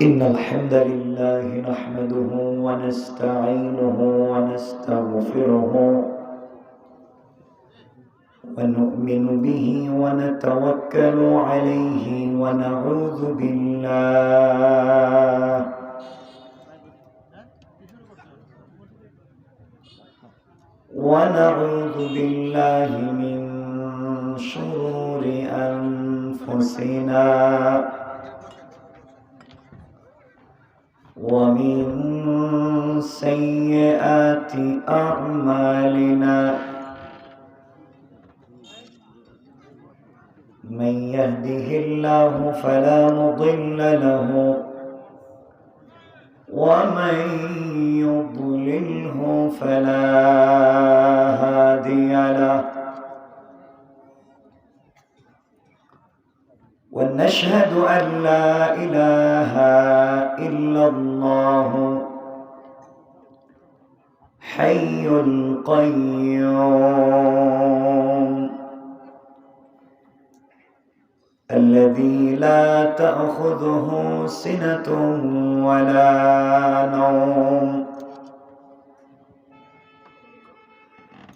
إن الحمد لله نحمده ونستعينه ونستغفره ونؤمن به ونتوكل عليه ونعوذ بالله من شرور أنفسنا ومن سيئات أعمالنا من يهده الله فلا مضل له ومن يضلله فلا هادي له ونشهد أن لا إله إلا الله حي القيوم الذي لا تأخذه سنة ولا نوم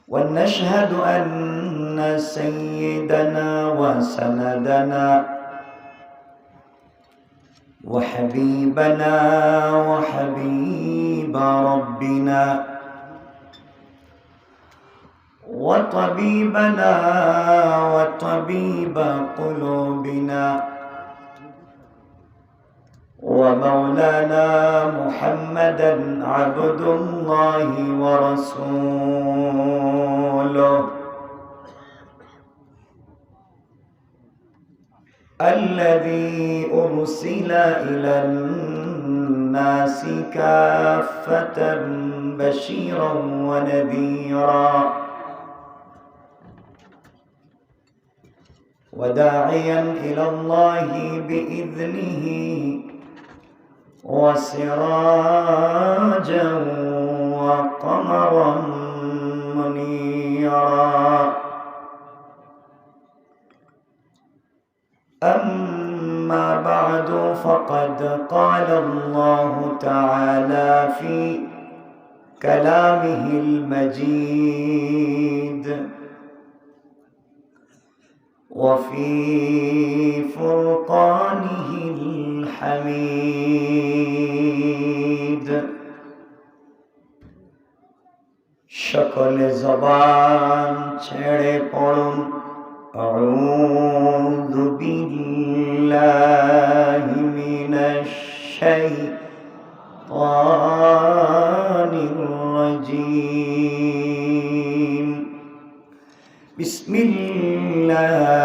ونشهد أن سيدنا وسندنا وحبيبنا وحبيب ربنا وطبيبنا وطبيب قلوبنا ومولانا محمدا عبد الله ورسوله الذي أرسل إلى الناس كافة بشيرا ونذيرا وداعيا إلى الله بإذنه وسراجا وقمرا منيرا أما بعد فقد قال الله تعالى في كلامه المجيد وفي فرقانه الحميد সকল জবান ছেড়ে পড়ুন أعوذ بالله من الشيطان الرجيم بسم الله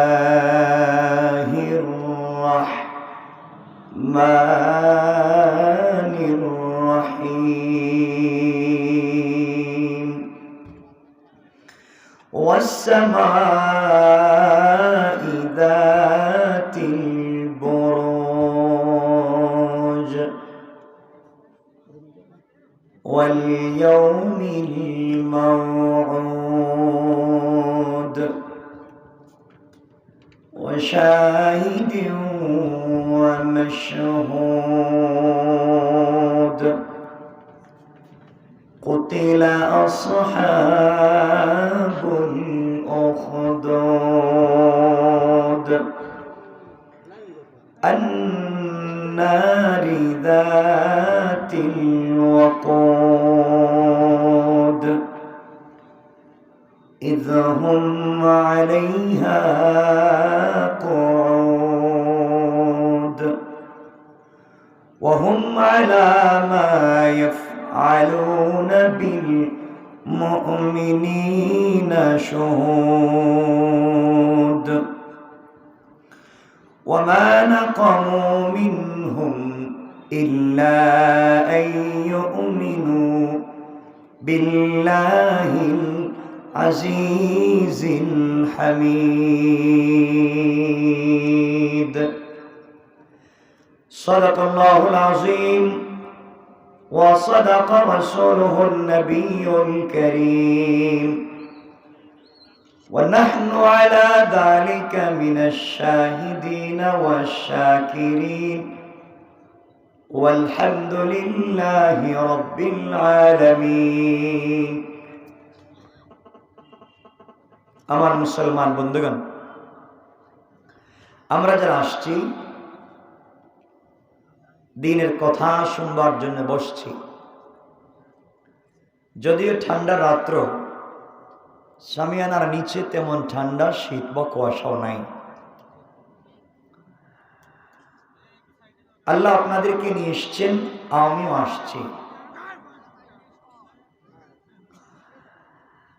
الرحمن الرحيم والسماء ذات البروج واليوم الموعود وشاهد ومشهود قتل أصحاب الأخدود النار ذات الوقود إذ هم عليها قعود وهم على ما يفعلون بالمؤمنين شهود وما نقموا منهم إلا أن يؤمنوا بالله العزيز الحميد صدق الله العظيم وصدق رسوله النبي الكريم ونحن على ذلك من الشاهدين والشاكرين ওয়ালহামদুলিল্লাহি রাব্বিল আলামিন। আমার মুসলমান বন্ধুগণ, আমরা যারা আসছি দ্বীনের কথা শুনবার জন্য বসছি, যদিও ঠান্ডা রাত্র, সামিয়ানার নিচে তেমন ঠান্ডা শীত বা কুয়াশাও নাই। আল্লাহ আপনাদেরকে নিয়ে এসছেন, আমিও আসছি।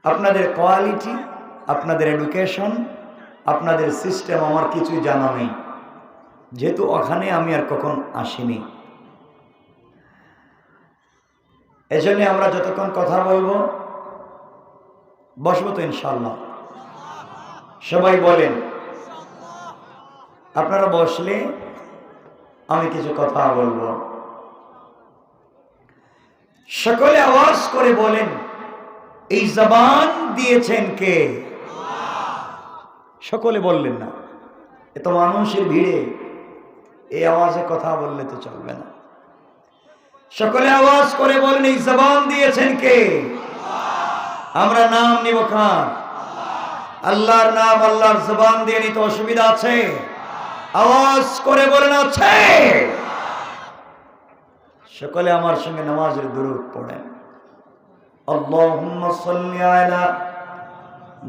আপনাদের কোয়ালিটি, আপনাদের এডুকেশন, আপনাদের সিস্টেম আমার কিছুই জানা নেই, যেহেতু ওখানে আমি আর কখন আসিনি। এজন্য আমরা যতক্ষণ কথা বলবো, বসবো তো ইনশাআল্লাহ। সবাই বলেন, আপনারা বসলে আমি কিছু কথা বলবো। সকলে আওয়াজ করে বলেন, এই জবান দিয়েছেন কে? সকলে বললেন না, এত মানুষের ভিড়ে এই আওয়াজে কথা বললে তো চলবে না। সকলে আওয়াজ করে বলেন, এই জবান দিয়েছেন কে? আমরা নাম নিব কার? আল্লাহর নাম, আল্লাহর জবান দিয়ে নিতে অসুবিধা আছে? আওয়াজ করে বলেন আছে। সকলে আমার সঙ্গে নামাজের দুরূদ পড়েন। আল্লাহুম্মা সাল্লি আলা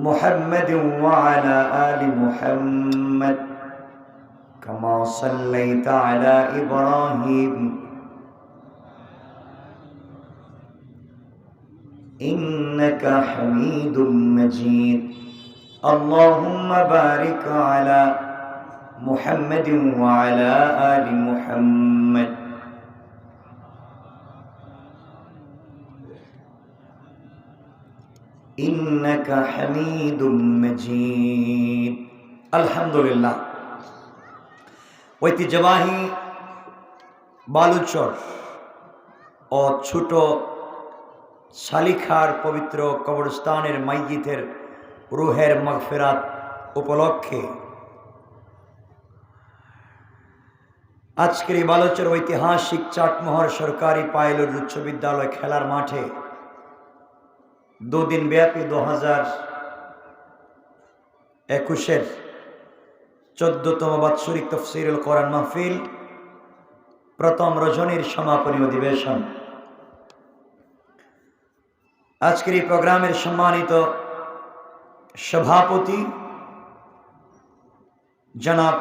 মুহাম্মাদিন ওয়া আলা আলি মুহাম্মাদ কামা সাল্লাইতা আলা ইব্রাহিম ইন্নাকা হামিদুম মাজিদ। আল্লাহুম্মা বারিক আলা মুহাম্মাদিন ওয়া আলা আলি মুহাম্মাদ ইন্নাকা হামিদুম মাজিদ। আলহামদুলিল্লাহ। ঐতিহ্যবাহী বালুচর ও ছোট শালিখার পবিত্র কবরস্থানের মাইয়িতের রুহের মাগফিরাত উপলক্ষে আজকের এই বালুচর ঐতিহাসিক চাটমোহর সরকারি পাইলট উচ্চ বিদ্যালয় খেলার মাঠে দুদিন ব্যাপী 2021-এর 14তম বাৎসরিক তাফসীরুল কোরআন মাহফিল প্রথম রজনীর সমাপনী অধিবেশন। আজকের এই প্রোগ্রামের সম্মানিত সভাপতি জনাব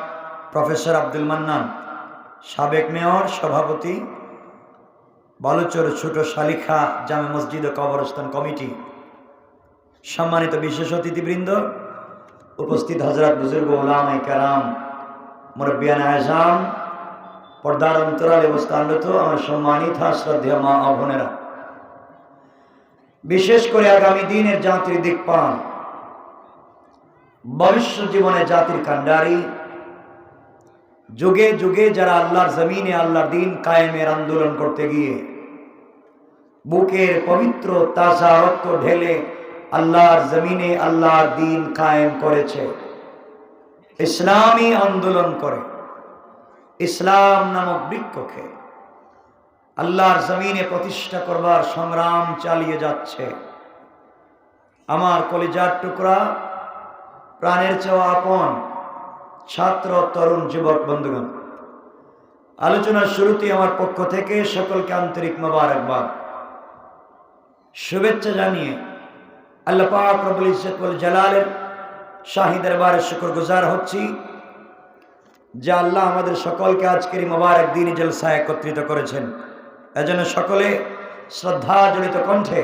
প্রফেসর আব্দুল মান্নান, সাবেক মেয়র, সভাপতি বালুচর ছোট শালিখা জামে মসজিদ ও কবরস্থান কমিটি, সম্মানিত বিশেষ অতিথিবৃন্দ, উপস্থিত হযরত বুজুর্গ উলামায়ে কেরাম, মুরব্বিয়ান আযম, পর্দার অন্তরালে অবস্থানরত আমার সম্মানিত শ্রদ্ধেয় মা ও বোনেরা, বিশেষ করে আগামী দিনের জাতির দিকপাল, ভবিষ্যৎ জীবনে জাতির কান্ডারি, যুগে যুগে যারা আল্লাহর জমিনে আল্লাহর দিন কায়েমের আন্দোলন করতে গিয়ে বুকের পবিত্র তাজা রক্ত ঢেলে আল্লাহর জমিনে আল্লাহর দিন কায়েম করেছে, ইসলামী আন্দোলন করে ইসলাম নামক বৃক্ষকে আল্লাহর জমিনে প্রতিষ্ঠা করবার সংগ্রাম চালিয়ে যাচ্ছে। আমার কলিজার টুকরা, প্রাণের চেয়ে আপন ছাত্র, তরুণ, যুবক বন্ধুগণ, আলোচনার শুরুতে আমার পক্ষ থেকে সকলকে আন্তরিক মোবারকবাদ, শুভেচ্ছা জানিয়ে আল্লাহ পাক রব্বুল ইজ্জত ওয়াল জালালের শাহী দরবারে শুকরগুজার হচ্ছি যে আল্লাহ আমাদের সকলকে আজকের এই মোবারক দিনী জলসায় একত্রিত করেছেন। এজন্য সকলে শ্রদ্ধাজড়িত কণ্ঠে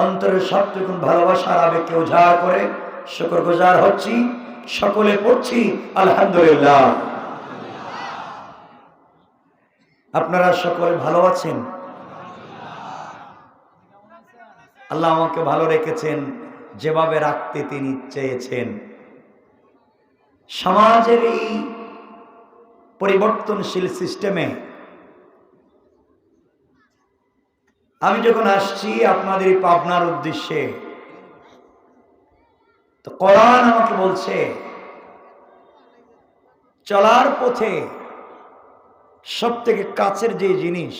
অন্তরের সবটুকু ভালোবাসার আবেগকে উজাড় করে শুকরগুজার হচ্ছি। সকলে পড়ছি আলহামদুলিল্লাহ। আপনারা সকলে ভালো আছেন? আল্লাহ আমাকে ভালো রেখেছেন যেভাবে রাখতে তিনি চেয়েছেন। সমাজের এই পরিবর্তনশীল সিস্টেমে আমি যখন আসছি আপনাদের পাবনার উদ্দেশ্যে, তো কোরআন আমাকে বলছে চলার পথে সব থেকে কাছের যে জিনিস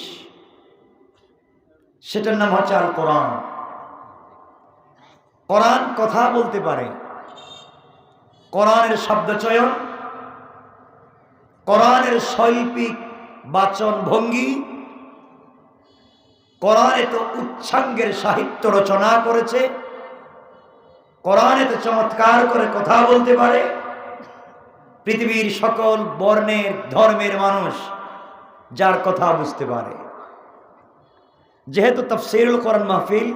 সেটার নাম হচ্ছে আল কোরআন। কোরআন কথা বলতে পারে, কোরআনের শব্দচয়ন, কোরআনের শৈল্পিক বাচন ভঙ্গি, কোরআন এত উচ্চাঙ্গের সাহিত্য রচনা করেছে, কোরআন এত চমৎকার করে কথা বলতে পারে। পৃথিবীর সকল বর্ণের ধর্মের মানুষ যার কথা বুঝতে পারে। যেহেতু তাফসীরুল কোরআন মাহফিল,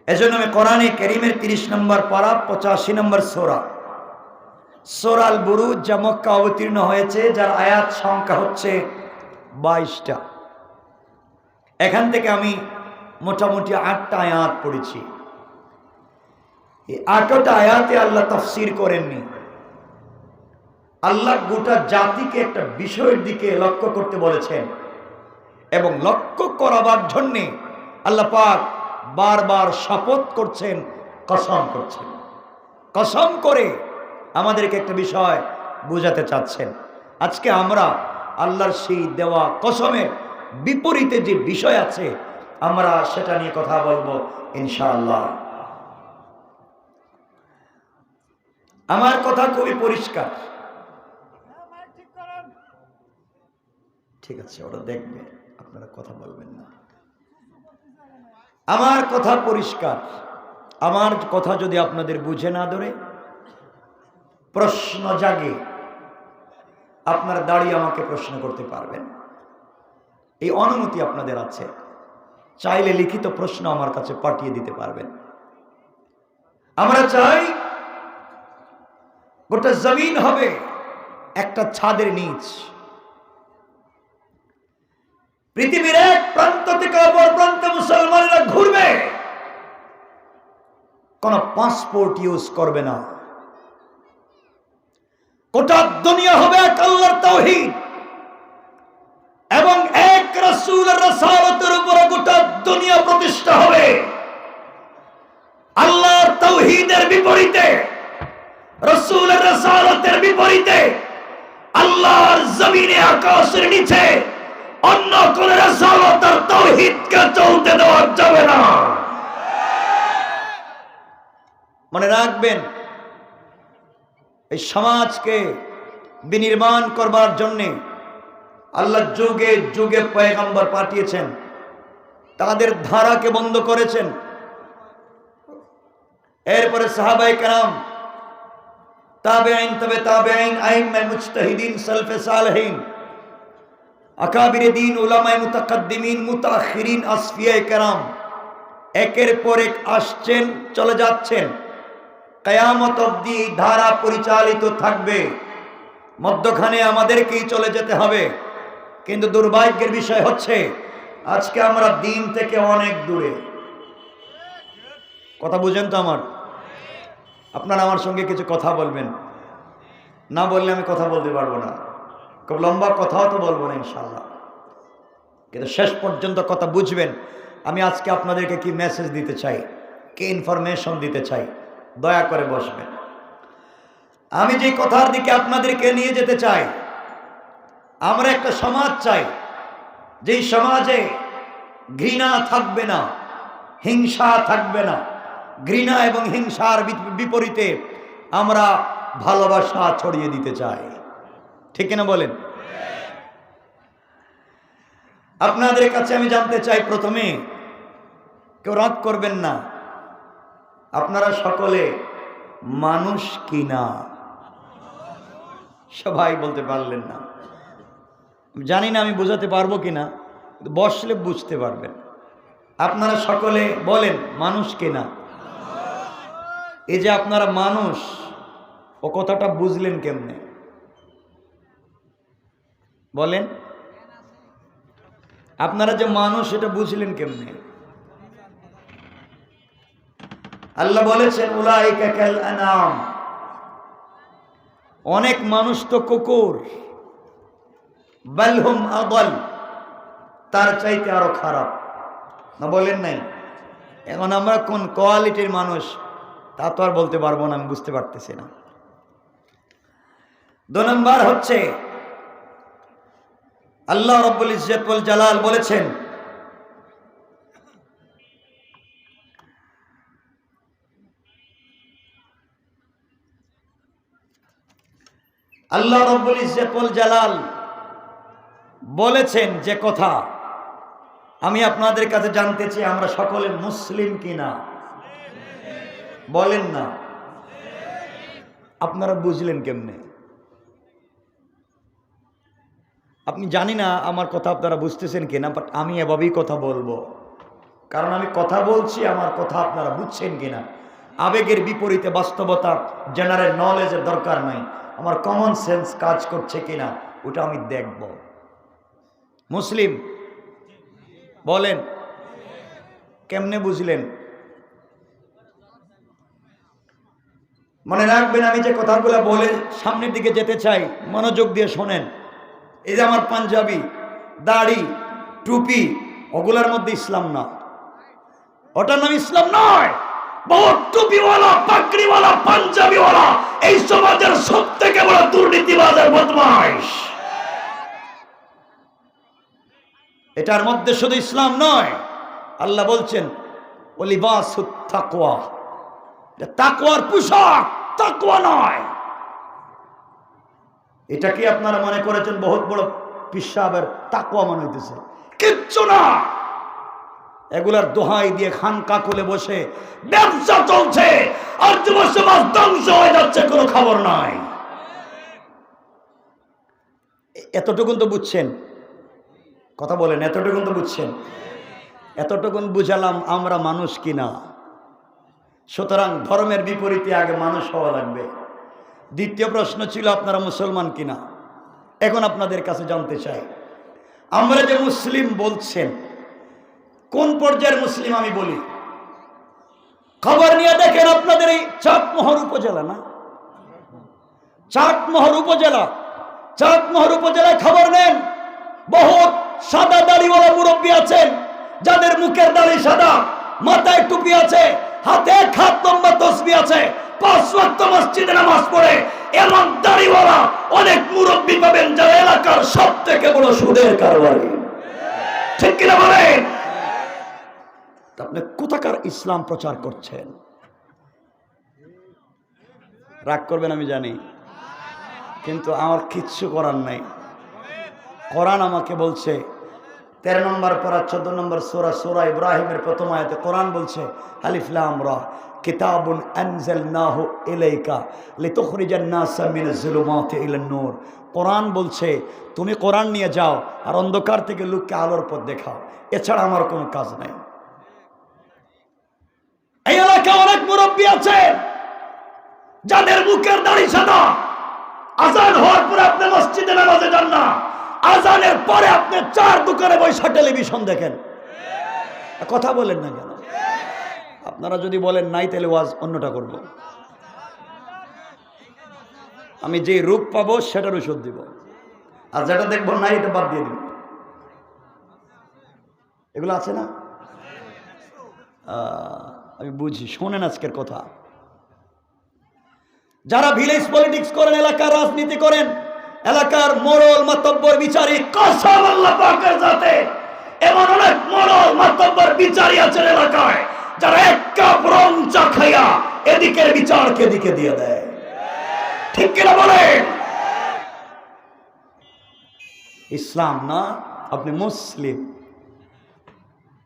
এজন্য আমি কোরআনে কারীমের 30 নম্বর পারা 85 নম্বর সূরা সূরা আল বুরুজ যা মক্কা অবতীর্ণ হয়েছে, যার আয়াত সংখ্যা হচ্ছে 22টা। এখান থেকে আমি মোটামুটি 8টা আয়াত পড়েছি। এই 8টা আয়াতে আল্লাহ তাফসীর করেননি। আল্লাহ গোটা জাতিকে একটা বিষয়ের দিকে লক্ষ্য করতে বলেছেন এবং লক্ষ্য করাবার জন্যে আল্লাহ পাক বারবার শপথ করছেন, কসম করছেন। কসম করে আমাদেরকে একটা বিষয় বোঝাতে চাচ্ছেন। আজকে আমরা আল্লাহর সেই দেওয়া কসমের বিপরীতে যে বিষয় আছে আমরা সেটা নিয়ে কথা বলবো ইনশাআল্লাহ। আমার কথা খুবই পরিষ্কার। ঠিক আছে, ওরা দেখবে, আপনারা কথা বলবেন না। আমার কথা পরিষ্কার। আমার কথা যদি আপনাদের বুঝে না ধরে, প্রশ্ন জাগে, আপনারা দাঁড়িয়ে আমাকে প্রশ্ন করতে পারবেন। এই অনুমতি আপনাদের আছে। চাইলে লিখিত প্রশ্ন আমার কাছে পাঠিয়ে দিতে পারবেন। আমরা চাই গোটা জমিন হবে একটা ছাদের নিচ। পৃথিবীর এক প্রান্ত থেকে অপর প্রান্তে মুসলমানেরা ঘুরবে, কোন পাসপোর্ট ইউজ করবে না। গোটা দুনিয়া হবে এক আল্লাহর তাওহীদ এবং এক রাসূলের রাসালাতের উপরে গোটা দুনিয়া প্রতিষ্ঠা হবে। আল্লাহর তাওহীদের বিপরীতে, রাসূলের রাসালাতের বিপরীতে আল্লাহর জমিনে আকাশের নিচে অন্য কোন রাসালাত আর তাওহীদকে চলতে দেওয়া যাবে না। মনে রাখবেন, এই সমাজকে বিনির্মাণ করবার জন্য আল্লাহ যুগে যুগে পয়গম্বর পাঠিয়েছেন, তাদের ধারাকে বন্ধ করেছেন। এরপরে সাহাবায়ে কেরাম, তাবেঈন, তবে তাবেঈন, আইম্মায়ে মুজতাহিদিন, সালফে সালেহিন, আকাবিরে দ্বীন, উলামায়ে মুতাকাদ্দিমিন, মুতাআখিরিন, আসফিয়ায়ে কেরাম একের পর এক আসছেন, চলে যাচ্ছেন। কিয়ামত অবধি এই ধারা পরিচালিত থাকবে। মধ্যখানে আমাদেরকেই চলে যেতে হবে। কিন্তু দুর্ভাগ্যের বিষয় হচ্ছে আজকে আমরা দিন থেকে অনেক দূরে। কথা বুঝেন তো আমার? আপনারা আমার সঙ্গে কিছু কথা বলবেন, না বললে আমি কথা বলতে পারবো না। খুব লম্বা কথাও তো বলবো না ইনশাআল্লাহ, কিন্তু শেষ পর্যন্ত কথা বুঝবেন। আমি আজকে আপনাদেরকে কি মেসেজ দিতে চাই, কি ইনফরমেশন দিতে চাই, দয়া করে বসবেন। আমি যে কথার দিকে আপনাদেরকে নিয়ে যেতে চাই, আমরা একটা সমাজ চাই যেই সমাজে ঘৃণা থাকবে না, হিংসা থাকবে না। ঘৃণা এবং হিংসার বিপরীতে আমরা ভালোবাসা ছড়িয়ে দিতে চাই। ঠিক না বলেন? আপনাদের কাছে আমি জানতে চাই, প্রথমে কেউ রাগ করবেন না, আপনারা সকলে মানুষ কিনা? সবাই বলতে পারলেন না। জানি না আমি বোঝাতে পারবো কিনা, বসলে বুঝতে পারবেন। আপনারা সকলে বলেন মানুষ কিনা? এই যে আপনারা মানুষ, ও কথাটা বুঝলেন কেমনে বলেন? আপনারা যে মানুষ এটা বুঝলেন কেমনে? আল্লাহ বলেছেন উলাইকা কাল আনাম, অনেক মানুষ তো কুকুর, বালহুম আদাল, তার চাইতে আরো খারাপ। না বলেন নাই? এখন আমরা কোন কোয়ালিটির মানুষ তা তো আর বলতে পারবো না, আমি বুঝতে পারতেছি না। 2 নম্বর হচ্ছে আল্লাহ রাব্বুল ইজ্জত ওয়াল জালাল বলেছেন, আল্লাহ রাব্বুল ইজ্জত ওয়াল জালাল বলেছেন যে কথা আমি আপনাদের কাছে জানতে চাই, আমরা সকলে মুসলিম কিনা? বলেন না। আপনারা বুঝলেন কেমনে? আপনি জানি না আমার কথা আপনারা বুঝতেছেন কিনা, বাট আমি এভাবেই কথা বলবো, কারণ আমি কথা বলছি, আমার কথা আপনারা বুঝছেন কিনা। আবেগের বিপরীতে বাস্তবতা, জেনারেল নলেজের দরকার নাই, আমার কমন সেন্স কাজ করছে কিনা ওটা আমি দেখব। মুসলিম বলেন, কেমনে বুঝলেন? মনে রাখবেন, আমি যে কথাগুলো বলে সামনের দিকে যেতে চাই, মনোযোগ দিয়ে শোনেন। এই যে আমার পাঞ্জাবি, দাড়ি, টুপি, ওগুলার মধ্যে ইসলাম না, ওটার নাম ইসলাম নয়। বহুত টুপিওয়ালা, পাগড়িওয়ালা, পাঞ্জাবিওয়ালা এই সমাজের সবথেকে বড় দুর্নীতিবাজ আর বদমাইশ। এটার মধ্যে শুধু ইসলাম নয়, আল্লাহ বলছেন ওলিবাসুত তাকওয়া, তাকওয়ার পোশাক, তাকওয়া নয়। এটা কি আপনারা মনে করেছেন বহুত বড় পিসাবের তাকওয়া মনে হইতেছে? কিচ্ছু না। এগুলার দোহাই দিয়ে খানকা খুলে বসে ব্যবসা চলছে, আর যুব সমাজ ধ্বংস হয়ে যাচ্ছে, কোনো খবর নাই। এতটুকুন তো বুঝছেন? কথা বলেন, এতটুকুন তো বুঝছেন? এতটুকুন বুঝালাম আমরা মানুষ কিনা। সুতরাং ধর্মের বিপরীতে আগে মানুষ হওয়া লাগবে। দ্বিতীয় প্রশ্ন ছিল আপনারা মুসলমান কিনা। এখন আপনাদের কাছে জানতে চাই, আমরা যে মুসলিম বলছেন, কোন পর্যায়ের মুসলিম আমি বলি? খবর নিয়ে দেখেন, আপনাদের এই চাটমোহর উপজেলা না, চাটমোহর উপজেলা, চাটমোহর উপজেলায় খবর নেন, বহুত সাদা দাড়িওয়ালা মুরব্বী আছেন, যাদের মুখের দাড়ি সাদা, মাথায় টুপি আছে, হাতে খাত লম্বা তসবিহ আছে, 5 ওয়াক্ত মসজিদে নামাজ পড়ে। এমন দাড়িওয়ালা অনেক মুরব্বী পাবেন যারা এলাকার সবথেকে বড় সুদের কারবারি। ঠিক কিনা বলেন? আপনি কোথাকার ইসলাম প্রচার করছেন? রাগ করবেন আমি জানি, কিন্তু আমার কিচ্ছু করার নাই। কোরআন আমাকে বলছে, 13 নম্বর পারা 14 নম্বর সূরা, সূরা ইব্রাহিমের প্রথম আয়াতে কোরআন বলছে, আলিফ লাম রা কিতাবুন আনজালনাহু ইলাইকা লিতুখরিজান নাসা মিনাজ যুলুমাতি ইলান নূর। কোরআন বলছে তুমি কোরআন নিয়ে যাও আর অন্ধকার থেকে লোককে আলোর পথ দেখাও, এছাড়া আমার কোনো কাজ নাই। এই এলাকায় অনেক মুরব্বী আছে যাদের মুখের দাড়ি সাদা, আজান হওয়ার পরে আপনি মসজিদে নামাজে যান না, আজানের পরে আপনি 4 দোকানে বসে টেলিভিশন দেখেন। কথা বলেন না কেন? আপনারা যদি বলেন নাই, তাহলে ওয়াজ অন্যটা করব। আমি যে রূপ পাবো সেটার ওষুধ দিব, আর যেটা দেখবো নাই এটা বাদ দিয়ে দিব। এগুলো আছে না? আমি বুঝি, শোনেন আজকের কথা। যারা ভিলেজ পলিটিক্স করেন, এলাকার রাজনীতি করেন, এলাকার মোড়ল মাতব্বর বিচারী, কসম আল্লাহ পাকের জাতে এমন অনেক মোড়ল মাতব্বর বিচারী আছেন এলাকায়, যারা এক কাপ রং চা খাইয়া এদিকের বিচারকে এদিকে দিয়ে দেয়। ঠিক কিনা বলেন? ইসলাম না, আপনি মুসলিম।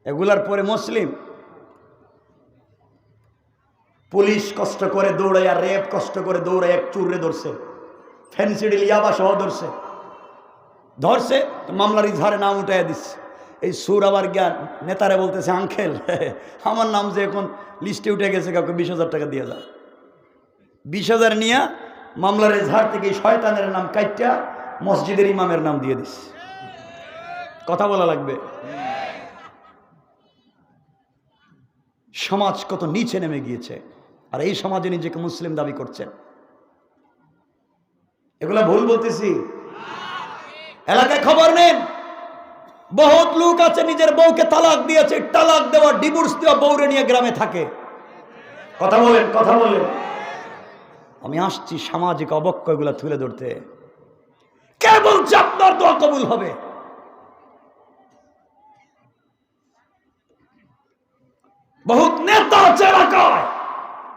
এগুলার পরে মুসলিম। পুলিশ কষ্ট করে দৌড়াইয়া, রেপ কষ্ট করে দৌড়াইয়া এক চুররে ধরছে, ফেন্সিডিল ইয়াবা সহ ধরছে, মামলার ইজহারে নাম উঠাইয়া দিচ্ছে। এই সুর আবার জ্ঞান নেতারে বলতেছে, আঙ্কেল আমার নাম যে এখন লিস্টে উঠে গেছে, কাউকে 20,000 টাকা দিয়ে যায়। 20,000 নিয়ে মামলার ইজহার থেকে শয়তানের নাম কাইটা মসজিদের ইমামের নাম দিয়ে দিচ্ছে। কথা বলা লাগবে। সমাজ কত নিচে নেমে গিয়েছে, আর এই সমাজে নিজেকে মুসলিম দাবি করছেন। এগুলা ভুল বলতেছি? এলাকায় খবর নেন, বহুত লোক আছে নিজের বউকে তালাক দিয়েছে, তালাক দেওয়া, ডিভোর্স দেওয়া বউরে নিয়ে গ্রামে থাকে। কথা বলেন, কথা বলেন। আমি আসছি সামাজিক অবক্ষয়গুলা তুলে ধরতে। কে বলছে আপনার দোয়া কবুল হবে? বহুত নেতা আছে এলাকায়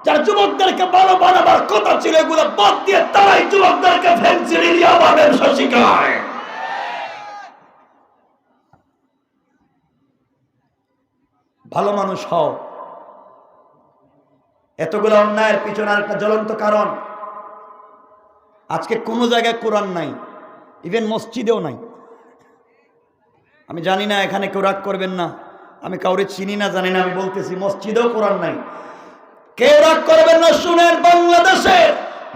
যারা যুবকদেরকে ভালো বানাবার কথা ছিল, এগুলো বাদ দিয়ে তারাই যুবকদেরকে ফেন্সিডিলিয়া ব্যবসা শিখায়। ভালো মানুষ হও। এতগুলো অন্যায়ের পিছনে একটা জ্বলন্ত কারণ, আজকে কোনো জায়গায় কোরআন নাই, ইভেন মসজিদেও নাই। আমি জানি না, এখানে কেউ রাগ করবেন না, আমি কাউরে চিনি না জানি না, আমি বলতেছি মসজিদেও কোরআন নাই। কেউ রাগ করবেন না, শুনেন, বাংলাদেশের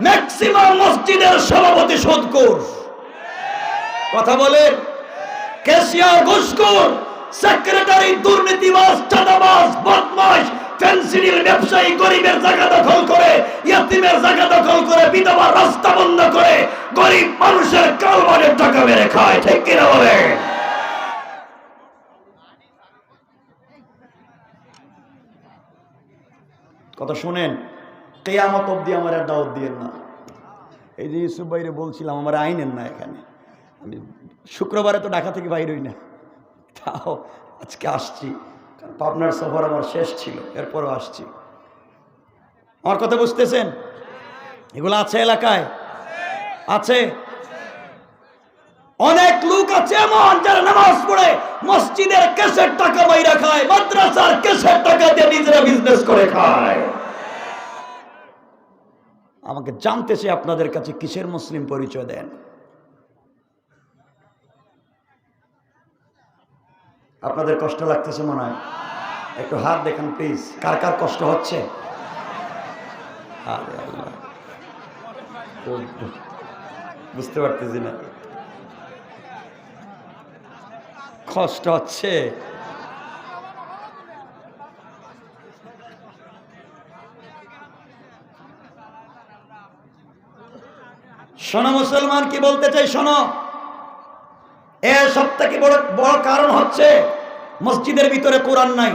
ম্যাক্সিমাম মসজিদের সভাপতি সুদখোর। কথা বলেন, ক্যাশিয়ার ঘুষখোর, সেক্রেটারি দুর্নীতিবাজ, চাঁদাবাজ, বদমাশ, ফেন্সিডিল ব্যবসায়ী, গরিবের জায়গা দখল করে, ইয়াতিমের জায়গা দখল করে, বিধবার রাস্তা বন্ধ করে, গরিব মানুষের কালবারের টাকা মেরে খায়। ঠিক কিনা বলে? কথা শুনেন, কিয়ামত অবধি আমার আর দাওয়াত দিয়েন না। এই যে ইউসুফ ভাইরে বলছিলাম, আমার আইনেন না এখানে। আমি শুক্রবারে তো ঢাকা থেকে বাইর হই না, তাও আজকে আসছি, কারণ পাবনার সফর আমার শেষ ছিল, এরপরও আসছি। আমার কথা বুঝতেছেন? এগুলো আছে এলাকায়, আছে। অনেক লোক আছে এমন যারা নামাজ পড়ে মসজিদের কেসের টাকা বাইরা খায়, মাদ্রাসার কেসের টাকা দিয়ে নিজেরা বিজনেস করে খায়। আমাকে জানতে চাই আপনাদের কাছে কিসের মুসলিম পরিচয় দেন? আপনাদের কষ্ট লাগতেছে মনে হয়? একটু হাত দেখান প্লিজ, কার কার কষ্ট হচ্ছে? আরে আল্লাহ, বুঝতে পারতেছি না, কষ্ট হচ্ছে। শোনো মুসলমান, কি বলতে চাই শোনো। এর সবথেকে বড় বড় কারণ হচ্ছে মসজিদের ভিতরে কোরআন নাই।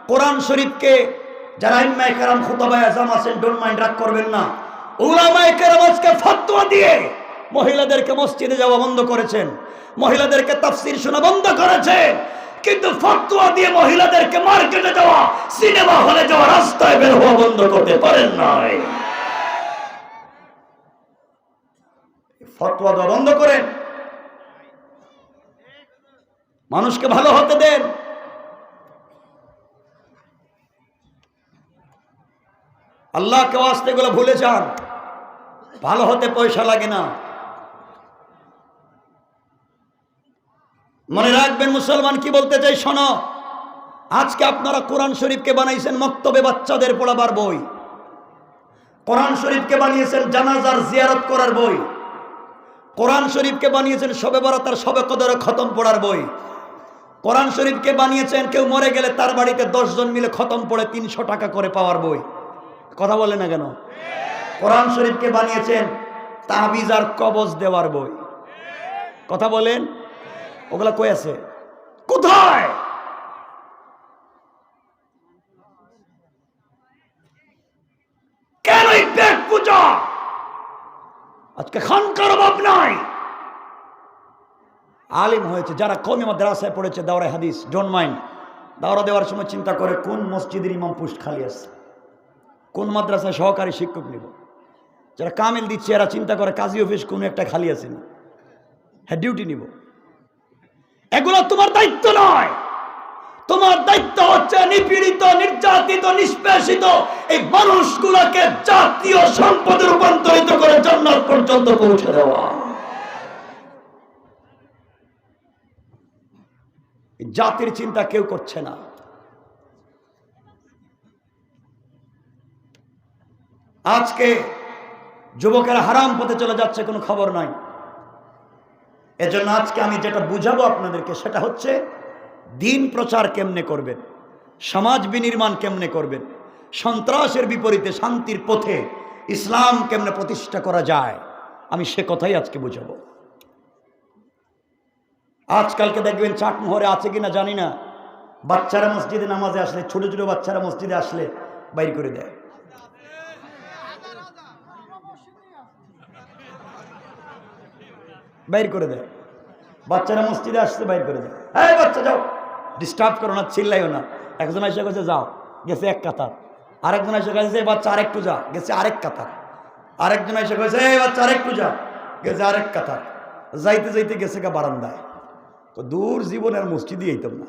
কোরআন শরীফকে যারা ইমামে কেরাম, খুতবায়ে আযম আছেন, ডোন্ট মাইন্ড, রাগ করবেন না, উলামায়ে কেরাম আজকে ফতোয়া দিয়ে মহিলাদেরকে মসজিদে যাওয়া বন্ধ করেছেন, মহিলাদেরকে তাফসীর শোনা বন্ধ করেছেন, কিন্তু ফতোয়া দিয়ে মহিলাদেরকে মার্কেটে যাওয়া, সিনেমা হলে যাওয়া, রাস্তায় বের হওয়া বন্ধ করতে পারেন নাই। ফতোয়া দেওয়া বন্ধ করেন, মানুষকে ভালো হতে দেন। আল্লাহকে ওয়াস্তে এগুলো ভুলে যান। ভালো হতে পয়সা লাগে না। মনে রাখবেন মুসলমান, কি বলতে চাই শোনো। আজকে আপনারা কোরআন শরীফকে বানাইছেন মক্তবে বাচ্চাদের পড়াবার বই, কোরআন শরীফকে বানিয়েছেন জানাজার জিয়ারত করার বই, কোরআন শরীফকে বানিয়েছেন শবে বরাত আর শবে কদরে খতম পড়ার বই, কোরআন শরীফকে বানিয়েছেন কেউ মরে গেলে তার বাড়িতে 10 জন মিলে খতম পড়ে 300 টাকা করে পাওয়ার বই। কথা বলে না কেন? কোরআন শরীফকে বানিয়েছেন তাবিজ আর কবজ দেওয়ার বই। কথা বলেন, ওগুলা কই আছে? কোথায়? কেন এই পেট পূজা? আজকে খানকার অভাব নাই। আলিম হয়েছে যারা কওমি মাদ্রাসায় পড়েছে, দাওরা হাদিস, ডোন্ট মাইন্ড, দাওরা দেওয়ার সময় চিন্তা করে কোন মসজিদের ইমাম পোস্ট খালি আছে, কোন মাদ্রাসায় সহকারী শিক্ষক নিব। যারা কামেল দিচ্ছে এরা চিন্তা করে কাজী অফিস কোন একটা খালি আছে না, হ্যাঁ ডিউটি নিব। এগুলো তোমার দায়িত্ব নয়। তোমার দায়িত্ব হচ্ছে নিপীড়িত, নির্যাতিত, নিষ্পেষিত এই মানুষগুলোকে জাতীয় সম্পদে রূপান্তরিত করে জান্নাত পর্যন্ত পৌঁছে দেওয়া। জাতির চিন্তা কেউ করছে না। আজকে যুবকেরা হারাম পথে চলে যাচ্ছে, কোনো খবর নাই। এজন্য আজকে আমি যেটা বুঝাবো আপনাদেরকে সেটা হচ্ছে দিন প্রচার কেমনে করবেন, সমাজ বিনির্মাণ কেমনে করবেন, সন্ত্রাসের বিপরীতে শান্তির পথে ইসলাম কেমনে প্রতিষ্ঠা করা যায়, আমি সে কথাই আজকে বুঝাবো। আজকালকে দেখবেন চাটমোহরে আছে কিনা জানি না, বাচ্চারা মসজিদে নামাজে আসলে, ছোট ছোট বাচ্চারা মসজিদে আসলে বাইর করে দেয়। বাইর করে দেয়, বাচ্চারা মসজিদে আসতে বাইর করে দেয়। এই বাচ্চা যাও, ডিস্টার্ব করো না, চিল্লাইও না। একজন এসে কাছে যাও, গেছে এক কাতার। আরেকজন এসে গেছে এই বাচ্চা আরেকটু যা, গেছে আরেক কাতার। আরেকজন এসে গেছে এই বাচ্চা আরেকটু যা, গেছে আরেক কাতার। যাইতে যাইতে গেছে গা বারান্দায়। দূর জীবনের মসজিদই এইতাম না।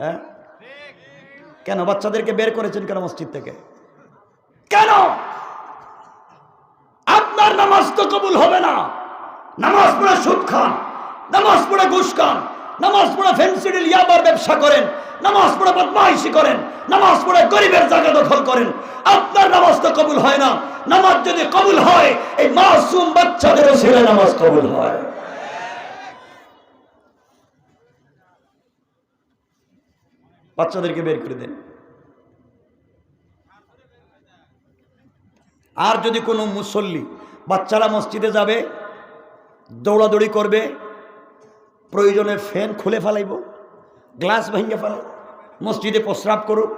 হ্যাঁ, কেন বাচ্চাদেরকে বের করেছেন কেন মসজিদ থেকে? কেন? আপনার নামাজ তো কবুল হবে না। নামাজ পড়ে সুদ খান, নামাজ পড়ে ঘুষ খান, নামাজ পড়ে ফেন্সিডিল ইয়াবার ব্যবসা করেন, নামাজ পড়ে বদমাইশি করেন, নামাজ পড়ে গরিবের জায়গা দখল করেন, আপনার নামাজ তো কবুল হয় না। নামাজ যদি কবুল হয় এই মাসুম বাচ্চাদেরও ছেলে নামাজ কবুল হয়। বাচ্চাদেরকে বের করে দেন। আর যদি কোনো মুসল্লি, বাচ্চারা মসজিদে যাবে, দৌড়াদৌড়ি করবে, প্রয়োজনে ফ্যান খুলে ফেলাইব, গ্লাস ভেঙে ফেলাই, মসজিদে প্রস্রাব করুক,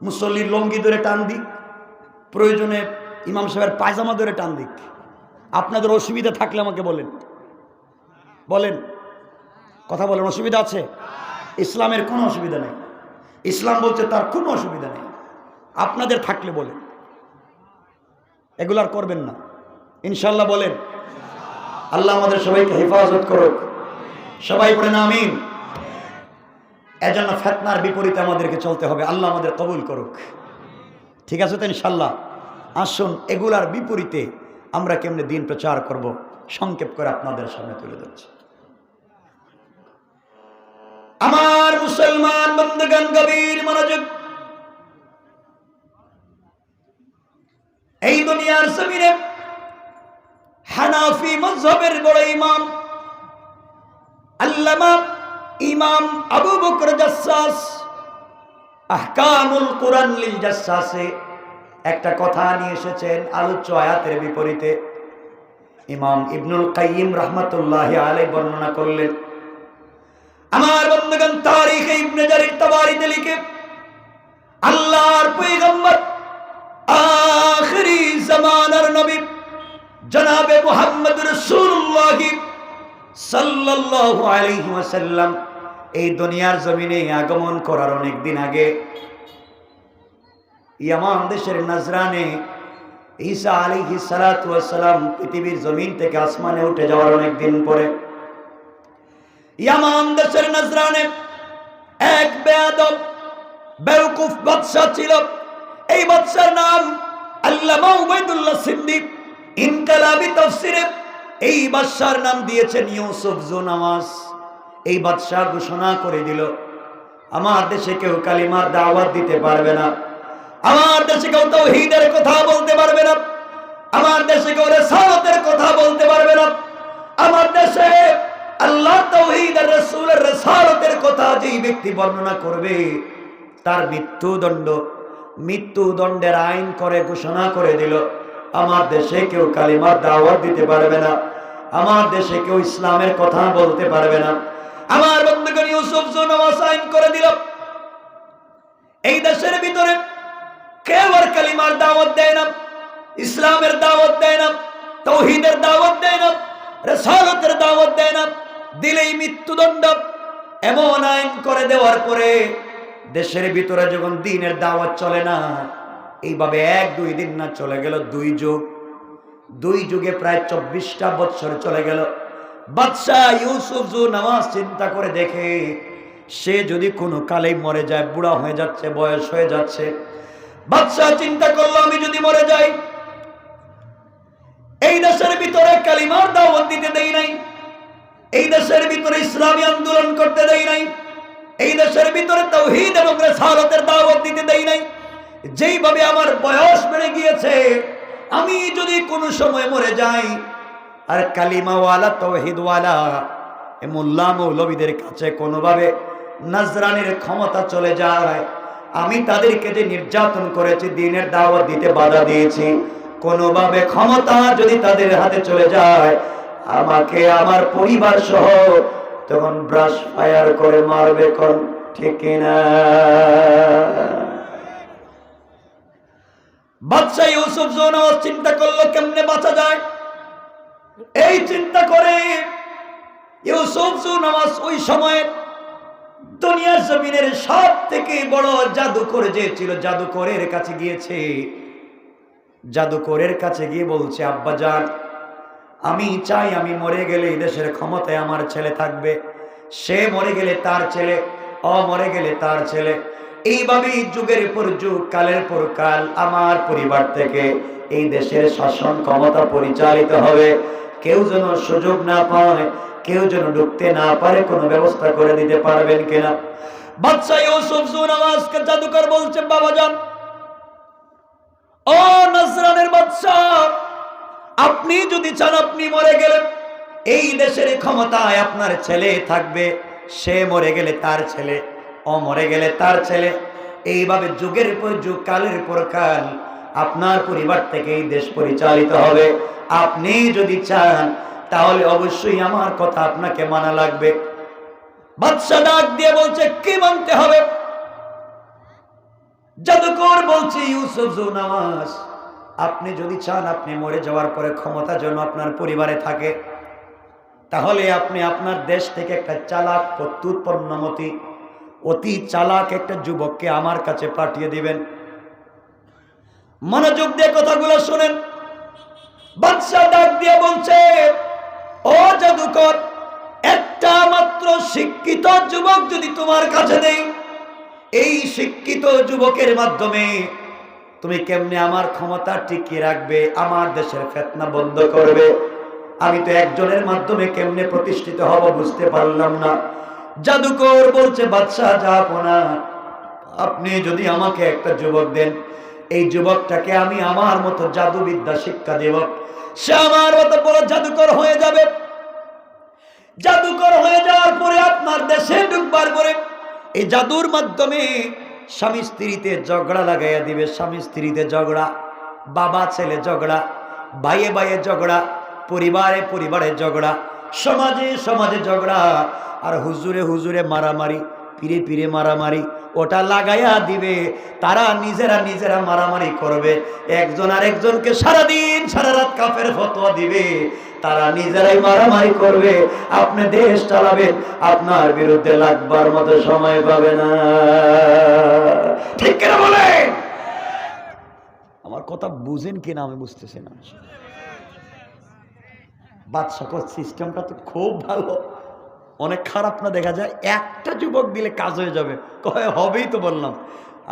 মুসল্লির লঙ্গি ধরে টান দিক, প্রয়োজনে ইমাম সাহেবের পায়জামা ধরে টান দিক। আপনাদের অসুবিধা থাকলে আমাকে বলেন, বলেন, কথা বলেন। অসুবিধা আছে? ইসলামের কোনো অসুবিধা নেই। ইসলাম বলছে তার কোনো অসুবিধা নেই। আপনাদের থাকলে বলেন, এগুলো আর করবেন না ইনশাল্লাহ। বলেন আল্লাহ আমাদের সবাইকে হেফাজত করুক। সবাই বলেন আমিন। এজন্য ফিতনার বিপরীতে আমাদেরকে চলতে হবে। আল্লাহ আমাদের কবুল করুক। ঠিক আছে তো ইনশাল্লাহ? আসুন এগুলার বিপরীতে আমরা কেমনে দিন প্রচার করব সংক্ষেপ করে আপনাদের সামনে তুলে ধরছি। আমার মুসলমান বন্ধুগণ, গভীর মনোযোগ। এই দুনিয়ার জমিনে হানাফি মাযহাবের বড় ইমাম আল্লামা ইমাম আবু বকর জাসসাস আহকামুল কুরআন লিল জাসসাসে একটা কথা নিয়ে এসেছেন আলোচ্য আয়াতের বিপরীতে। ইমাম ইবনুল কাইয়িম রাহমাতুল্লাহি আলাইহি বর্ণনা করলেন। আমার বন্ধুগণ, তারিখে ইবনে জারির তাবারিতে লিখে আল্লাহর পয়গম্বর আখিরি জামানার নবী জনাবে মুহাম্মদ রাসূলুল্লাহ সাল্লাল্লাহু আলাইহি ওয়াসাল্লাম এই দুনিয়ার জমিনে আগমন করার অনেক দিন আগে ইয়ামান দেশের নাজরানে ঈসা আলাইহিস সালাতু ওয়াস সালাম পৃথিবীর জমিন থেকে আসমানে উঠে যাওয়ার অনেক দিন পরে ইয়ামান দেশের নাজরানে এক বেয়াদব বেওকুফ বাদশা ছিল। এই বাদশার নাম আল্লামা উবাইদুল্লাহ সিদ্দিক ইনকালাবি তাফসিরে এই বাদশার নাম দিয়েছেন ইউসুফ জুনাওয়াস। এই বাদশা ঘোষণা করে দিল, আমার দেশে কেউ কালিমার দাওয়াত দিতে পারবে না, আমার দেশে কেউ তাওহীদের কথা বলতে পারবে না, আমার দেশে কেউ রিসালাতের কথা বলতে পারবে না, আমার দেশে আল্লাহ তাওহীদের রাসূলের রিসালাতের কথা যেই ব্যক্তি বর্ণনা করবে তার মৃত্যুদণ্ডের আইন করে ঘোষণা করে দিল। আমার দেশে কেউ কালিমার দাওয়াত দিতে পারবে না, আমার দেশে কেউ ইসলামের কথা বলতে পারবে না। আমার বন্ধুগণ, ইউসুফ জুনাওয়াস আইন করে দিল, এই দেশের ভিতরে কেউ আর কালিমার দাওয়াত দেয় না, ইসলামের দাওয়াত দেয় না, তাওহীদের দাওয়াত দেয় না, রিসালাতের দাওয়াত দেয় না, দিলেই মৃত্যুদণ্ড। এমন আইন করে দেওয়ার পরে দেশের ভিতরে যখন দ্বীনের দাওয়াত চলে না, এইভাবে 1-2 দিন না চলে গেল 2 যুগে প্রায় 24টা বছর চলে গেল। বাদশাহ ইউসুফ জুনাওয়াস চিন্তা করে দেখে সে যদি কোনো কালেই মরে যায়, বুড়া হয়ে যাচ্ছে, বয়স হয়ে যাচ্ছে। বাদশাহ চিন্তা করলো আমি যদি মরে যাই, এই দেশের ভিতরে কালিমার দাওয়াত দিতে দেই নাই, এই দেশের ভিতরে ইসলামী আন্দোলন করতে দেই নাই, এই দেশের ভিতরে তাওহীদ এবং রিসালাতের দাওয়াত দিতে দেই নাই, যেইভাবে আমার বয়স বেড়ে গিয়েছে, আমি যদি কোনো সময় মরে যাই আর কালিমাওয়ালা তাওহীদওয়ালা এই মোল্লা মৌলবীদের কাছে কোনোভাবে নাজরানির ক্ষমতা চলে যায়, আমি তাদেরকে যে নির্যাতন করেছি, দ্বীনের দাওয়াত দিতে বাধা দিয়েছি, কোনোভাবে ক্ষমতা যদি তাদের হাতে চলে যায়, আমাকে আমার পরিবার সহ তখন ব্রাশ ফায়ার করে মারবে। কোন ঠিক না? বাদশা ইউসুফ জুনাওয়াস চিন্তা করলো কেমনে বাঁচা যায়। এই চিন্তা করে ইউসুফ জুনাওয়াস ওই সময়ে দুনিয়ার জমিনের সব থেকে বড় জাদুকর যে ছিল, জাদুকরের কাছে গিয়েছে। জাদুকরের কাছে গিয়ে বলছে, আব্বাজান, আমি চাই আমি মরে গেলে এই দেশের ক্ষমতায় আমার ছেলে থাকবে, সে মরে গেলে তার ছেলে, মরে গেলে তার ছেলে, এইভাবেই যুগের পর যুগ, কালের পর কাল আমার পরিবার থেকে এই দেশের শাসন ক্ষমতা পরিচালিত হবে। কেউ যেন সুযোগ না পায়, কেউ যেন ঢুকতে না পারে, কোনো ব্যবস্থা করে দিতে পারবেন কিনা? বাদশা ইউসুফ জুনাওয়াজকে জাদুকর বলছে, বাবাজান, ও নাজরানের বাদশা, আপনি যদি চান আপনি মরে গেলেন এই দেশের ক্ষমতায় আপনার ছেলে থাকবে, সে মরে গেলে তার ছেলে, মরে গেলে তার ছেলে, এইভাবে যুগের পর যুগ, কালের পর কাল আপনার পরিবার থেকে এই দেশ পরিচালিত হবে। আপনি যদি চান তাহলে অবশ্যই আমার কথা আপনাকে মানা লাগবে। বাদশা ডাক দিয়ে বলছে, কি মানতে হবে? জাদুকর বলছে, ইউসুফ জুনাওয়াজ, আপনি যদি চান আপনি মরে যাওয়ার পরে ক্ষমতা যেন আপনার পরিবারে থাকে, তাহলে আপনি আপনার দেশ থেকে একটা চালাক, প্রত্যুৎপন্নমতি, অতি চালাক একটা যুবককে আমার কাছে পাঠিয়ে দিবেন। মনোযোগ দিয়ে কথাগুলো শুনেন। বাদশা ডাক দিয়ে বলছে, ও জাদুকর, একটা মাত্র শিক্ষিত যুবক যদি তোমার কাছে দেই, এই শিক্ষিত যুবকের মাধ্যমে তুমি কেমনে আমার ক্ষমতা টিকিয়ে রাখবে, আমার দেশের ফিতনা বন্ধ করবে? আমি তো একজনের মাধ্যমে কেমনে প্রতিষ্ঠিত হব বুঝতে পারলাম না। জাদুকর বলছে, বাদশা জাহাপনা, আপনি যদি আমাকে একটা যুবক দেন, এই যুবকটাকে আমি আমার মতো জাদুবিদ্যা শিক্ষা দেব, সে আমার মতো বড় জাদুকর হয়ে যাবে। জাদুকর হয়ে যাওয়ার পরে আপনার দেশে ঢুকবার পরে এই জাদুর মাধ্যমে স্বামী স্ত্রীতে ঝগড়া লাগাইয়া দিবে। স্বামী স্ত্রীতে ঝগড়া, বাবা ছেলে ঝগড়া, ভাইয়ে ভাইয়ে ঝগড়া, পরিবারে পরিবারে ঝগড়া, সমাজে সমাজে ঝগড়া, আর হুজুরে হুজুরে মারামারি, পীরে পীরে মারামারি, ওটা লাগাইয়া দিবে। তারা নিজেরা নিজেরা মারামারি করবে, একজন আর একজনকে সারাদিন সারা রাত কাফের ফতোয়া দিবে, তারা নিজেরাই মারামারি করবে। আপনি দেশ চালাবেন, আপনার বিরুদ্ধে লাগবার মতো সময় পাবে না। ঠিক কিনা বলেন? আমার কথা বুঝেন কিনা আমি বুঝতেছি না। বাদশাহ সিস্টেমটা তো খুব ভালো, অনেক খারাপ না দেখা যায়। একটা যুবক দিলে কাজ হয়ে যাবে, কয় হবেই তো বললাম।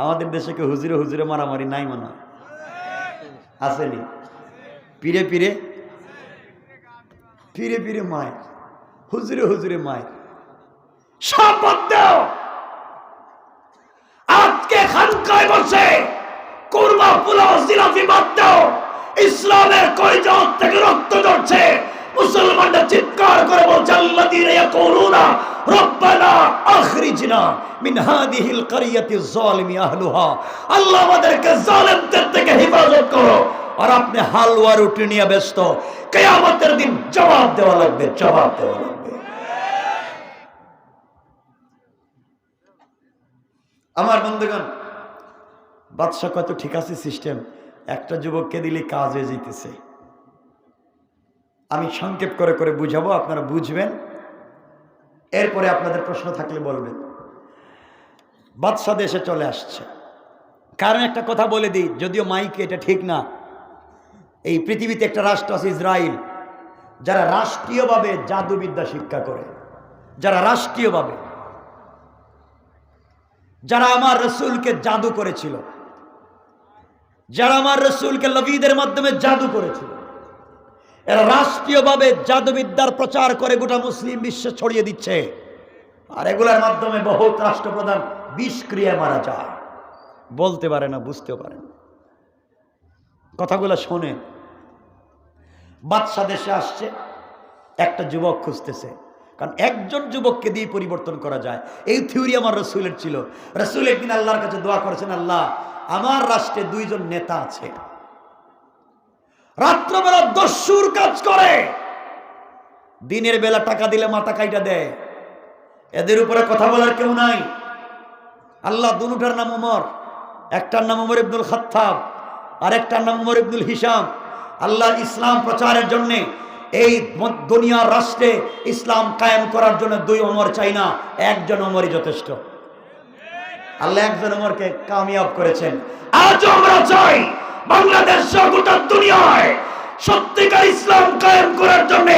আমাদের দেশে কি হুজুরে হুজুরে মারামারি নাই? মনে আসেনি? পীরে পীরে পীরে পীরে মায়ের, হুজুরে হুজুরে মায়ের, সব বাদ দাও। আজকে খানকায় বসে কুরমা পোলাও জিলাপি বাদ দাও। ইসলামের কয়জন থেকে রক্ত ঝরছে, মুসলমানরা চিৎকার করে বলছে, আল্লাযীনা ইয়াকুলুনা রব্বানা আখরিজনা মিন হাযিহিল ক্বরিয়াতি যালিমি আহলুহা, আল্লাহ আমাদেরকে জালেমদের থেকে হেফাজত করো। আর আপনি হালুয়া রুটি নিয়ে ব্যস্ত, কিয়ামতের দিন জবাব দেওয়া লাগবে, জবাব দেওয়া লাগবে। আমার বন্ধুগণ, বাদশা কত ঠিক আছে সিস্টেম, একটা যুবককে দিলে কাজ হয়ে যেতেছে। আমি সংক্ষেপ করে করে বুঝাবো, আপনারা বুঝবেন, এরপরে আপনাদের প্রশ্ন থাকলে বলবেন। বাদশা দেশে চলে আসছে, কারণ একটা কথা বলে দিই, যদিও মাইকে এটা ঠিক না, এই পৃথিবীতে একটা রাষ্ট্র আছে ইসরায়েল, যারা রাষ্ট্রীয়ভাবে জাদুবিদ্যা শিক্ষা করে, যারা রাষ্ট্রীয়ভাবে, যারা আমার রসুলকে জাদু করেছিল, যারা আমার রসুলকে লবিদের মাধ্যমে জাদু করেছিল, এরা রাষ্ট্রীয়ভাবে জাদুবিদ্যার প্রচার করে গোটা মুসলিম বিশ্বে ছড়িয়ে দিচ্ছে। আর এগুলোর মাধ্যমে বহুত রাষ্ট্রপ্রধান বিষক্রিয়া মারা যায়, বলতে পারে না, বুঝতেও পারে না। কথাগুলো শোনে। বাদশা দেশে আসছে, একটা যুবক খুঁজতেছে, কারণ একজন যুবককে দিয়ে পরিবর্তন করা যায়, এই থিওরি আমার রসুলের ছিল। রসুল একদিন আল্লাহর কাছে দোয়া করেছেন, আল্লাহ আমার রাষ্ট্রে দুইজন নেতা আছে, রাত্রবেলা দস্যুর কাজ করে, দিনের বেলা টাকা দিলে মাথা কাইটা দেয়, এদের উপরে কথা বলার কেউ নাই। আল্লাহ দুটার নাম উমর, একটার নাম উমর ইবনুল খাত্তাব আর একটার নাম উমর ইবনুল হিশাম। আল্লাহ ইসলাম প্রচারের জন্যে এই দুনিয়ার রাষ্ট্রে ইসলাম কায়েম করার জন্য 2 ওমর চাই না, 1জন ওমরই যথেষ্ট। আল্লাহ 1জন ওমরকে কামিয়াব করেছেন। আজ আমরা চাই বাংলাদেশ সহ গোটা দুনিয়ায় সত্যিকার ইসলাম কায়েম করার জন্য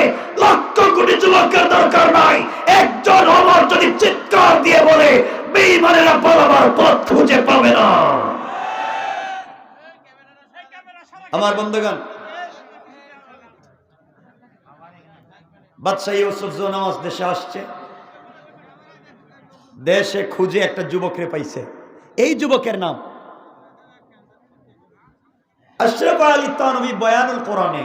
লক্ষ কোটি যুবকের দরকার নাই, 1জন ওমর যদি চিৎকার দিয়ে বলে বেঈমানেরা পালাবার পথ খুঁজে পাবে না। আমার বন্ধুগণ, বাদশাহ ইউসুফ জোনাওয়াজ দেশে আসছে, দেশে খুঁজে একটা যুবকরে পাইছে। এই যুবকের নাম আশরাফ আলী থানভী বয়ানুল কোরআনে,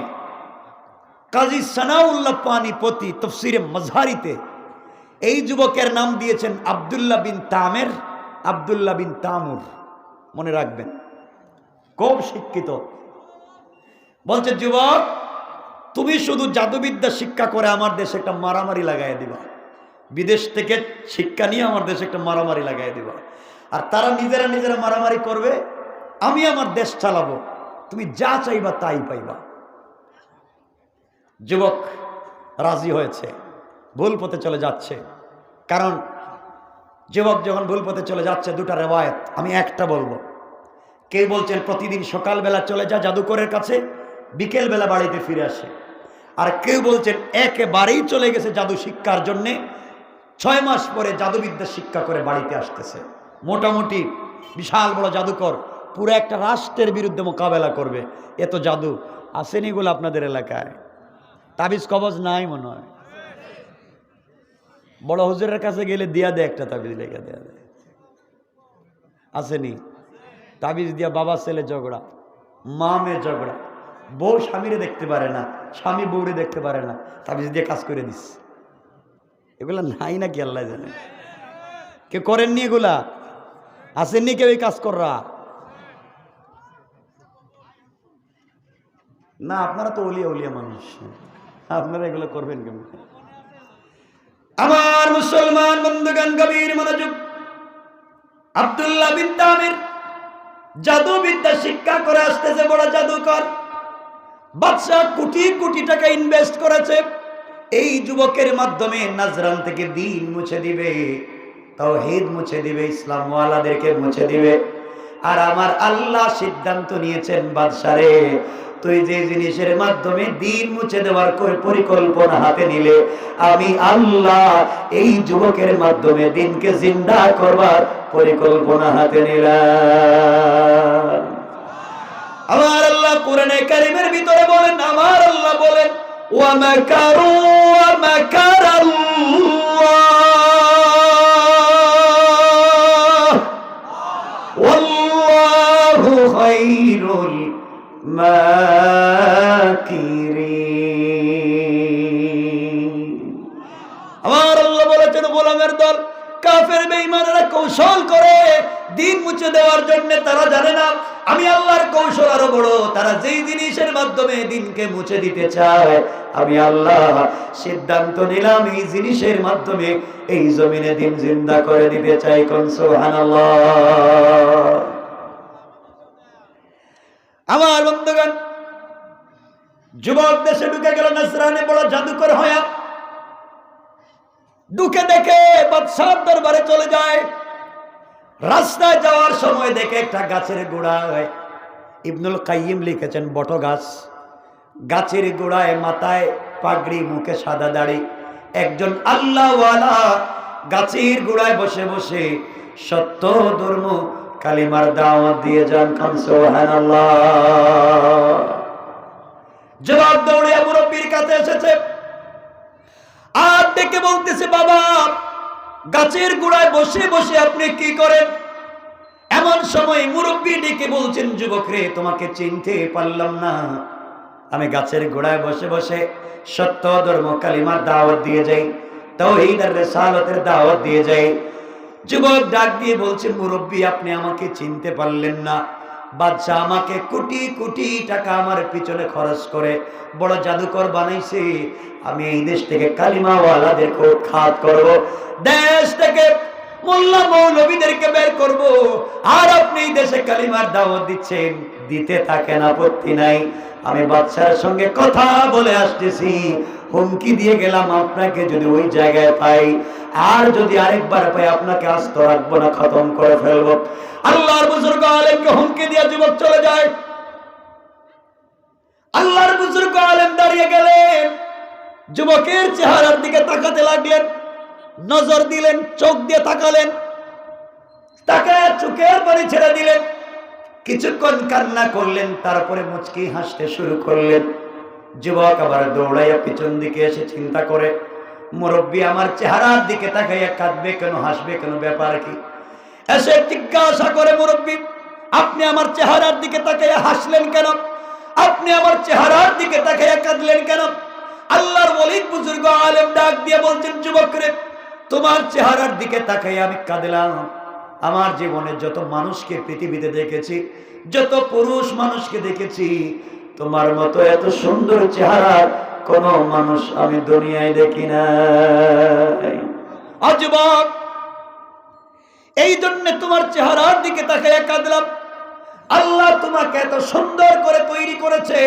কাজী সানাউল্লাহ পানিপতি তাফসীরে মাজহারিতে এই যুবকের নাম দিয়েছেন আব্দুল্লাহ বিন তামের, আব্দুল্লাহ বিন তামুর। মনে রাখবেন, খুব শিক্ষিত। বলছে, যুবক তুমি শুধু জাদুবিদ্যা শিক্ষা করে আমার দেশে একটা মারামারি লাগাই দিবা, বিদেশ থেকে শিক্ষা নিয়ে আমার দেশে একটা মারামারি লাগাই দিবা, আর তারা নিজেরা নিজেরা মারামারি করবে, আমি আমার দেশ চালাবো, তুমি যা চাইবা তাই পাইবা। যুবক রাজি হয়েছে, ভুল পথে চলে যাচ্ছে। কারণ যুবক যখন ভুল পথে চলে যাচ্ছে, 2টা রেওয়ায়েত আমি একটা বলবো। কেউ বলছেন প্রতিদিন সকালবেলা চলে যায় জাদুকরের কাছে, বিকেলবেলা বাড়িতে ফিরে আসে। আর কেউ বলছেন একেবারেই চলে গেছে জাদু শিক্ষার জন্যে, 6 মাস পরে জাদুবিদ্যা শিক্ষা করে বাড়িতে আসতেছে। মোটামুটি বিশাল বড় জাদুকর, পুরো একটা রাষ্ট্রের বিরুদ্ধে মোকাবেলা করবে। এত জাদু আসেনি এগুলো আপনাদের এলাকায়? তাবিজ কবজ নাই মনে হয়? বড় হুজুরের কাছে গেলে দিয়া দেয়, একটা তাবিজ লেগে দেয়া দেয়, আসেনি? তাবিজ দিয়া বাবা ছেলে ঝগড়া, মা মেয়ে ঝগড়া, বউ স্বামীরে দেখতে পারে না, স্বামী বউরে দেখতে পারে না, তাবিজ দিয়ে কাজ করে দিস। এগুলা নাই নাকি আল্লাহ জানে? কেউ করেননি এগুলা? আসেননি কেউ এই কাজ কররা? না, আপনারা তো ওলিয়া ওলিয়া মানুষ, আপনারা এগুলো করবেন কেমন? আমার মুসলমান বন্ধুগণ, গভীর মনোযোগ। আব্দুল্লাহ বিন তামির জাদুবিদ্যা শিক্ষা করে আসতেছে, বড় জাদুকর। বাদশাহ কোটি কোটি টাকা ইনভেস্ট করেছে এই যুবকের মাধ্যমে। নাজরান থেকে দিন মুছে দিবে, তাওহীদ মুছে দিবে, ইসলাম ওয়ালাদেরকে মুছে দিবে। আর আমার আল্লাহ সিদ্ধান্ত নিয়েছেন, বাদশা রে, তুই যে জিনিসের মাধ্যমে দিন মুছে দেওয়ার পরিকল্পনা হাতে নিলে, আমি আল্লাহ এই যুবকের মাধ্যমে দিনকে জিন্দা করবার পরিকল্পনা হাতে নিলাম। আমার আল্লাহ কোরআনে কারীমের ভিতরে বলেন, আমার আল্লাহ বলেন, ওয়া মাকারু ওয়া মাকারাল্লাহ ওয়াল্লাহু খায়রুল মাকিরিন। আমার আল্লাহ বলেছেন, গোলামের দল কাফের বেঈমানেরা কৌশল করে দিন মুছে দেওয়ার জন্য। তারা জানে না আমি আল্লাহর কৌশল আরো বড়। তারা যেই জিনিসের মাধ্যমে দিনকে মুছে দিতে চায়, আমি আল্লাহ সিদ্ধান্ত নিলাম এই জিনিসের মাধ্যমে এই জমিনে দিন জিন্দা করে দিতে চাই। কোন সুবহানাল্লাহ। আমার বন্ধুগণ, যুবক দেশে ঢুকে গেল নাসরানি বড় জাদুকর হয়া। ঢুকে দেখে বাদশার দরবারে চলে যায়। রাস্তায় যাওয়ার সময় দেখে একটা গাছের গোড়ায়, ইবনুল কাইয়িম লিখেছেন বট গাছ, গাছের গোড়ায় মাথায় পাগড়ি, মুখে সাদা দাড়ি একজন আল্লাহওয়ালা গাছের গোড়ায় বসে বসে সত্য ধর্ম কালিমার দাওয়াত দিয়ে যান। খান সুবহানাল্লাহ। জবাব দৌড়িয়া মুরব্বির কাছে এসেছে, আর ডেকে বলতেছে, বাবা গাছের গোড়ায় বসে বসে আপনি কি করেন? এমন সময় মুরব্বি ডেকে বলছেন, যুবক রে, তোমাকে চিনতে পারলাম না, আমি গাছের গোড়ায় বসে বসে সত্য ধর্ম কালিমার দাওয়াত দিয়ে যাই, তাওহীদ আর রিসালাতের দাওয়াত দিয়ে যাই। যুবক ডাক দিয়ে বলছে, মুরব্বি আপনি আমাকে চিনতে পারলেন না? বাদশা আমাকে কোটি কোটি টাকা আমার পিছনে খরচ করে বড় জাদুকর বানাইছে। আমি এই দেশ থেকে কালিমাওয়ালাদেরকে উৎখাত করব, দেশ থেকে মোল্লা মৌলবীদেরকে বের করব, আর আপনি দেশে কালিমার দাওয়াত দিচ্ছেন, দিতে থাকেন, আপত্তি নাই। আমি বাদশার সঙ্গে কথা বলে আসতেছি, হুমকি দিয়ে গেলাম, আপনাকে যদি ওই জায়গায় পাই, আর যদি আরেকবার পাই, আপনাকে আস্ত রাখবো না, খতম করে ফেলবো। আল্লাহর বুজুর্গ আলেমকে হুমকি দিয়ে যুবক চলে যায়। আল্লাহর বুজুর্গ আলেম দাঁড়িয়ে গেলেন, যুবকের চেহারার দিকে তাকাতে লাগলেন, নজর দিলেন, চোখ দিয়ে তাকালেন, তাকায় চোখের পানি ছেড়ে দিলেন, কিছুক্ষণ কান্না করলেন, তারপরে মুচকি হাসতে শুরু করলেন। যুবক আবার দৌড়াইয়া পিছন দিকে এসে চিন্তা করে, মুরব্বী আমার চেহারার দিকে তাকাইয়া কাঁদবে কেন, হাসবে কেন, ব্যাপার কি? এসে জিজ্ঞাসা করে, মুরব্বী আপনি আমার চেহারার দিকে তাকাইয়া হাসলেন কেন? আপনি আমার চেহারার দিকে তাকাইয়া কাঁদলেন কেন? আল্লাহর ওলি বুজুর্গ আলেম ডাক দিয়ে বলছেন, যুবক রে, তোমার চেহারার দিকে তাকাইয়া আমি কাঁদলাম। আমার জীবনে যত মানুষকে পৃথিবীতে দেখেছি, যত পুরুষ মানুষকে দেখেছি, তোমার মতো এত সুন্দর চেহারা কোন মানুষ আমি দুনিয়ায় দেখি নাই। যুবক, এই জন্য তোমার চেহারার দিকে তাকাইয়া কাঁদলাম। আল্লাহ তোমাকে এত সুন্দর করে তৈরি করেছে,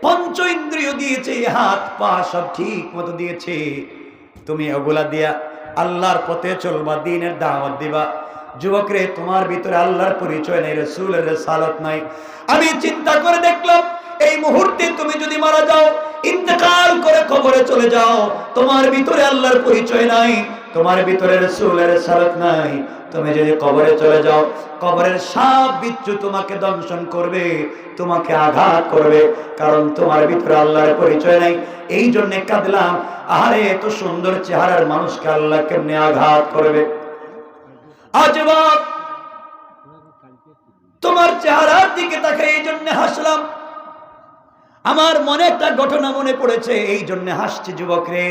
পঞ্চ ইন্দ্রিয় দিয়েছে, হাত পা সব ঠিক মতো দিয়েছে, তুমি ওগুলা দিয়া আল্লাহর পথে চলবা, দ্বীনের দাওয়াত দিবা। যুবক রে, তোমার ভিতরে আল্লাহর পরিচয় নাই, রাসূলের রিসালাত নাই। আমি চিন্তা করে দেখলাম, এই মুহূর্তে তুমি যদি মারা যাও, ইন্তেকাল করে কবরে চলে যাও, তোমার ভিতরে আল্লাহর পরিচয় নাই, তোমার ভিতরে রাসূলের রিসালাত নাই, তুমি যদি কবরে চলে যাও, কবরের সাপ বিচ্ছু তোমাকে দংশন করবে, তোমাকে আঘাত করবে, কারণ তোমার ভিতরে আল্লাহর পরিচয় নাই। এই জন্য কাঁদলাম, আরে এত সুন্দর চেহারার মানুষকে আল্লাহ কেমনে আঘাত করবে? যুবক, তোমার চেহারার দিকে তাকে এই জন্য হাসলাম। আমার মনে একটা ঘটনা মনে পড়েছে, এই জন্য হাসছি। যুবক রে,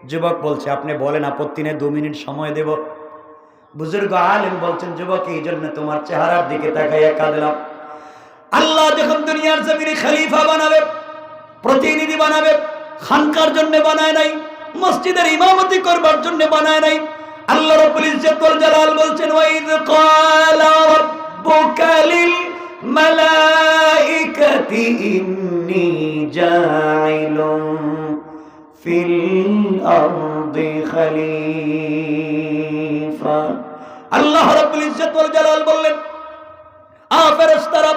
যুবক বলছে, আপনি বলেন, আপত্তি নেই, 2 মিনিট সময় দেব। বুজুর্গ আলেম বলছেন, যুবক এই জন্য তোমার চেহারার দিকে তাকাইয়া কাঁদলাম। আল্লাহ যখন দুনিয়ার জমিনে খলিফা বানাবে, প্রতিনিধি বানাবে, খানকার জন্য বানায় নাই, মসজিদের ইমামতি করবার জন্য বানায় নাই। আল্লাহ রাব্বুল ইজ্জত ওয়াল জালাল বলছেন, ওয়াইদ ক্বালা রাব্বুকা লিল মালাইকাতি ইন্নী জাইলুন ফিল আরদি খলিফা। আল্লাহ রাব্বুল ইজ্জত ওয়াল জালাল বললেন, ফেরেশতারা,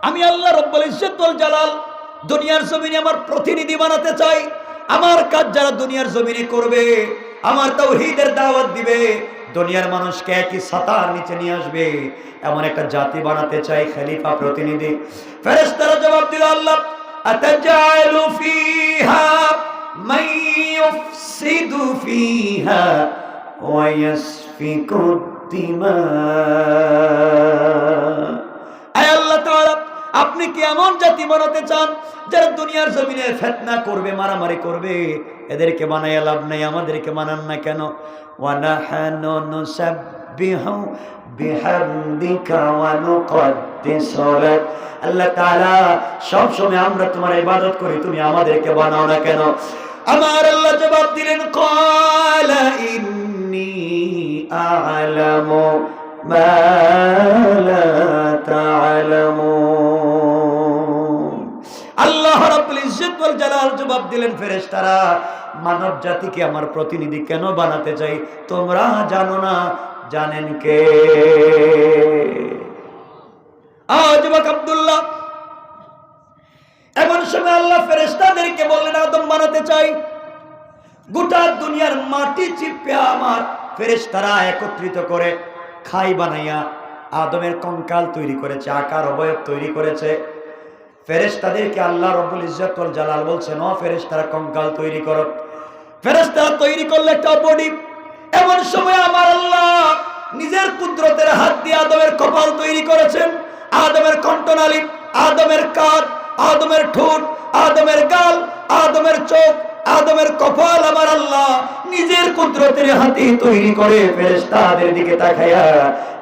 আমি আল্লাহ রাব্বুল ইজ্জত ওয়াল জালাল দুনিয়ার জমিনে আমার প্রতিনিধি বানাতে চাই। আমার কাজ যারা দুনিয়ার জমিনে করবে, আমার তাওহীদের দাওয়াত দিবে, দুনিয়ার মানুষকে একই ছাতার নিচে নিয়ে আসবে, এমন একটা জাতি বানাতে চাই, খলিফা, প্রতিনিধি। ফেরেশতারা জবাব দিল, আল্লাহ, আতাজালু ফিহা মান ইউফসিদু ফিহা ওয়া ইয়াসফিকু দিমা। আয় আল্লাহ তাআলা, আপনি কি এমন জাতি বানাতে চান যারা দুনিয়ার জমিনে ফিতনা করবে, মারামারি করবে? এদেরকে বানাইয়া লাভ নাই, আমাদেরকে বানান না কেন? ওয়া নাহানু নুসাব্বিহু বিহামদিকা ওয়া নুকদ্দিসু লাক। আল্লাহ তাআলা, সব সময় আমরা তোমার ইবাদত করি, তুমি আমাদেরকে বানাও না কেন? আমার আল্লাহ জবাব দিলেন, ক্বালা ইন্নী আ'লামু মা লা তা'লামুন। আল্লাহ রাব্বুল ইজ্জত ওয়াল জালাল জবাব দিলেন, ফেরেশতারা, মানব জাতিকে আমার প্রতিনিধি কেন বানাতে চাই তোমরা জানো না, জানেন কে? যুবক আব্দুল্লাহ, এমন সময় আল্লাহ ফেরেশতাদেরকে বললেন, আদম বানাতে চাই। গোটা দুনিয়ার মাটি চিপে আমার ফেরেশতারা একত্রিত করে খাই বানাইয়া আদমের কঙ্কাল তৈরি করেছে, আকার অবয়ব তৈরি করেছে। ফেরেশতাদেরকে আল্লাহ রাব্বুল ইজ্জত ওয়াল জালাল বলছেন, ও ফেরেশতারা, কঙ্কাল তৈরি করো। ফেরেশতারা তৈরি করলে একটা বডি। এমন সময় আমার আল্লাহ নিজের কুদরতের হাত দিয়ে আদমের কপাল তৈরি করেছেন, আদমের কণ্ঠনালী, আদমের কাঁধ, আদমের ঠোঁট, আদমের গাল, আদমের চোখ, আদমের কপাল আমার আল্লাহ নিজের কুদরতের হাতে তৈরি করে ফেরেশতাদের দিকে তাকায়া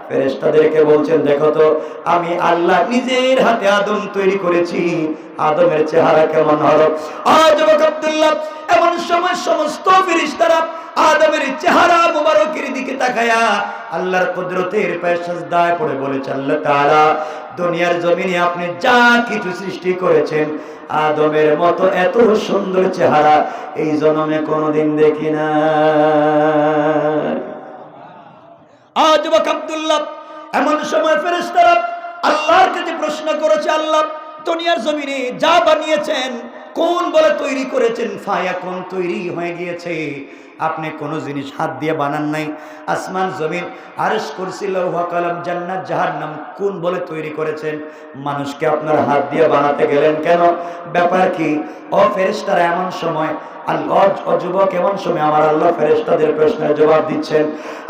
ফেরেশতাদেরকে বলছেন, দেখো তো, আমি আল্লাহ নিজের হাতে আদম তৈরি করেছি, আদমের চেহারা কেমন হলো? যুবক আব্দুল্লাহ, এমন সময় সমস্ত ফেরেশতারা আদমের চেহারা মুবারকের দিকে তাকায়া আল্লাহর কুদরতের পায়ে সিজদায় পড়ে বলেছে, আল্লাহ তাআলা দুনিয়ার জমিনে আপনি যা কিছু সৃষ্টি করেছেন আদমের মতো এত সুন্দর চেহারা এই জন্মে কোনোদিন দেখি না। যুবক আব্দুল্লাহ এমন সময় ফেরেশতারা আল্লাহর কাছে প্রশ্ন করেছে, আল্লাহ দুনিয়ার জমিনে যা বানিয়েছেন কোন বলে তৈরি করেছেন, ফায়াকুন তৈরি হয়ে গিয়েছে, আপনি কোনো জিনিস হাত দিয়ে বানান নাই। আসমান জমিন আরশ কুরসি লৌহ কলম জান্নাত জাহান্নাম কোন বলে তৈরি করেছেন, মানুষকে আপনার হাত দিয়ে বানাতে গেলেন কেন, ব্যাপার কি? ও ফেরেশতারা এমন সময় আল্লাহ যুবক এমন সময় আমার আল্লাহ ফেরেশতাদের প্রশ্নের জবাব দিচ্ছেন।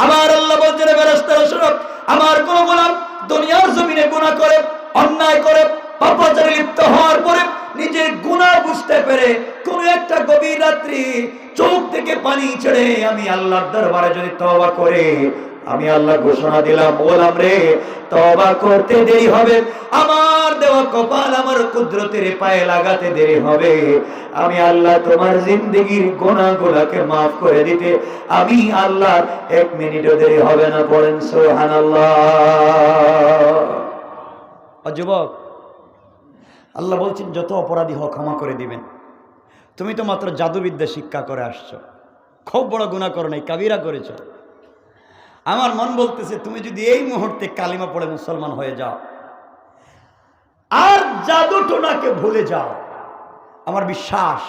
আমার আল্লাহ বলছেন, ফেরেশতারা শুনো, আমার কোন গোলাম দুনিয়ার জমিনে গুনাহ করে, অন্যায় করে, পাপাচারে লিপ্ত হওয়ার পরে নিজের গুনাহ বুঝতে পেরে কোন একটা গভীর রাত্রি চোখ থেকে পানি ছেড়ে আমি আল্লাহর দরবারে যদি তওবা করে, আমি আল্লাহ ঘোষণা দিলাম, বললাম রে তওবা করতে দেরি হবে, আমার দেওয়া কপাল আমার কুদরতের পায়ে লাগাতে দেরি হবে, আমি আল্লাহ তোমার জিন্দেগীর গুনাহগুলোকে মাফ করে দিতে আমি আল্লাহ 1 মিনিটও দেরি হবে না। পড়েন সুবহানাল্লাহ। যুবক আল্লাহ বলছেন যত অপরাধী হোক ক্ষমা করে দিবেন। তুমি তো মাত্র জাদুবিদ্যা শিক্ষা করে আসছো, খুব বড় গুনাহ করো নাই, কাবিরা করেছ। আমার মন বলতেছে তুমি যদি এই মুহূর্তে কালিমা পড়ে মুসলমান হয়ে যাও আর জাদু টোনাকে ভুলে যাও, আমার বিশ্বাস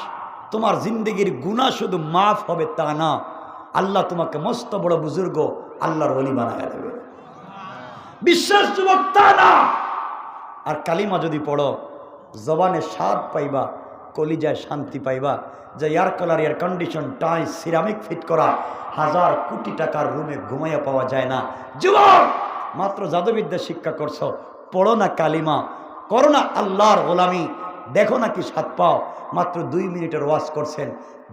তোমার জিন্দেগির গুনাহ শুধু মাফ হবে তা না, আল্লাহ তোমাকে মস্ত বড় বুজুর্গ আল্লাহর ওলি বানায় দেবে। বিশ্বাস যুবক তা না। আর কালিমা যদি পড়ো জবানে স্বাদ পাইবা, কলিজায় শান্তি পাইবা, যে এয়ার কালার, এয়ার কন্ডিশন, টাইস, সিরামিক ফিট করা 1000 কোটি টাকার রুমে ঘুমাইয়া পাওয়া যায় না। যুবক মাত্র জাদুবিদ্যা শিক্ষা করছো, পড়ো না কালিমা, করো না আল্লাহর গোলামি, দেখো না কি স্বাদ পাও। মাত্র 2 মিনিটের ওয়াজ করছেন,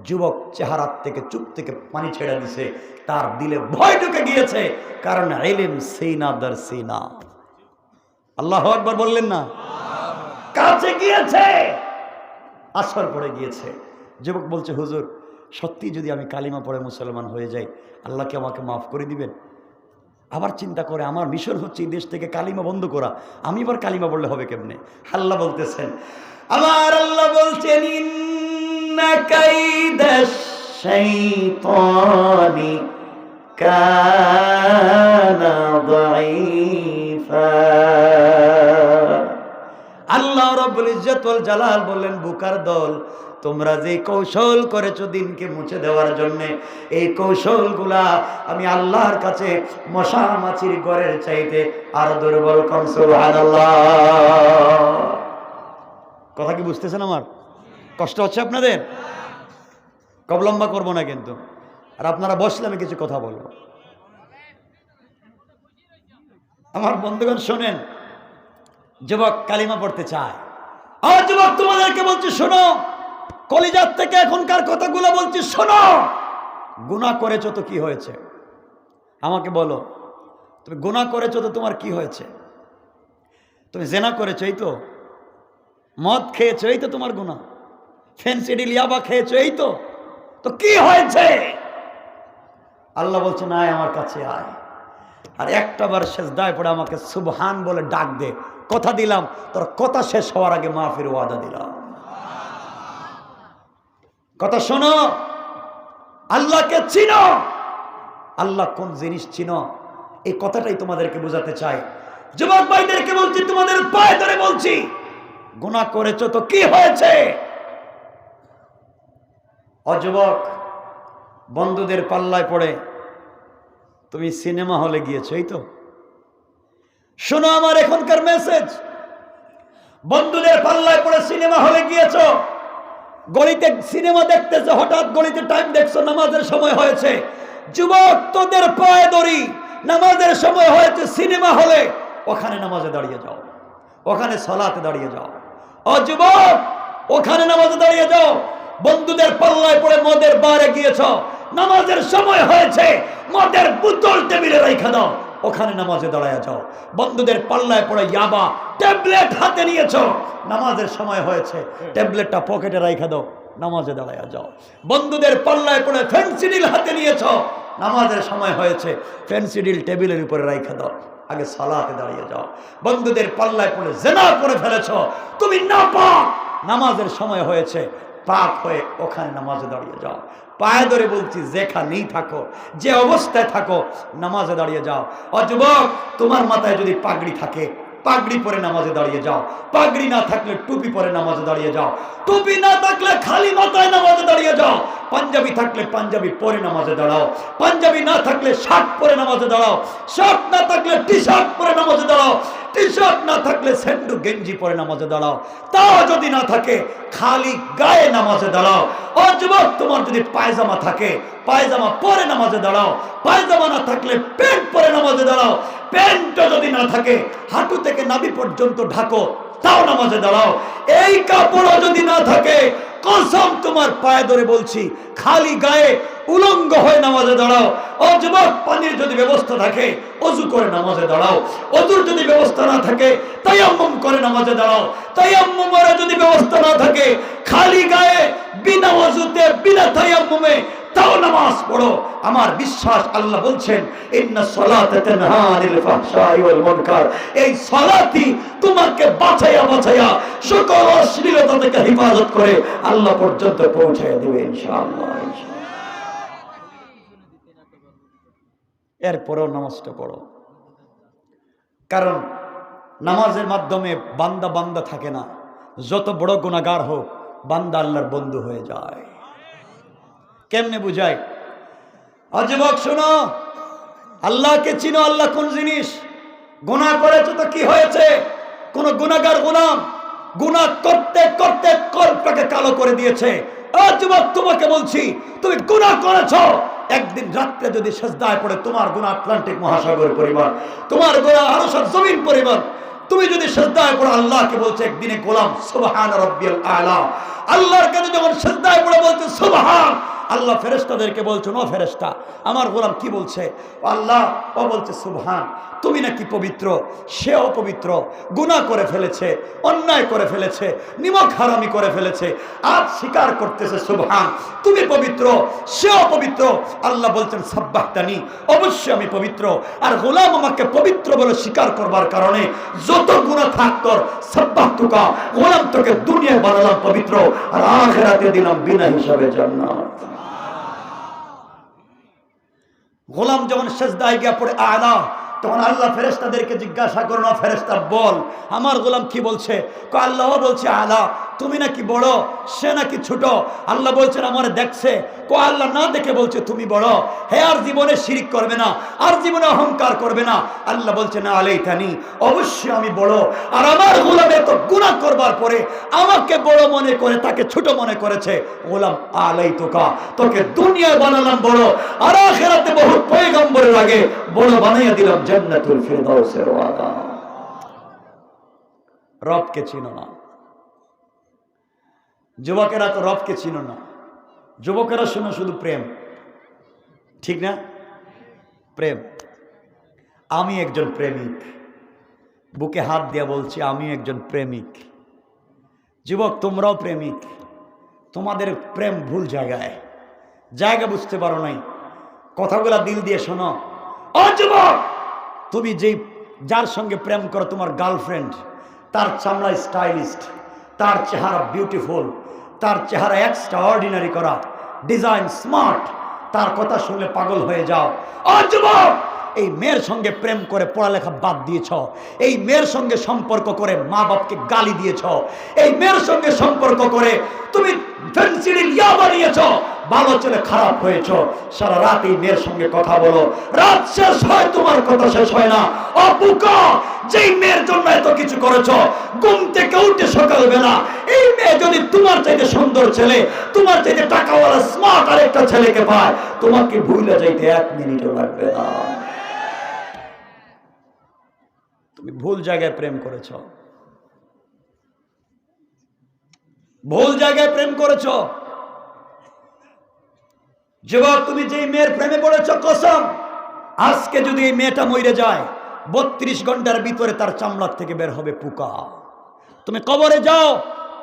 যুবক চেহারার থেকে চুপ থেকে পানি ছেড়ে দিছে, তার দিলে ভয় ঢুকে গিয়েছে, কারণ ইলম সিনা দর সিনা। আল্লাহু আকবার বললেন না? কাছে গিয়েছে, আসর পড়ে গিয়েছে। যুবক বলছে, হুজুর সত্যি যদি আমি কালিমা পড়ে মুসলমান হয়ে যাই আল্লাহ কি আমাকে মাফ করে দিবেন? আবার চিন্তা করে আমার মিশন হচ্ছে এই দেশ থেকে কালিমা বন্ধ করা, আমি এবার কালিমা পড়লে হবে কেমনে? আল্লাহ বলতেছেন, আমার আল্লাহ বলছেন, ইন্না কাইদাশ শাইতানি কানা দাঈফা। আল্লাহ রাব্বুল ইজ্জত ওয়াল জালাল বললেন, বুকার দল, তোমরা যে কৌশল করেছো দিনকে মুছে দেওয়ার জন্য, এই কৌশলগুলা আমি আল্লাহর কাছে মশা মাছির ঘরের চাইতে আরো দুর্বল। কম সুবহানাল্লাহ। কথা কি বুঝতেছেন? আমার কষ্ট হচ্ছে আপনাদের? কব লম্বা করবো না কিন্তু, আর আপনারা বসলে আমি কিছু কথা বলবো। আমার বন্ধুগণ শোনেন, যুবক কালিমা পড়তে চায়। আর যুবক তোমাদেরকে বলছি শোনো, কলিজার থেকে এখনকার কথাগুলো বলছি শোনো। গুনাহ করেছো তো কি হয়েছে? আমাকে বলো, তুমি গুনাহ করেছো তো তোমার কি হয়েছে? তুমি জেনা করেছো, এই তো। মদ খেয়েছো, এই তো তোমার গুনাহ। ফেন্সিডিল ইয়াবা খেয়েছো, এই তো। তো কি হয়েছে? আল্লাহ বলছে, না আমার কাছে আয়, আর একটা বার সেজদায় পড়ে আমাকে সুবহান বলে ডাক দে, কথা দিলাম তোর কথা শেষ হওয়ার আগে মাফের ওয়াদা দিলাম। কথা শোনো, আল্লাহকে চিনো। আল্লাহ কোন জিনিস চিনো, এই কথাটাই তোমাদেরকে বোঝাতে চাই। যুবক ভাইদেরকে বলছি, তোমাদের পায়ে ধরে বলছি, গুনাহ করেছো তো কি হয়েছে? অযুবক বন্ধুদের পাল্লায় পড়ে তুমি সিনেমা হলে গিয়েছো, এই তো। শোনো আমার এখনকার মেসেজ, বন্ধুদের পাল্লায় পড়ে সিনেমা হলে গিয়েছো, গলিতে সিনেমা দেখতেছো, হঠাৎ গলিতে টাইম দেখছো, নামাজের সময় হয়েছে। যুবক তোদের পায়ে ধরি, নামাজের সময় হয়েছে সিনেমা হলে, ওখানে নামাজে দাঁড়িয়ে যাও, ওখানে সালাতে দাঁড়িয়ে যাও। ও যুবক, ওখানে নামাজে দাঁড়িয়ে যাও। বন্ধুদের পাল্লায় পড়ে মদের বারে গিয়েছো, নামাজের সময় হয়েছে, মদের বোতল টেবিলে রেখে দাও, ওখানে নামাজে দাঁড়ায় যাও। বন্ধুদের পাল্লায় পড়ে ইয়াবা ট্যাবলেট হাতে নিয়েছো, নামাজের সময় হয়েছে, ট্যাবলেটটা পকেটে রেখে দাও, নামাজে দাঁড়ায় যাও। বন্ধুদের পাল্লায় পড়ে ফেন্সিডিল হাতে নিয়েছো, নামাজের সময় হয়েছে, ফেন্সিডিল টেবিলের উপরে রাইখা দাও, আগে সালাতে দাঁড়িয়ে যাও। বন্ধুদের পাল্লায় পড়ে জিনা করে ফেলেছো, তুমি নাপাক, নামাজের সময় হয়েছে, পাক হয়ে ওখানে নামাজে দাঁড়িয়ে যাও। পায়ে ধরে বলছি, যেখানেই থাকো, যে অবস্থায় থাকো, নামাজে দাঁড়িয়ে যাও। ও যুবক, তোমার মাথায় যদি পাগড়ি থাকে, পাগড়ি পরে নামাজে দাঁড়িয়ে যাও। পাগড়ি না থাকলে টুপি পরে নামাজে দাঁড়িয়ে যাও। টুপি না থাকলে খালি মাথায় নামাজে দাঁড়িয়ে যাও। পাঞ্জাবি থাকলে পাঞ্জাবি পরে নামাজে দাঁড়াও। পাঞ্জাবি না থাকলে শার্ট পরে নামাজে দাঁড়াও। শার্ট না থাকলে টি শার্ট পরে নামাজে দাঁড়াও। টি শার্ট না থাকলে স্যান্ডো গেঞ্জি পরে নামাজে দাঁড়াও। তাও যদি না থাকে, খালি গায়ে নামাজে দাঁড়াও। ও যুবক, তোমার যদি পায়জামা থাকে, পায়জামা পরে নামাজে দাঁড়াও। পায়জামা না থাকলে প্যান্ট পরে নামাজে দাঁড়াও। প্যান্টটা যদি না থাকে, হাঁটু থেকে নাভি পর্যন্ত ঢাকো, তাও নামাজে দাঁড়াও। এই কাপড়ও যদি না থাকে, কসম তোমার পায়ে ধরে বলছি, খালি গায়ে উলঙ্গ হয়ে নামাজে দাঁড়াও। ও যুবক, পানির যদি ব্যবস্থা থাকে, অজু করে নামাজে দাঁড়াও। অজুর যদি ব্যবস্থা না থাকে, তায়াম্মুম করে নামাজে দাঁড়াও। তায়াম্মুমের যদি ব্যবস্থা না থাকে, খালি গায়ে বিনা ওযুতে বিনা তায়াম্মুমে তাও নামাজ পড়ো। আমার বিশ্বাস, আল্লাহ বলছেন, ইন্নাস সালাতা তানহা আনিল ফাহশাই ওয়াল মুনকার। এই সালাতই তোমাকে বাঁচাইয়া বাঁচাইয়া সকল অশ্লীলতা থেকে হেফাজত করে আল্লাহ পর্যন্ত পৌঁছায় দেবে ইনশাআল্লাহ। এরপরেও নামাজটা পড়ো, কারণ নামাজের মাধ্যমে বান্দা বান্দা থাকে না। যত বড় গুনাহগার হোক, বান্দা আল্লাহর বন্ধু হয়ে যায়। কেমনে বুঝায়? যুবক শোনো, আল্লাহকে চিনো। আল্লাহ কোন জিনিস? গুনাহ করেছো তো কি হয়েছে? কোন গুনাহগার গোলাম গুনাহ করতে করতে কল্পটাকে কালো করে দিয়েছে। যুবক, তোমাকে বলছি, তুমি গুনাহ করেছো, একদিন রাত্রে যদি সিজদায় পড়ে, তোমার গুনাহ আটলান্টিক মহাসাগর পরিমাণ, তোমার গুনাহ আরশের জমিন পরিমাণ। তুমি যদি সিজদায় পড়ে আল্লাহকে বলছে একদিনে গোলাম সুবহান রাব্বিয়াল আলা, আল্লাহর কাছে যখন সিজদায় পড়ে বলছে সুবহান, আল্লাহ ফেরেশতাদেরকে বলছেন, ও ফেরেশতা, আমার গোলাম কি বলছে? আল্লাহ ও বলছে সুবহান, তুমি নাকি পবিত্র, সেও পবিত্র, গুনাহ করে ফেলেছে, অন্যায় করে ফেলেছে, নিমক হারামি করে ফেলেছে, আজ স্বীকার করতেছে সুবহান, তুমি পবিত্র, সেও পবিত্র। আল্লাহ বলছেন সাব্বাহতানি, অবশ্যই আমি পবিত্র। আর গোলাম আমাকে পবিত্র বলে স্বীকার করবার কারণে যত গুনাহ থাক তোর, সাব্বাহতুকা, গোলাম তোকে দুনিয়ায় বানালাম পবিত্র, আর আখিরাতে দিলাম বিনা হিসাবে জান্নাত। গোলাম যখন সিজদায় গিয়ে পড়ে আলা, তখন আল্লাহ ফেরেশতাদেরকে জিজ্ঞাসা করলো, ফেরেশতা বল আমার গোলাম কি বলছে? আল্লাহ বলছে আলা, তুমি নাকি বড়, সে নাকি ছোট। আল্লাহ বলছেন আমার দেখছে। আল্লাহ না দেখে বলছে তুমি বড়। হে, আর জীবনে শিরিক করবে না, আর জীবনে অহংকার করবে না। আল্লাহ বলছে না আলাইতানি, অবশ্যই আমি বড়। আর আমার গোলামে তো গুনাহ করবার পরে আমাকে বড় মনে করে তাকে ছোট মনে করেছে। গোলাম আলাইতুকা, তোকে দুনিয়ায় বানালাম বড়, আর আখিরাতে বহু পয়গম্বরের আগে বড় বানাইয়া দিলাম জান্নাতুল ফিরদাউসের ওয়াদা। রবকে চিনো না। যুবকেরা তো রবকে চিনো না। যুবকেরা শোনো শুধু প্রেম, ঠিক না? প্রেম। আমি একজন প্রেমিক, বুকে হাত দিয়া বলছি আমি একজন প্রেমিক। যুবক, তোমরাও প্রেমিক। তোমাদের প্রেম ভুল জায়গায়, জায়গা বুঝতে পারো নাই। কথাগুলা দিল দিয়ে শোনো। ও যুবক, তুমি যার সঙ্গে প্রেম করো, তোমার গার্লফ্রেন্ড, তার চামড়া স্টাইলিস্ট, তার চেহারা বিউটিফুল, তার চেহারা এক্সট্রা অর্ডিনারি করা, ডিজাইন স্মার্ট, তার কথা শুনলে পাগল হয়ে যাও। ও যুবক, এই মেয়ের সঙ্গে প্রেম করে পড়ালেখা বাদ দিয়েছ, এই মেয়ের সঙ্গে সম্পর্ক করে মা বাপকে গালি দিয়েছ, এই মেয়ের সঙ্গে সম্পর্ক করে তুমি ফেন্সিডিল ইয়া বানিয়েছ, ভালো চলে খারাপ হয়েছ। সারা রাত এই মেয়ের সঙ্গে কথা বলো, রাত শেষ হয় তোমার কথা শেষ হয় না। ও বুকা, যেই মেয়ের জন্য এত কিছু করেছ, ঘুম থেকে উঠে সকালবেলা এই মেয়ে যদি তোমার চাইতে সুন্দর ছেলে, তোমার চাইতে টাকাওয়ালা স্মার্ট আরেকটা ছেলেকে পায়, তোমাকে ভুলে যাইতে 1 মিনিটও লাগবে না। তুমি ভুল জায়গায় প্রেম করেছ, ভুল জায়গায় প্রেম করেছ। যুবক, তুমি যেই মেয়ের প্রেমে পড়েছ, কসম, আজকে যদি এই মেয়েটা মরে যায়, 32 ঘন্টার ভিতরে তার চামড়ার থেকে বের হবে পোকা। তুমি কবরে যাও,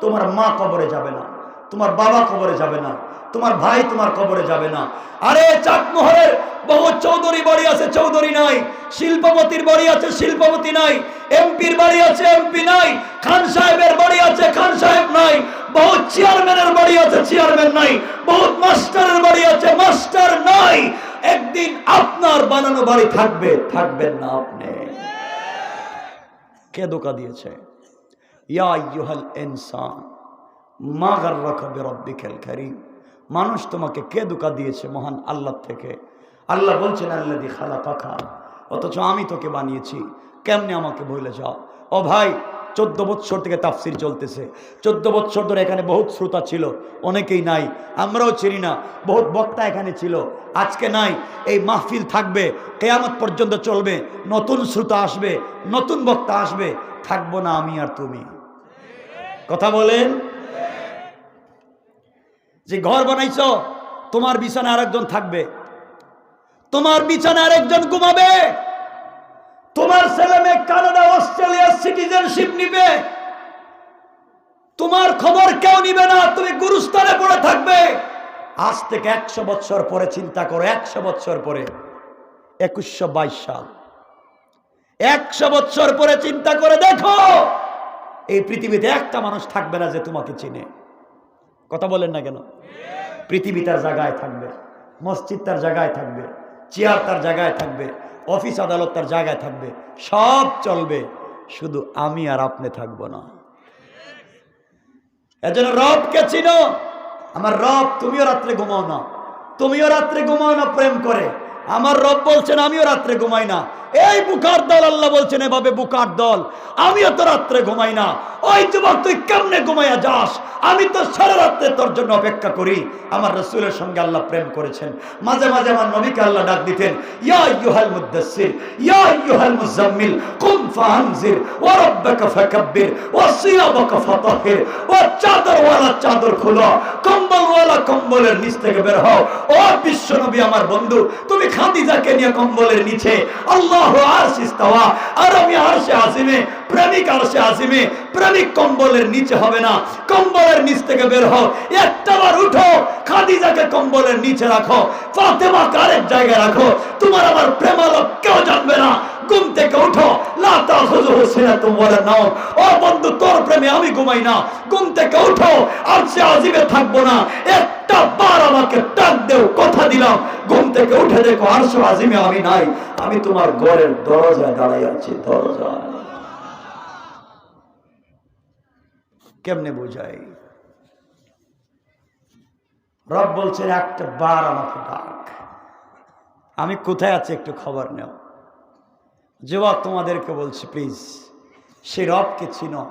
তোমার মা কবরে যাবে না, তোমার বাবা কবরে যাবে না, তোমার ভাই তোমার কবরে যাবে না। আরে চাটমোহরের বহু চৌধুরী বাড়ি আছে, চৌধুরী নাই। শিল্পপতির বাড়ি আছে, শিল্পপতি নাই। এমপির বাড়ি আছে, এমপি নাই। খান সাহেবের বাড়ি আছে, খান সাহেব নাই। বহুত চেয়ারম্যানের বাড়ি আছে, চেয়ারম্যান নাই। বহুত মাস্টারের বাড়ি আছে, মাস্টার নাই। একদিন আপনার বানানো বাড়ি থাকবে, থাকবেন না আপনি। কে ধোঁকা দিয়েছে? ইয়া আইয়ুহাল ইনসান মা গাররাকা বিরাব্বিকাল কারীম। মানুষ তোমাকে কে ধোঁকা দিয়েছে? মহান আল্লাহ থেকে। আল্লাহ বলছেন আল্লাযী খালাকাকা, অথচ আমি তোকে বানিয়েছি, কেমনে আমাকে ভুলে যাও? ও ভাই, 14 বছর থেকে তাফসির চলতেছে। 14 বছর ধরে এখানে বহুত শ্রোতা ছিল, অনেকেই নাই, আমরাও চিনি না। বহুত বক্তা এখানে ছিল, আজকে নাই। এই মাহফিল থাকবে, কিয়ামত পর্যন্ত চলবে। নতুন শ্রোতা আসবে, নতুন বক্তা আসবে, থাকবো না আমি আর তুমি। কথা বলেন। যে ঘর বানাইছো, তোমার বিছানায় আরেকজন থাকবে, তোমার বিছানায় আরেকজন ঘুমাবে। তোমার ছেলে মেয়ে কানাডা, অস্ট্রেলিয়ার সিটিজেনশিপ নিবে, তোমার খবর কেউ নিবে না, তুমি গুরুস্থানে পড়ে থাকবে। আজ থেকে 100 বছর পরে চিন্তা করো, 100 বছর পরে, 2122 সাল, 100 বছর পরে চিন্তা করে দেখো, এই পৃথিবীতে একটা মানুষ থাকবে না যে তোমাকে চিনে। কথা বলেন না কেন? পৃথিবী তার জায়গায় থাকবে, মসজিদ তার জায়গায় থাকবে, চেয়ার তার জায়গায় থাকবে, অফিস আদালত তার জায়গায় থাকবে, সব চলবে, শুধু আমি আর আপনি থাকবো না। এজন্য রবকে চিনো। আমার রব, তুমিও রাত্রে ঘুমাও না, তুমিও রাত্রে ঘুমাও না প্রেম করে। আমার রব বলছেন আমিও রাত্রে ঘুমাই না। এই বুকার দল, আল্লাহ বলছেন এভাবে বুকার দল, আমিও তো রাত্রে ঘুমাই না। ওই যুবক, তুই কেমনে ঘুমাইয়া যাস? আমি তো সারা রাত্রে তোর জন্য অপেক্ষা করি। আমার রাসূলের সঙ্গে আল্লাহ প্রেম করেছেন। মাঝে মাঝে আমার নবীকে আল্লাহ ডাক দিতেন, ইয়া আইয়ুহাল মুদ্দাসসির, ইয়া আইয়ুহাল মুজাম্মিল, কুম ফাআনজির, ওয়া রাব্বাকা ফাকাব্বির, ওয়া সিয়াবাকা ফাতাহির। ও চাদরওয়ালা চাদর খোলো, কম্বলওয়ালা কম্বলের নিচ থেকে বের হও। ও বিশ্ব নবী, আমার বন্ধু, তুমি খাদিজাকে নিয়ে কম্বলের নিচে, আল্লাহু আরশে ইস্তাওয়া, আর আমি আরশে আজিমে, প্রেমিক আরশে আজিমে, প্রেমিক কম্বলের নিচে হবে না, কম্বলের নিচ থেকে বের হও। একটাবার উঠো, খাদিজাকে কম্বলের নিচে রাখো, ফাতেমাকে আরেক জায়গায় রাখো। তোমার আমার প্রেমালোক কেউ জানবে না। ঘুম থেকে উঠো, লা তাখুযুহু সিনাতুন ওয়ালা নাওম। ও বন্ধু, তোর প্রেমে আমি ঘুমাই না। ঘুম থেকে উঠো, আরশে আজিমে থাকবো না। একটা বার আমাকে ডাক দেও, কথা দিলাম। ঘুম থেকে উঠে দেখো আরশে আজিমে আমি নাই, আমি তোমার ঘরের দরজায় দাঁড়াই আছি, দরজায়। কেমনে বোঝাই? রব বলছেন একটা বার আমাকে ডাক, আমি কোথায় আছি একটু খবর নেও। যুবক, তোমাদেরকে বলছি প্লিজ, সেই রবকে চিনো,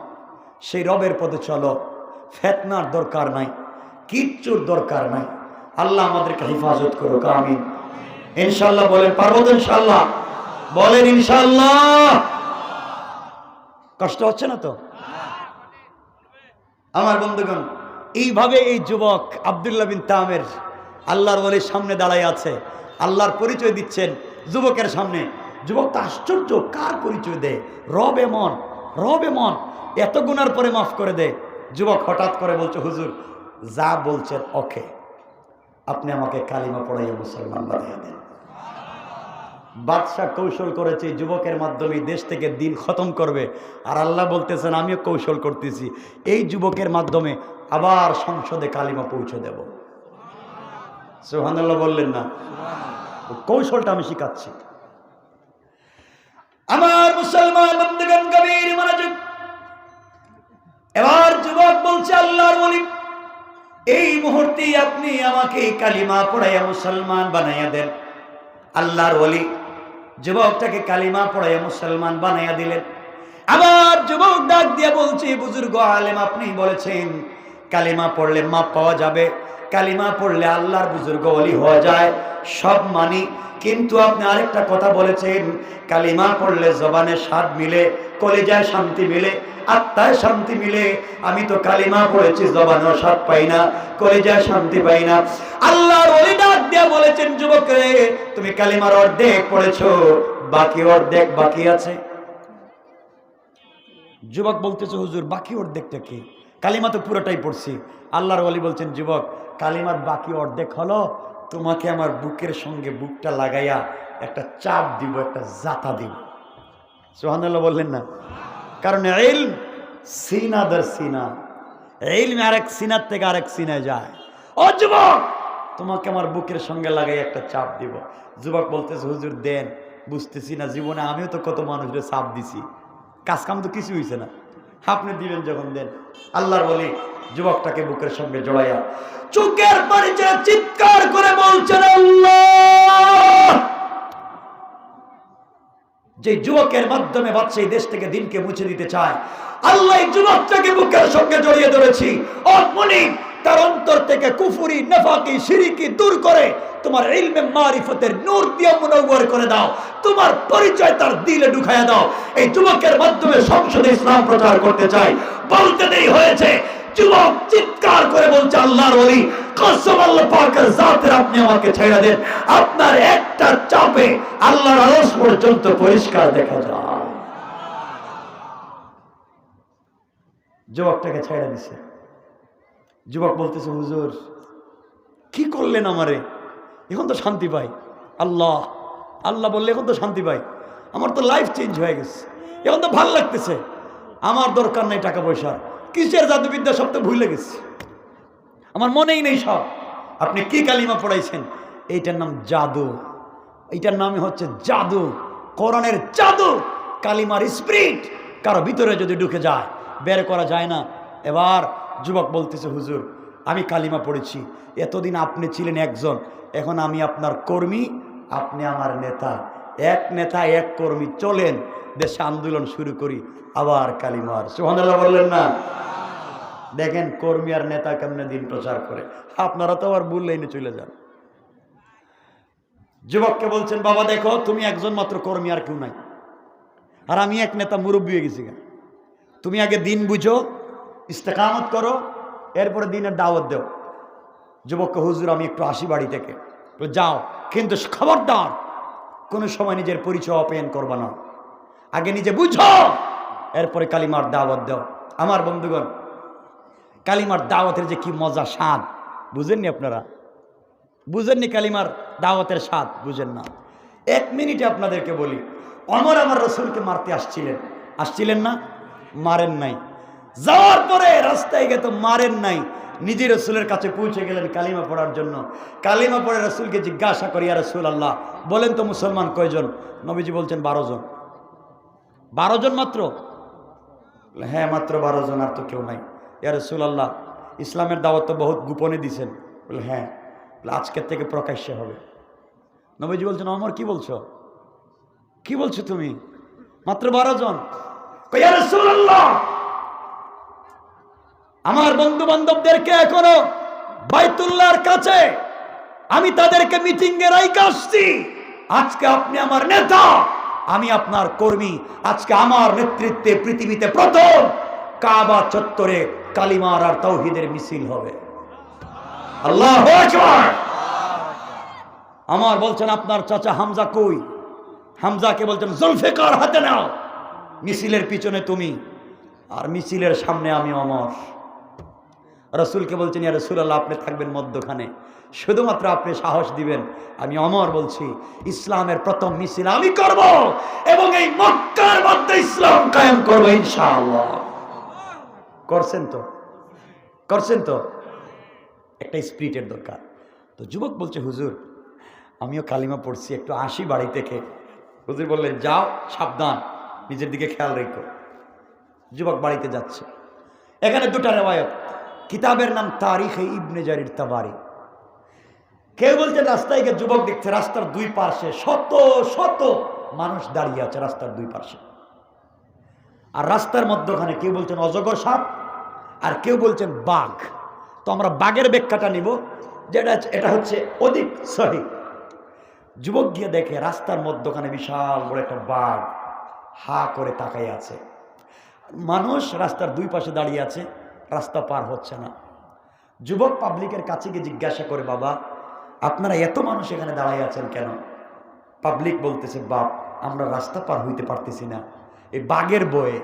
সেই রবের পথে চলো। ফিতনার দরকার নাই, কিচ্ছুর দরকার নাই। আল্লাহ আমাদেরকে হেফাজত করুক, আমিন। ইনশাআল্লাহ বলেন, পারবো তো ইনশাআল্লাহ? বলেন ইনশাআল্লাহ। কষ্ট হচ্ছে না তো? আমার বন্ধুগণ, এইভাবে এই যুবক আব্দুল্লাহ বিন তামের আল্লাহর ওলির সামনে দাঁড়ায় আছে, আল্লাহর পরিচয় দিচ্ছেন যুবকের সামনে। যুবক তো আশ্চর্য, কার পরিচয় দেয়? রব এমন, রব এমন, এত গুনার পরে মাফ করে দেয়। যুবক হঠাৎ করে বলছে, হুজুর যা বলছেন ওকে, আপনি আমাকে কালিমা পড়াইয়া মুসলমান বানিয়ে দেন। বাদশাহ কৌশল করেছে যুবকের মাধ্যমে দেশ থেকে দিন খতম করবে, আর আল্লাহ বলতেছেন আমিও কৌশল করতেছি, এই যুবকের মাধ্যমে আবার সংসদে কালিমা পৌঁছে দেব। সুবহানাল্লাহ বললেন না? কৌশলটা আমি শিখাচ্ছি। আমার মুসলমান বন্ধুগণ, গভীর মনোযোগ। এবার যুবক বলছে, আল্লাহর ওলি, এই মুহূর্তে আপনি আমাকে কালিমা পড়াইয়া মুসলমান বানাইয়া দেন। আল্লাহর ওলি যুবকটাকে কালিমা পড়াইয়া মুসলমান বানাইয়া দিলেন। আবার যুবক ডাক দিয়ে বলছে, বুজুর্গ আলেম, আপনি বলেছেন কালিমা পড়লে মাপ পাওয়া যাবে, কালিমা পড়লে আল্লাহর বুজুর্গ ওলি হওয়া যায়, সব মানি, কিন্তু আপনি আরেকটা কথা বলেছেন, কালিমা পড়লে জবানে স্বাদ মিলে, কলিজায় শান্তি মিলে, আত্মায় শান্তি মিলে। আমি তো কালিমা পড়েছি, জবানেও স্বাদ পাই না, কলিজায় শান্তি পাই না। আল্লাহর ওলি ডাক দিয়া বলেছেন, যুবক রে, তুমি কালিমার অর্ধেক পড়েছো, বাকি অর্ধেক বাকি আছে। যুবক বলতেছে, হুজুর বাকি অর্ধেকটা কি? কালিমা তো পুরোটাই পড়ছি। আল্লাহর ওলি বলছেন, যুবক কালিমার বাকি অর্ধেক হলো, তোমাকে আমার বুকের সঙ্গে বুকটা লাগাইয়া একটা চাপ দিব, একটা জাতা দিব। সুবহানাল্লাহ বললেন না? কারণ ইলম সিনা দের সিনা, ইলম আরেক সিনার থেকে আরেক সিনায় যায়। ও যুবক, তোমাকে আমার বুকের সঙ্গে লাগাই একটা চাপ দিব। যুবক বলতেছে, হুজুর দেন, বুঝতেছি না, জীবনে আমিও তো কত মানুষের চাপ দিছি, কাজ কাম তো কিছু হয়েছে না, আপনি দিবেন যখন দেন। আল্লাহর বলি যুবকটাকে বুকের সঙ্গে জড়াইয়া চোখের পানি ছেড়ে চিৎকার করে বলছেন, আল্লাহ। যে যুবকের মাধ্যমে বাদশাহ এই দেশ থেকে দিনকে মুছে দিতে চায়, আল্লাহ এই যুবকটাকে বুকের সঙ্গে জড়িয়ে ধরেছি। ও মুনিব, তার অন্তর থেকে কুফরি, নেফাকি, শিরিকি দূর করে তোমার ইলমে মারিফতের নূর দিয়ে মুনওয়ার করে দাও, তোমার পরিচয় তার দিলে ঢুকায়া দাও। এই যুবকের মাধ্যমে সংসদে ইসলাম প্রচার করতে চাই। বলতে দেরি হয়েছে, যুবক চিৎকার করে বলছে, আল্লাহর ওলি, কসম আল্লাহ পাকের জাতের, আপনি আমাকে ছেড়ে দেন। আপনার একটা চাপে আল্লাহর আরশ পর্যন্ত পরিষ্কার দেখা যায়। যুবকটাকে ছেড়ে দিছে। যুবক বলতেছে, হুজুর কি করলেন আমারে, এখন তো শান্তি পাই। আল্লাহ আল্লাহ বললে এখন তো শান্তি পাই, আমার তো লাইফ চেঞ্জ হয়ে গেছে, এখন তো ভাল লাগতেছে, আমার দরকার নেই টাকা পয়সার, কিসের জাদুবিদ্যা, সব তো ভুলে গেছি, আমার মনেই নেই সব। আপনি কি কালিমা পড়াইছেন? এইটার নাম জাদু, এইটার নামই হচ্ছে জাদু, কোরআনের জাদু। কালিমার স্পিরিট কারো ভিতরে যদি ঢুকে যায়, বের করা যায় না। এবার যুবক বলতেছে, হুজুর আমি কালিমা পড়েছি, এতদিন আপনি ছিলেন একজন, এখন আমি আপনার কর্মী, আপনি আমার নেতা, এক নেতা এক কর্মী, চলেন দেশে আন্দোলন শুরু করি, আবার কালিমার। সুবহানাল্লাহ বললেন না? দেখেন কর্মী আর নেতা কেমনে দিন প্রচার করে, আপনারা তো আবার ভুল লাইনে চলে যান। যুবককে বলছেন, বাবা দেখো, তুমি একজন মাত্র কর্মী, আর কেউ নাই, আর আমি এক নেতা মুরব্বী হয়ে গেছি। তুমি আগে দিন বুঝো, ইস্তেকামত করো, এরপরে দিনের দাওয়াত দেও। যুবককে, হুজুর আমি একটু আসি বাড়ি থেকে। যাও, কিন্তু খবরদার কোনো সময় নিজের পরিচয় অপেন করবা না, আগে নিজে বুঝো, এরপরে কালিমার দাওয়াত দাও। আমার বন্ধুগণ, কালিমার দাওয়াতের যে কি মজা, স্বাদ বুঝেননি আপনারা? বুঝেননি কালিমার দাওয়াতের স্বাদ? বুঝেন না? এক মিনিটে আপনাদেরকে বলি, ওমর আমার রসুলকে মারতে আসছিলেন না? মারেন নাই। যাওয়ার পরে রাস্তায় গিয়ে তো মারেন নাই, নিজে রসুলের কাছে পৌঁছে গেলেন কালিমা পড়ার জন্য। কালিমা পড়ে রসুলকে জিজ্ঞাসা করি, ইয়া রাসূলুল্লাহ, বলেন তো মুসলমান কয়জন? নবীজি বলছেন 12 জন। 12 জন মাত্র? হ্যাঁ মাত্র 12 জন, আর তো কেউ নাই। ইয়া রাসূলুল্লাহ, ইসলামের দাওয়াত তো বহুত গোপনে দিছেন। বলে হ্যাঁ। আজকের থেকে প্রকাশ্যে হবে। নবীজি বলছেন, ওমর কি বলছো, কি বলছো তুমি, মাত্র 12 জন? ইয়া রাসূলুল্লাহ, আমার বন্ধু বান্ধবদেরকে এখনো বাইতুল্লাহর কাছে আমি তাদেরকে মিটিং এ রাইখা আসছি। আজকে আপনি আমার নেতা, আমি আপনার কর্মী। আজকে আমার নেতৃত্বে পৃথিবীতে প্রথম কাবা চত্বরে কালিমার আর তাওহীদের মিছিল হবে। আল্লাহু আকবার। আমার বলছেন, আপনার চাচা হামজা কই? হামজাকে বলছেন, জুলফিকার হাতে নাও, মিছিলের পিছনে তুমি, আর মিছিলের সামনে আমি ওমর। রসুলকে বলছেন, ইয়া রাসূলুল্লাহ, আপনি থাকবেন মধ্যখানে, শুধুমাত্র আপনি সাহস দিবেন, আমি ওমর বলছি, ইসলামের প্রথম মিছিল আমি করব এবং এই মক্কার মধ্যে ইসলাম কায়েম করব ইনশাআল্লাহ। করছেন তো? করছেন তো? একটা স্পিরিটের দরকার। তো যুবক বলছে, হুজুর আমিও কালিমা পড়ছি, একটু আসি বাড়ি থেকে। হুজুর বললেন, যাও, সাবধান, নিজের দিকে খেয়াল রেখো। যুবক বাড়িতে যাচ্ছে। এখানে দুটা রেওয়ায়ত, কিতাবের নাম তারিখে ইবনে জারির তাবারি। কেউ বলছেন রাস্তায় গিয়ে যুবক দেখছে রাস্তার দুই পাশে শত শত মানুষ দাঁড়িয়ে আছে, রাস্তার দুই পাশে, আর রাস্তার মধ্যখানে কেউ বলছেন অজগর সাপ, আর কেউ বলছেন বাঘ। তো আমরা বাঘের ব্যাখ্যাটা নিব, যেটা এটা হচ্ছে অধিক সহি। যুবক গিয়ে দেখে রাস্তার মধ্যখানে বিশাল বড় একটা বাঘ হা করে তাকাই আছে, মানুষ রাস্তার দুই পাশে দাঁড়িয়ে আছে, রাস্তা পার হচ্ছে না। যুবক পাবলিকের কাছে গিয়ে জিজ্ঞাসা করে, বাবা আপনারা এত মানুষ এখানে দাঁড়াই আছেন কেন? পাবলিক বলতেছে, বাপ আমরা রাস্তা পার হইতে পারতেছি না, এই বাঘের বয়ে,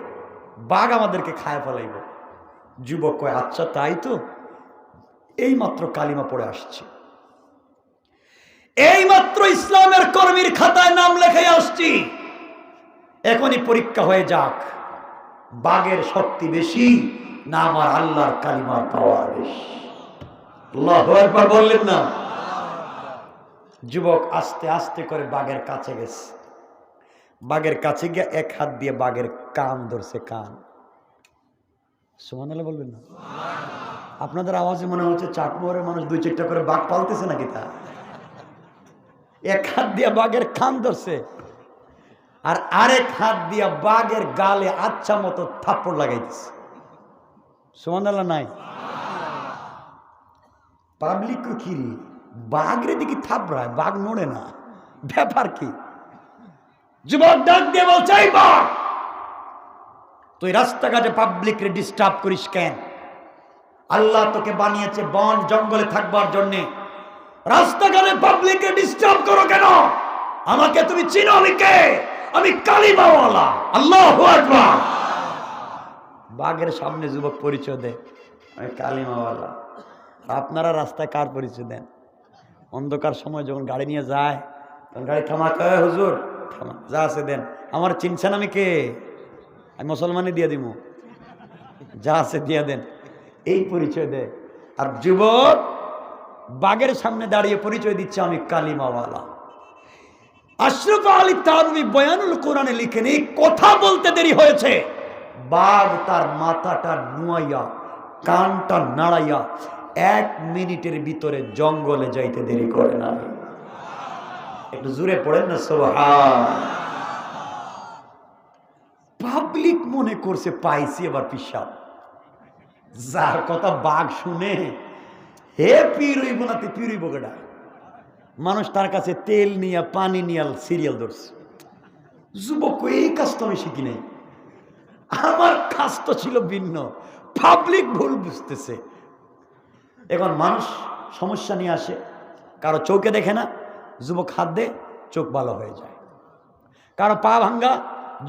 বাঘ আমাদেরকে খায় ফেলাইব। যুবক কয়, আচ্ছা তাই তো, এই মাত্র কালিমা পড়ে আসছি, এই মাত্র ইসলামের কর্মীর খাতায় নাম লেখে আসছি। এখনই পরীক্ষা হয়ে যাক, বাঘের শক্তি বেশি না আমার আল্লাহর কালিমার পাওয়ার বেশি? আল্লাহু আকবার বললেন না? যুবক আস্তে আস্তে করে বাঘের কাছে গেছে। বাঘের কাছে গিয়ে এক হাত দিয়ে বাঘের কান ধরছে, কান। সুবহানাল্লাহ বলবেন না? আপনাদের আওয়াজে মনে হচ্ছে চাটমোহরের মানুষ 2-4টা করে বাঘ পালতেছে নাকি? তা এক হাত দিয়ে বাঘের কান ধরছে, আর আরেক হাত দিয়ে বাঘের গালে আচ্ছা মতো থাপ্পড় লাগাইতেছে। সুবহানাল্লাহ নাই? পাবলিক কি বাঘরে দিকে থাপড়ায়, বাঘ নড়ে না, ব্যাপার কি? যুবক ডাক দিয়ে বলছে, এই বাঘ, তুই রাস্তাঘাটে পাবলিক রে ডিস্টার্ব করিস কেন? আল্লাহ তোকে বানিয়েছে বন জঙ্গলে থাকবার জন্যে, রাস্তাঘাটে পাবলিক রে ডিস্টার্ব করো কেন? আমাকে তুমি চিনো? আমি কে? আমি কালিমাওয়ালা। আল্লাহু আকবার। বাঘের সামনে যুবক পরিচয় দেয়, আমি কালিমাওয়ালা। আপনারা রাস্তায় কার পরিচয় দেন? অন্ধকার সময় যখন গাড়ি নিয়ে যায় তখন গাড়ি থামা, কয় হুজুর থামা, যা আছে দেন। আমার চিনছেন আমি কে? আমি মুসলমানই দিয়ে দিব, যা আছে দিয়ে দেন, এই পরিচয় দেয়। আর যুবক বাঘের সামনে দাঁড়িয়ে পরিচয় দিচ্ছে, আমি কালিমাওয়ালা। আশরাফ আলী থানভী বয়ানুল কোরআনে লিখেন, এই কথা বলতে দেরি হয়েছে, বাঘ তার মাথাটা নুয়াইয়া কানটা নাড়াইয়া 1 মিনিটের ভিতরে জঙ্গলে যাইতে দেরি করে না। একটু জোরে পড়েন না সুবহান। পাবলিক মনে করছে পাইছি এবার পিসাব, যার কথা বাঘ শুনে হে পীর হইব না, তে পীর হইব কেডা? মানুষ তার কাছে তেল নিয়া পানি নিয়া সিরিয়াল ধরছে। যুবক এই কাজ তো আমি শিখি নাই, আমার কাজ তো ছিল ভিন্ন। পাবলিক ভুল বুঝতেছে। এখন মানুষ সমস্যা নিয়ে আসে, কারো চোখে দেখে না, যুবক হাত দে, চোখ ভালো হয়ে যায়। কারো পা ভাঙ্গা,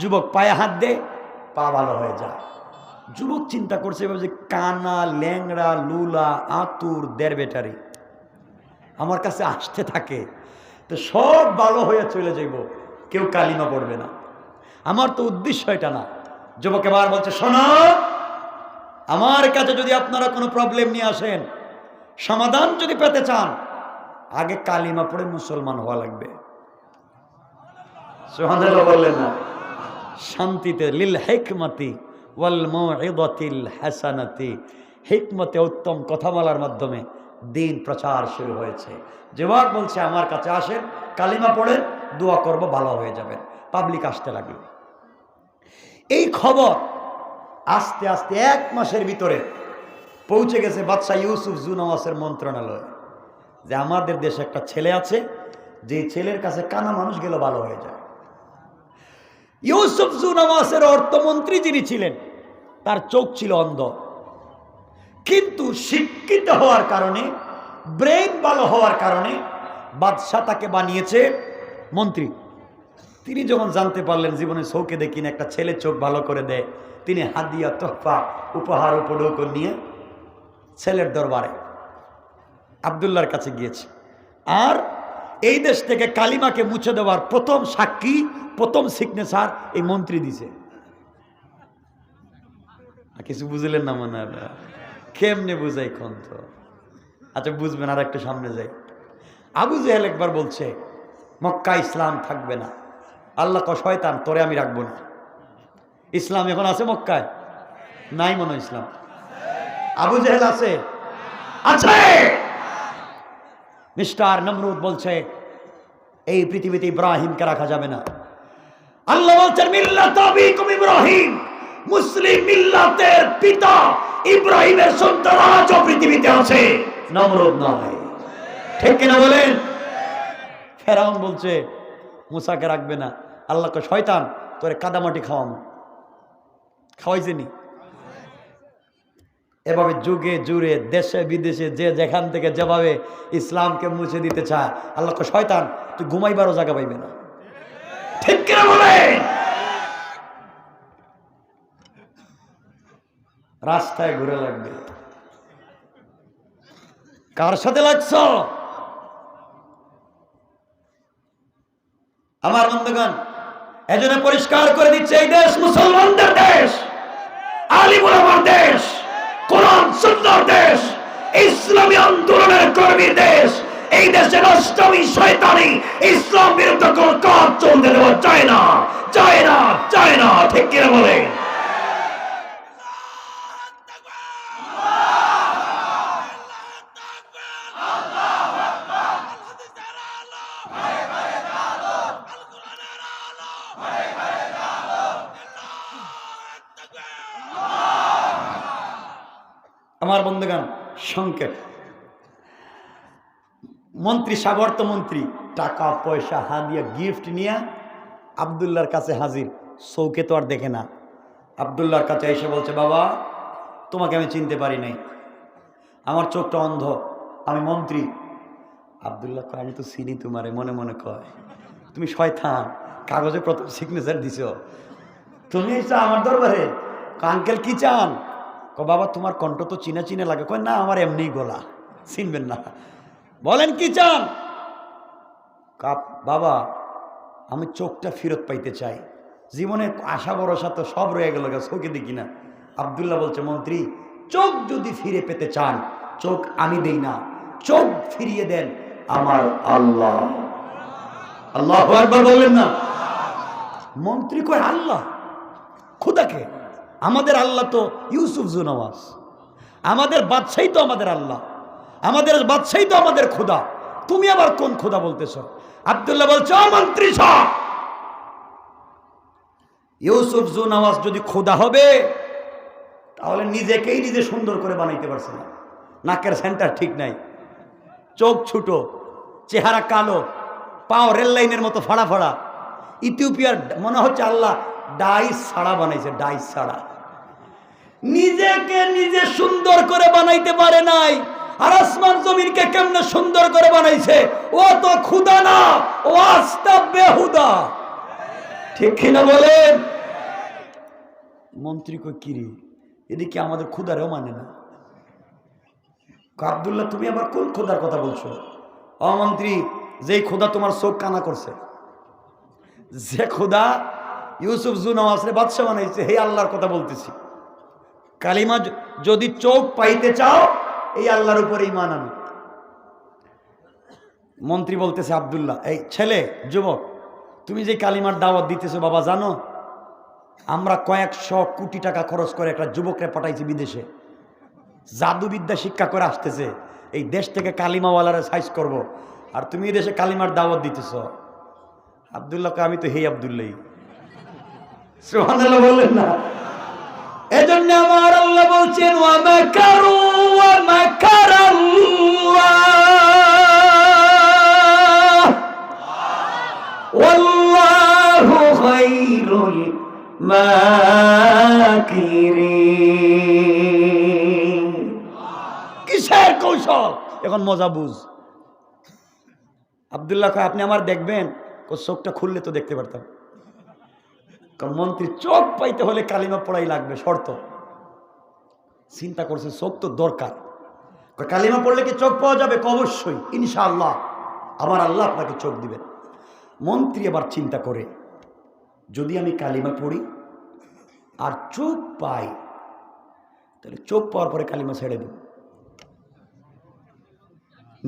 যুবক পায়ে হাত দে, পা ভালো হয়ে যায়। যুবক চিন্তা করছে এভাবে যে কানা, ল্যাংড়া, লুলা, আতুর, দেড়বেটারি আমার কাছে আসতে থাকে, তো সব ভালো হয়ে চলে যাইব, কেউ কালিমা পড়বে না। আমার তো উদ্দেশ্য এটা না। যুবক এবার বলছে, শোনো, আমার কাছে যদি আপনারা কোনো প্রবলেম নিয়ে আসেন, সমাধান যদি পেতে চান, আগে কালিমা পড়ে মুসলমান হওয়া লাগবে। সুবহানাল্লাহ বললেন না? শান্তিতে, লিল হিকমতি ওয়াল মাউইযাতিল হাসানাতি, হিকমতে উত্তম কথা বলার মাধ্যমে দিন প্রচার শুরু হয়েছে। যুবক বলছে, আমার কাছে আসেন, কালিমা পড়েন, দোয়া করব, ভালো হয়ে যাবেন। পাবলিক আসতে লাগলো। এই খবর আস্তে আস্তে 1 মাসের ভিতরে পৌঁছে গেছে বাদশাহ ইউসুফ জুনওয়াসের মন্ত্রণালয়ে, যে আমাদের দেশে একটা ছেলে আছে, যে ছেলের কাছে কানা মানুষ গেল ভালো হয়ে যায়। ইউসুফ জুনওয়াসের অর্থমন্ত্রী যিনি ছিলেন, তার চোখ ছিল অন্ধ, কিন্তু শিক্ষিত হওয়ার কারণে, ব্রেন ভালো হওয়ার কারণে বাদশাহ তাকে বানিয়েছে মন্ত্রী। তিনি যখন জানতে পারলেন জীবনে চৌকে দেখি না একটা ছেলে চোখ ভালো করে দেয়, তিনি হাদিয়া, তোহফা, উপহার, উপঢৌকন নিয়ে ছেলের দরবারে আব্দুল্লাহর কাছে গিয়েছে। আর এই দেশ থেকে কালিমাকে মুছে দেওয়ার প্রথম সাক্ষী, প্রথম সিগনেচার এই মন্ত্রী দিছে। কিছু বুঝলেন না মনে হয়? কেমনে বুঝাই খন তো? আচ্ছা বুঝবেন, আর একটু সামনে যাই। আবু জেহেল একবার বলছে, মক্কা ইসলাম থাকবে না। আল্লাহ ক, শয়তান, তোরে আমি রাখবো না। ইসলাম এখন আছে মক্কায়? নাই মনে হয় ইসলাম। আবু জেহেল আছে? আছে। মিস্টার নমরুদ বলছে, এই পৃথিবীতে ইব্রাহিমকে রাখা যাবে না। আল্লাহ বলছেন, মিল্লাত আবিকুম ইব্রাহিম, মুসলিম মিল্লাতের পিতা ইব্রাহিমের সন্তান আজও পৃথিবীতে আছে, নমরুদ নয়। ঠিক কিনা বলেন? ফেরাউন বলছে মুসাকে রাখবে না। আল্লাহ কে, শয়তান, তোরে কাদামাটি খাওয়ানো। খাওয়াইছেনি? এভাবে যুগে জুড়ে, দেশে বিদেশে, যে যেখান থেকে যেভাবে ইসলামকে মুছে দিতে চায়, আল্লাহ কে, শয়তান, তুই ঘুমাইবারও জায়গা পাইবে না। ঠিক কিনা বলেন? রাস্তায় ঘুরে লাগবে। কার সাথে লাগছো? আমার বন্ধুগণ, এজন্য পরিষ্কার করে দিচ্ছে, এই দেশ মুসলমানদের দেশ, আলিম ওলামার দেশ, কোরআন সুন্নাহর দেশ, ইসলামী আন্দোলনের কর্মীর দেশ। এই দেশে নষ্টমী শয়তানি ইসলাম বিরুদ্ধে কোন কাজ চলতে দেওয়া যায় না, যায় না, যায় না। ঠিক কিনা বলে? আমার বন্ধুগণ, সংক্ষেপ, মন্ত্রী সাবর্ত মন্ত্রী টাকা পয়সা হাদিয়া গিফট নিয়ে আব্দুল্লাহর কাছে হাজির। চৌকে তো আর দেখে না। আব্দুল্লাহর কাছে এসে বলছে, বাবা তোমাকে আমি চিনতে পারি নাই, আমার চোখটা অন্ধ, আমি মন্ত্রী। আব্দুল্লাহ কয়, আমি তো চিনি তোমারে। মনে মনে কয়, তুমি শয়তান, কাগজে প্রথম সিগনেচার দিছ, তুমি এসে আমার দরবারে। আঙ্কেল কি চান? বাবা তোমার কণ্ঠ তো চিনা চিনা লাগে। কয় না, আমার এমনি গলা, চিনবেন না। বলেন কি চান? বাবা আমি চোখটা ফেরত পাইতে চাই, জীবনে আশা ভরসা তো সব রয়ে গেল, চোখে দেখি না। আব্দুল্লাহ বলছে, মন্ত্রী চোখ যদি ফিরে পেতে চান, চোখ আমি দেই না, চোখ ফিরিয়ে দেন আমার আল্লাহ। আল্লাহু আকবার বললেন না? মন্ত্রী কয়, আল্লাহ খুদাকে? আমাদের আল্লাহ তো ইউসুফ জুনওয়াজ, আমাদের বাদশাহী তো আমাদের আল্লাহ, আমাদের বাদশাহী তো আমাদের খোদা, তুমি আবার কোন খোদা বলতেছ? আব্দুল্লাহ বলছে, মন্ত্রী সাহেব, ইউসুফ জুনওয়াজ যদি খোদা হবে তাহলে নিজেকেই নিজে সুন্দর করে বানাইতে পারছে না। নাকের সেন্টার ঠিক নাই, চোখ ছোট, চেহারা কালো, পাও রেল লাইনের মতো ফাড়া ফাড়া। ইথিওপিয়ার মনে হচ্ছে আল্লাহ ডাইস ছাড়া বানাইছে, ডাইস ছাড়া। নিজেকে নিজে সুন্দর করে বানাইতে পারে নাই, আর আসমান জমিনকে কেমনে সুন্দর করে বানাইছে? ও তো খুদা না, ও আস্তা বেহুদা। ঠিক কিনা বলেন? মন্ত্রী কই, কিরে এদিকে আমাদের খুদারেও মানে না। আব্দুল্লাহ তুমি আবার কোন খোদার কথা বলছো? মন্ত্রী, যেই খোদা তোমার চোখ কানা করছে, যে খোদা ইউসুফ জুনওয়াজরে বাদশা বানাইছে, হে আল্লাহর কথা বলতেছি। কালিমা যদি চোখ পাইতে চাও, এই আল্লাহর উপরে ঈমান আনো। মন্ত্রী বলতেছে, আব্দুল্লাহ এই ছেলে, যুবক, তুমি যে কালিমার দাওয়াত দিতেছো, বাবা জানো আমরা কয়েকশো কোটি টাকা খরচ করে একটা যুবকরে পাঠাইছি বিদেশে, জাদুবিদ্যা শিক্ষা করে আসতেছে, এই দেশ থেকে কালিমাওয়ালারে সাইজ করব, আর তুমি এই দেশে কালিমার দাওয়াত দিতেছ। আব্দুল্লাহকে, আমি তো হে আব্দুল্লাহ। সুবহানাল্লাহ বললেন না? এজন্য আমার আল্লাহ বলছেন, ওয়া মাকারু ওয়া মাকারাল্লাহ ওয়াল্লাহু খায়রুল মাকিরিন। কিসের কৌশল? এখন মজা বুঝ। আব্দুল্লাহ কয়, আপনি আমার দেখবেন? চোখটা খুললে তো দেখতে পারতাম। মন্ত্রী, চোখ পাইতে হলে কালিমা পড়াই লাগবে, শর্ত। চিন্তা করছে, চোখ তো দরকার। কালিমা পড়লে কি চোখ পাওয়া যাবে? অবশ্যই, ইনশাআল্লাহ আমার আল্লাহ আপনাকে চোখ দিবেন। মন্ত্রী আবার চিন্তা করে, যদি আমি কালিমা পড়ি আর চোখ পাই, তাহলে চোখ পাওয়ার পরে কালিমা ছেড়ে দেব।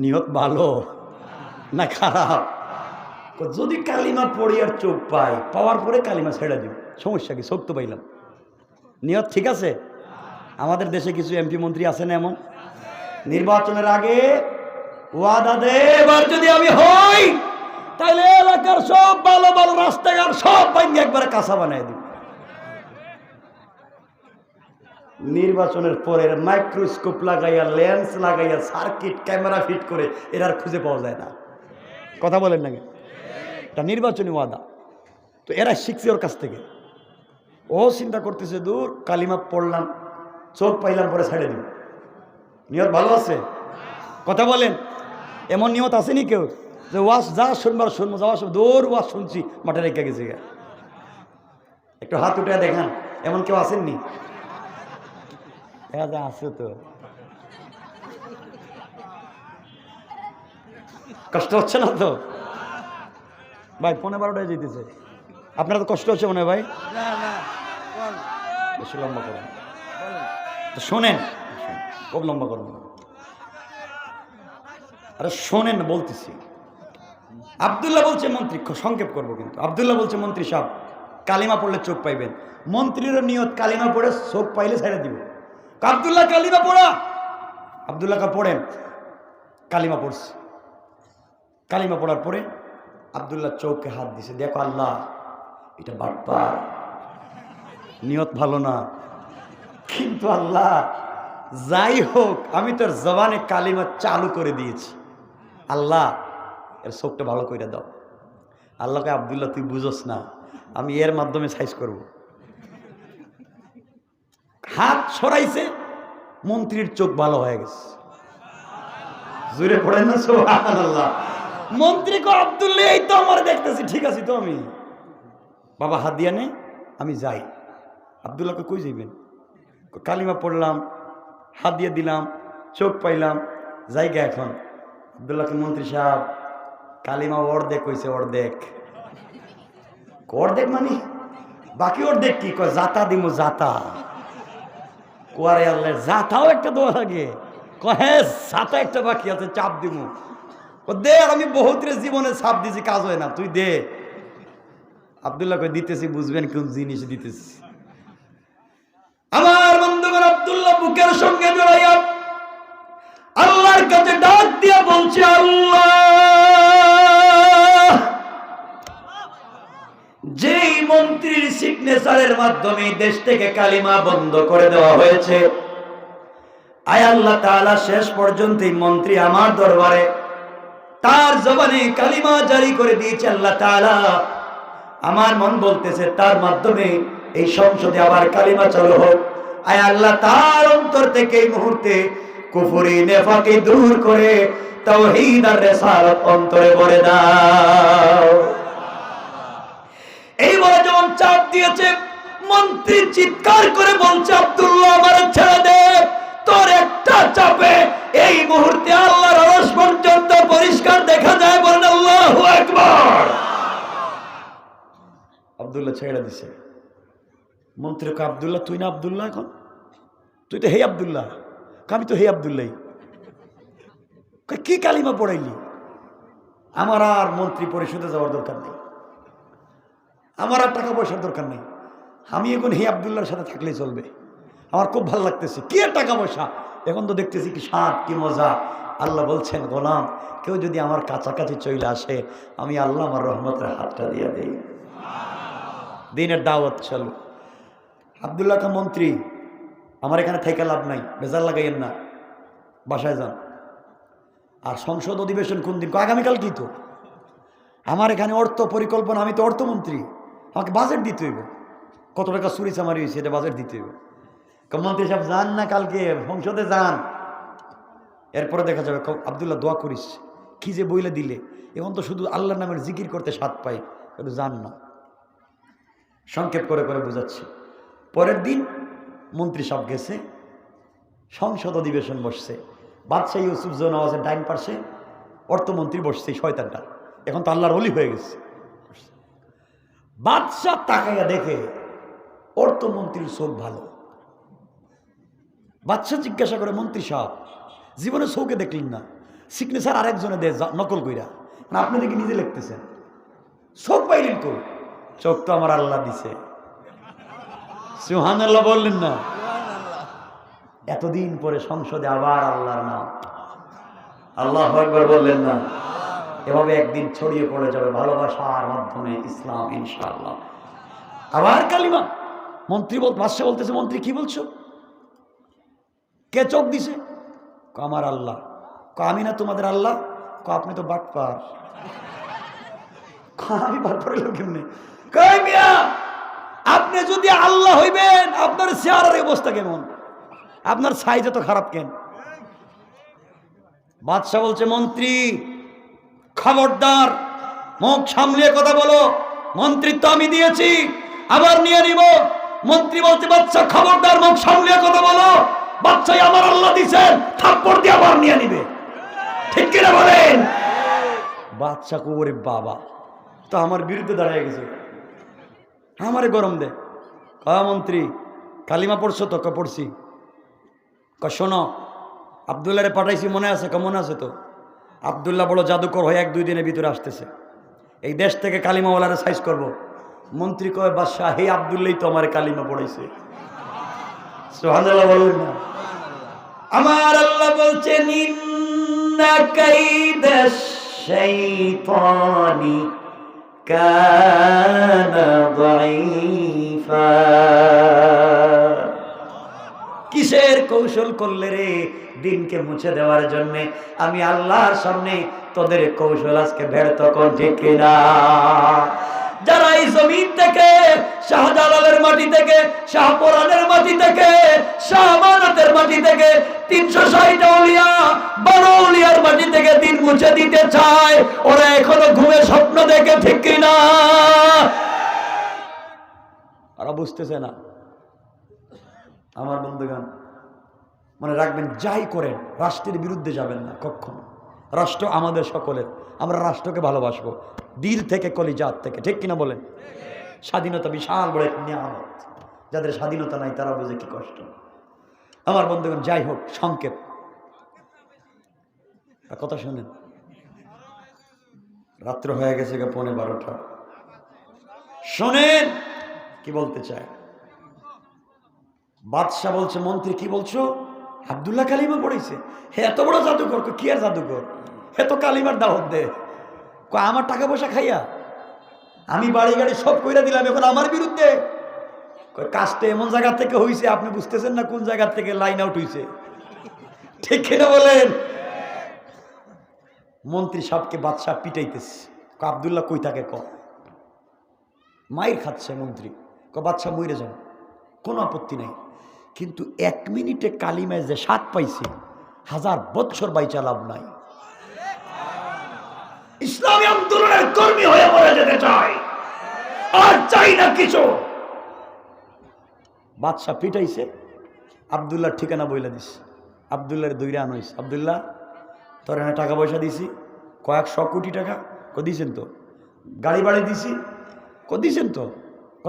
নিয়ত ভালো না খারাপ? যদি কালিমা পড়ি আর চোখ পাই, পাওয়ার পরে কালিমা ছেড়ে দিব, সমস্যা কি? চোখ তো পাইলাম। নিয়ত ঠিক আছে? আমাদের দেশে কিছু এমপি মন্ত্রী আছে না এমন, নির্বাচনের আগে ওয়াদা দে, এবার যদি আমি হই তাহলে এলাকার সব ভালো ভালো রাস্তাঘাট সব ভাঙিয়ে একবারে কাঁচা বানাই দিব। নির্বাচনের পরে মাইক্রোস্কোপ লাগাইয়া, লেন্স লাগাইয়া, সার্কিট ক্যামেরা ফিট করে এর আর খুঁজে পাওয়া যায় না। কথা বলেন না? এটা নির্বাচনী ওয়াদা। তো এরা শিখছে ওর কাছ থেকে। ও চিন্তা করতেছে, দূর কালিমা পড়লাম, চোখ পাইলাম, পরে ছেড়ে দিব। নিয়ত ভালো আছে? কথা বলেন? এমন নিয়ত আসেনি কেউ যে ওয়াজ যা শুনবার শুনবো, যাওয়ার সময় দৌড় ওয়াজ শুনছি, মাঠে রেখে গেছে? একটু হাত উঠে দেখান, এমন কেউ আসেননি? আছে তো। কষ্ট হচ্ছে না তো ভাই? 11:30 যেতেছে, আপনার তো কষ্ট হচ্ছে মনে হয় ভাই? বেশি লম্বা করেন, শোনেন, খুব লম্বা করুন। আরে শোনেন বলতেছি। আব্দুল্লাহ বলছে মন্ত্রী, সংক্ষেপ করবো কিন্তু, আব্দুল্লাহ বলছে মন্ত্রী সাহেব কালিমা পড়লে চোখ পাইবেন। মন্ত্রীরও নিয়ত কালিমা পড়ে চোখ পাইলে ছেড়ে দিব। আব্দুল্লাহ কালিমা পড়া, আব্দুল্লাহকে পড়েন। কালিমা পড়ছে, কালিমা পড়ার পরে আব্দুল্লাহ চোখে হাত দিছে, দেখো আল্লাহ এটা বাটপার, নিয়ত ভালো না, কিন্তু আল্লাহ যাই হোক আমি তোর জবানে কালিমা চালু করে দিয়েছি, আল্লাহ এর চোখটা ভালো করে দাও। আল্লাহকে আব্দুল্লাহ তুই বুঝোস না, আমি এর মাধ্যমে সাইজ করব। হাত সরাইছে, মন্ত্রীর চোখ ভালো হয়ে গেছে। জুড়ে পড়েন না সুবহানাল্লাহ। মন্ত্রী কো আব্দুল্লাহ এই তো আমার দেখতেছি, ঠিক আছে তো আমি বাবা হাত দিয়া নে, আমি যাই। আব্দুল্লাহকে কই যাইবেন? কালিমা পড়লাম, হাত দিয়ে দিলাম, চোখ পাইলাম, জায়গা এখন। আব্দুল্লাহকে মন্ত্রী সাহেব কালিমা অর্ধেক হয়েছে, অর্ধেক। অর্ধেক মানে বাকি অর্ধেক কি? কয় জাতা দিমু, জাতা। কোয়ারে আল্লাহ জাতাও একটা দোয়া লাগে, কহে জাতা একটা বাকি আছে, চাপ দিমু। দে, আমি বহুতের জীবনে ছাপ দিছি, কাজ হয় না, তুই দে। আব্দুল্লাহ কয় দিতেছি, বুঝবেন কোন জিনিস দিতেছি। আমার বন্ধুগণ আব্দুল্লাহ বুকের সঙ্গে জড়াইয়া আল্লাহর কাছে ডাক দিয়া বলছে, আল্লাহ যেই মন্ত্রীর সিগনেচারের মাধ্যমে দেশ থেকে কালিমা বন্ধ করে দেওয়া হয়েছে, আয় আল্লাহ তাআলা শেষ পর্যন্ত এই মন্ত্রী আমার দরবারে তার জবানে কালিমা জারি করে দিয়েছে। আল্লাহ তাআলা আমার মন বলতেছে তার মাধ্যমে এই সংসদে আবার কালিমা চালু হোক। আয় আল্লাহ তার অন্তর থেকে এই মুহূর্তে কুফরি নেফাকি দূর করে তাওহীদ আর রিসালাত অন্তরে ভরে দাও। এইবার যখন চাপ দিয়েছে, মন্ত্রী চিৎকার করে বলছে, আব্দুল্লাহ আমার ছেড়ে দে, তোর একটা চাপে এই মুহূর্তে আল্লাহর আরশ পর্যন্ত পরিষ্কার দেখা যায়, বলেন আল্লাহু আকবার। আব্দুল্লাহ ছেড়ে দিছে। মন্ত্রী কে আব্দুল্লাহ তুই না আব্দুল্লাহ, এখন তুই তো হে আব্দুল্লাহ। আমি তো হে আব্দুল্লাহ। কি কালিমা পড়াইলি? আমার আর মন্ত্রী পরিষদে যাওয়ার দরকার নেই, আমার আর টাকা পয়সার দরকার নেই, আমি এখন হে আব্দুল্লাহর সাথে থাকলেই চলবে। আমার খুব ভালো লাগতেছে, কি আর টাকা পয়সা, এখন তো দেখতেছি কি স্বাদ, কি মজা। আল্লাহ বলছেন, গোলাম কেউ যদি আমার কাছাকাছি চলে আসে, আমি আল্লাহ আমার রহমতের হাতটা দিয়ে দেই। দিনের দাওয়াত চলো। আব্দুল্লাহ কা মন্ত্রী, আমার এখানে থেকে লাভ নাই, বেজার লাগাইয়েন না, বাসায় যান। আর সংসদ অধিবেশন কোন দিন? আগামীকাল। কি তো আমার এখানে অর্থ পরিকল্পনা, আমি তো অর্থমন্ত্রী, আমাকে বাজেট দিতে হইব। কত টাকা চুরি চামারি হয়েছে এটা বাজেট দিতে হইব। মন্ত্রী সাহেব যান না, কালকে সংসদে যান, এরপরে দেখা যাবে। আব্দুল্লাহ দোয়া করিস, কি যে বইলে দিলে, এখন তো শুধু আল্লাহর নামের জিকির করতে স্বাদ পাই, একটু যান না। সংক্ষেপ করে করে বুঝাচ্ছি। পরের দিন মন্ত্রী সাহেব গেছে, সংসদ অধিবেশন বসছে। বাদশাহ ইউসুফ নওয়াজের ডাইন পাশে অর্থমন্ত্রী বসছে, শয়তানটা এখন তো আল্লাহর ওলি হয়ে গেছে। বাদশাহ তাকাইয়া দেখে অর্থমন্ত্রীর চোখ ভালো। বাদশাহ জিজ্ঞাসা করে, মন্ত্রী সাহেব জীবনে চৌকে দেখলেন না, সিগনেচার আরেকজনে দে নকল কইরা, না আপনি দেখি নিজে লিখতেছেন, চোখ পাইলেন কই? চোখ তো আমার আল্লাহ দিছে। সুবহানাল্লাহ বললেন না? এতদিন পরে সংসদে আবার আল্লাহর নাম, আল্লাহু আকবার বললেন না? এভাবে একদিন ছড়িয়ে পড়ে যাবে ভালোবাসার মাধ্যমে ইসলাম, ইনশাআল্লাহ। আবার কালিমা। মন্ত্রী বাদশাহ বলতেছে, মন্ত্রী কি বলছো? কে চোখ দিছে? আমার আল্লাহ। আমি না তোমাদের আল্লাহ? আপনি তো বাটপার। আমি বাটপার হইলাম কেমনে? আপনি যদি আল্লাহ হইবেন, আপনার চেহারার অবস্থা কেমন? আপনার সাইজ এত খারাপ কেন? বাদশাহ বলছে, মন্ত্রী খবরদার, মুখ সামলিয়ে কথা বলো। মন্ত্রিত্ব আমি দিয়েছি, আবার নিয়ে নিব। মন্ত্রী বলছে, বাদশাহ খবরদার, মুখ সামলিয়ে কথা বলো। বাদশাহ আমার আল্লাহ দিছেন, থাপ্পড় দিয়ে আবার নিয়ে নিবে। ঠিক কিনা বলেন? বাচ্চা কোরে বাবা তো আমার বিরুদ্ধে দাঁড়িয়ে গেছে, আমারে গরম দে। মন্ত্রী কালিমা পড়ছো তো? পড়ছি। শোনো, আবদুল্লাহরে পাঠাইছি, মনে আছে? মনে আছে তো। আবদুল্লাহ বড় জাদুকর হয়ে 1-2 দিনের ভিতরে আসতেছে, এই দেশ থেকে কালিমাওয়ালারে সাইজ করব। মন্ত্রী কয়, বাদশাহ হে আবদুল্লাহ তো আমার কালিমা পড়াইছে। সুবহানাল্লাহ বলুন না। আমার আল্লাহ বলছেন, ইন্না কাইদাশ শাইতানি কানা দাঈফা। কিসের কৌশল করলে রে? দিনকে মুছে দেওয়ার জন্য। আমি আল্লাহর সামনে তোদের কৌশল আজকে ব্যর্থ কর, ঠিক কিনা? যারা এই জমিন থেকে, শাহজালালের মাটি থেকে, শাহপরানের মাটি থেকে, শাহমানাতের মাটি থেকে 360 আউলিয়া, 12 আউলিয়ার মাটি থেকে দিন মুছে দিতে চায়, ওরা এখনো ঘুমে স্বপ্ন দেখে, ঠিক কিনা? ওরা বুঝতেছে না। আমার বন্ধুগণ মনে রাখবেন, যাই করেন রাষ্ট্রের বিরুদ্ধে যাবেন না কখনো। রাষ্ট্র আমাদের সকলের, আমরা রাষ্ট্রকে ভালোবাসবো দিল থেকে, কলিজাত থেকে, ঠিক কিনা বলেন? স্বাধীনতা বিশাল বড় এক নিয়ামত, যাদের স্বাধীনতা নাই তারা বুঝে কি কষ্ট। আমার বন্ধুগণ, যাই হোক, সংক্ষেপ কথা শুনেন। রাত্র হয়ে গেছে 11:15। শোনেন কি বলতে চায়। বাদশাহ বলছে, মন্ত্রী কি বলছো? আব্দুল্লাহ কালিমা পড়েছে? হে এত বড় জাদুকর? কি আর জাদুকর, হে তো কালিমার দাওয়াত দে। আমার টাকা পয়সা খাইয়া আমি বাড়ি গাড়ি সব কইরা দিলাম, এখন আমার বিরুদ্ধে? কাজটা এমন জায়গা থেকে হইছে, আপনি বুঝতেছেন না কোন জায়গা থেকে লাইন আউট হইছে, ঠিক কিনা বলেন? মন্ত্রী সাহেবকে বাদশাহ পিটাইতেছে। আব্দুল্লাহ কই থাকে? মাইর খাচ্ছে মন্ত্রী। বাদশাহ মইরে যান, কোনো আপত্তি নাই, কিন্তু 1 মিনিটে কালিমায় যে স্বাদ পাইছি, 1000 বছর বাইচা লাভ নাই। ইসলামী আন্দোলনের কর্মী হয়ে মরে যেতে চাই, আর চাই না কিছু। বাদশাহ পিটাইছে, আব্দুল্লাহর ঠিকানা বইলা দিস। আব্দুল্লাহর দইরা আনইস। আব্দুল্লাহ, তোর এখানে টাকা পয়সা দিছি, কয়েক 100 কোটি টাকা দিছেন তো? গাড়ি বাড়ি দিছি, দিছেন তো?